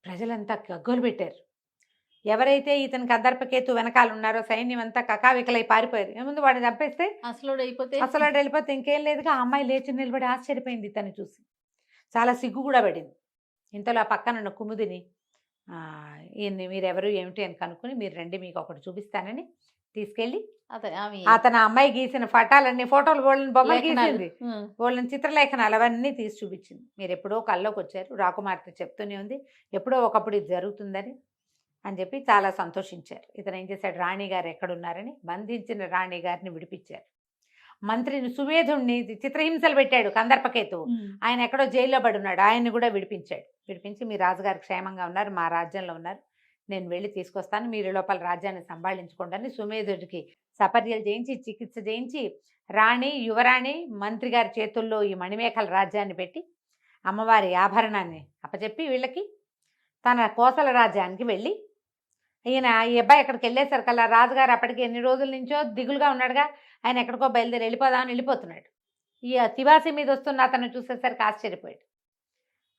ప్రజలంతా గగ్గోలు పెట్టారు. ఎవరైతే ఇతని కందర్పకేతు వెనకాల ఉన్నారో సైన్యం అంతా కకావికలై పారిపోయారు. ఏముంది వాడిని చంపేస్తే అసలు వెళ్ళిపోతే ఇంకేం లేదుగా. ఆ అమ్మాయి లేచి నిలబడి ఆశ్చర్యపోయింది ఇతన్ని చూసి, చాలా సిగ్గు కూడా పడింది. ఇంతలో ఆ పక్కనున్న కుముదిని, ఈయన్ని మీరెవరు ఏమిటి అని కనుక్కుని, మీరు రండి మీకు ఒకటి చూపిస్తానని తీసుకెళ్ళి అతను అమ్మాయి గీసిన ఫోటోలు వాళ్ళని బొమ్మలు గీసింది, వాళ్ళని చిత్రలేఖనాలు అవన్నీ తీసి చూపించింది. మీరు ఎప్పుడో కల్లోకి వచ్చారు, రాకుమార్తె చెప్తూనే ఉంది ఎప్పుడో ఒకప్పుడు ఇది జరుగుతుందని అని చెప్పి చాలా సంతోషించారు. ఇతను ఏం చేశాడు, రాణిగారు ఎక్కడున్నారని బంధించిన రాణిగారిని విడిపించారు. మంత్రిని సుమేధుణ్ణి చిత్రహింసలు పెట్టాడు కందర్పకేతువు, ఆయన ఎక్కడో జైల్లో పడి ఉన్నాడు, ఆయన్ని కూడా విడిపించాడు. విడిపించి మీ రాజుగారు క్షేమంగా ఉన్నారు, మా రాజ్యంలో ఉన్నారు, నేను వెళ్ళి తీసుకొస్తాను, మీరు లోపల రాజ్యాన్ని సంభాళించుకోండి అని సుమేధుడికి సపర్యలు చేయించి చికిత్స చేయించి రాణి, యువరాణి, మంత్రి గారి చేతుల్లో ఈ మణిమేఖల రాజ్యాన్ని పెట్టి అమ్మవారి ఆభరణాన్ని అప్పచెప్పి వీళ్ళకి తన కోసల రాజ్యానికి వెళ్ళి, ఈయన ఈ అబ్బాయి ఎక్కడికి వెళ్ళేసరికల్లా రాజుగారు అప్పటికి ఎన్ని రోజుల నుంచో దిగులుగా ఉన్నాడుగా, ఆయన ఎక్కడికో బయలుదేరి వెళ్ళిపోదామని వెళ్ళిపోతున్నాడు. ఈ తివాసి మీద వస్తున్న అతను చూసేసరికి ఆశ్చర్యపోయాడు.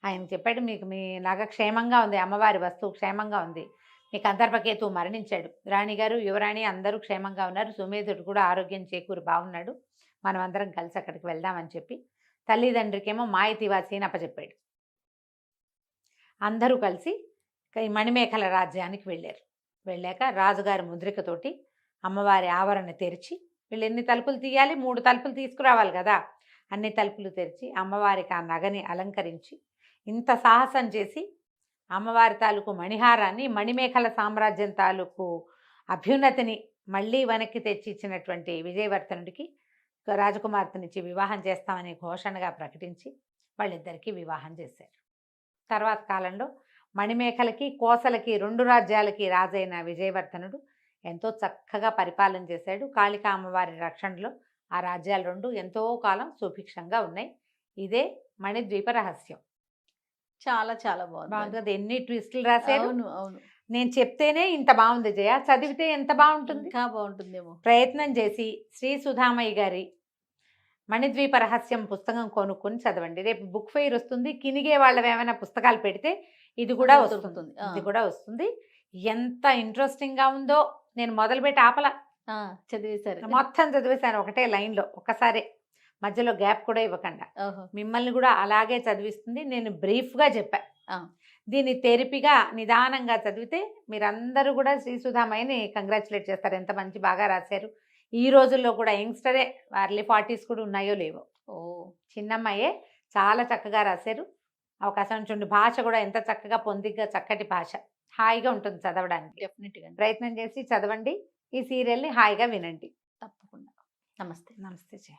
ఆయన చెప్పాడు, మీకు మీ నగ క్షేమంగా ఉంది, అమ్మవారి వస్తువు క్షేమంగా ఉంది, మీ కందర్పకేతువు మరణించాడు, రాణిగారు, యువరాణి అందరూ క్షేమంగా ఉన్నారు, సుమేధుడు కూడా ఆరోగ్యం చేకూరి బాగున్నాడు, మనం అందరం కలిసి అక్కడికి వెళ్దామని చెప్పి తల్లిదండ్రికేమో మాయ తివాసి అని అప్పచెప్పాడు. అందరూ కలిసి ఈ మణిమేఖల రాజ్యానికి వెళ్ళారు. వెళ్ళాక రాజుగారి ముద్రికతోటి అమ్మవారి ఆవరణ తెరిచి, వీళ్ళు ఎన్ని తలుపులు తీయాలి, 3 తలుపులు తీసుకురావాలి కదా, అన్ని తలుపులు తెరిచి అమ్మవారికి ఆ నగని అలంకరించి ఇంత సాహసం చేసి అమ్మవారి తాలూకు మణిహారాన్ని, మణిమేఖల సామ్రాజ్యం తాలూకు అభ్యున్నతిని మళ్ళీ వెనక్కి తెచ్చి ఇచ్చినటువంటి విజయవర్ధనుడికి రాజకుమార్తెనిచ్చి వివాహం చేస్తామని ఘోషణగా ప్రకటించి వాళ్ళిద్దరికీ వివాహం చేశారు. తర్వాత కాలంలో మణిమేఖలకి, కోసలకి 2 రాజ్యాలకి రాజైన విజయవర్ధనుడు ఎంతో చక్కగా పరిపాలన చేశాడు. కాళికా అమ్మవారి రక్షణలో ఆ రాజ్యాలు 2 ఎంతో కాలం సుభిక్షంగా ఉన్నాయి. ఇదే మణిద్వీప రహస్యం. చాలా చాలా బాగుంది. కదా, ఎన్ని ట్విస్టులు రాశారు. అవును. నేను చెప్తేనే ఇంత బాగుంది జయ, చదివితే ఎంత బాగుంటుంది. ఇంకా బాగుంటుందేమో. ప్రయత్నం చేసి శ్రీ సుధామయ్య గారి మణిద్వీప రహస్యం పుస్తకం కొనుక్కొని చదవండి. రేపు బుక్ ఫెయిర్ వస్తుంది, కినిగే వాళ్ళవి ఏమైనా పుస్తకాలు పెడితే ఇది కూడా వస్తుంది. ఎంత ఇంట్రెస్టింగ్ గా ఉందో, నేను మొదలుపెట్టి ఆపల, చదివేశారు, మొత్తం చదివేశాను ఒకటే లైన్లో, ఒక్కసారే, మధ్యలో గ్యాప్ కూడా ఇవ్వకుండా. మిమ్మల్ని కూడా అలాగే చదివిస్తుంది. నేను బ్రీఫ్గా చెప్పా, దీన్ని తెరిపిగా నిదానంగా చదివితే మీరందరూ కూడా శ్రీ సుధామయ్యని కంగ్రాచులేట్ చేస్తారు, ఎంత మంచి బాగా రాశారు. ఈ రోజుల్లో కూడా యంగ్స్టరే, అర్లీ 40s కూడా ఉన్నాయో లేవో, చిన్నమ్మాయే చాలా చక్కగా రాశారు. అవకాశం చూడండి, భాష కూడా ఎంత చక్కగా పొందిగ్గా చక్కటి భాష, హాయిగా ఉంటుంది చదవడానికి. డెఫినెట్ గా ప్రయత్నం చేసి చదవండి. ఈ సీరియల్ని హాయిగా వినండి. తప్పకుండా. నమస్తే. నమస్తే జయ.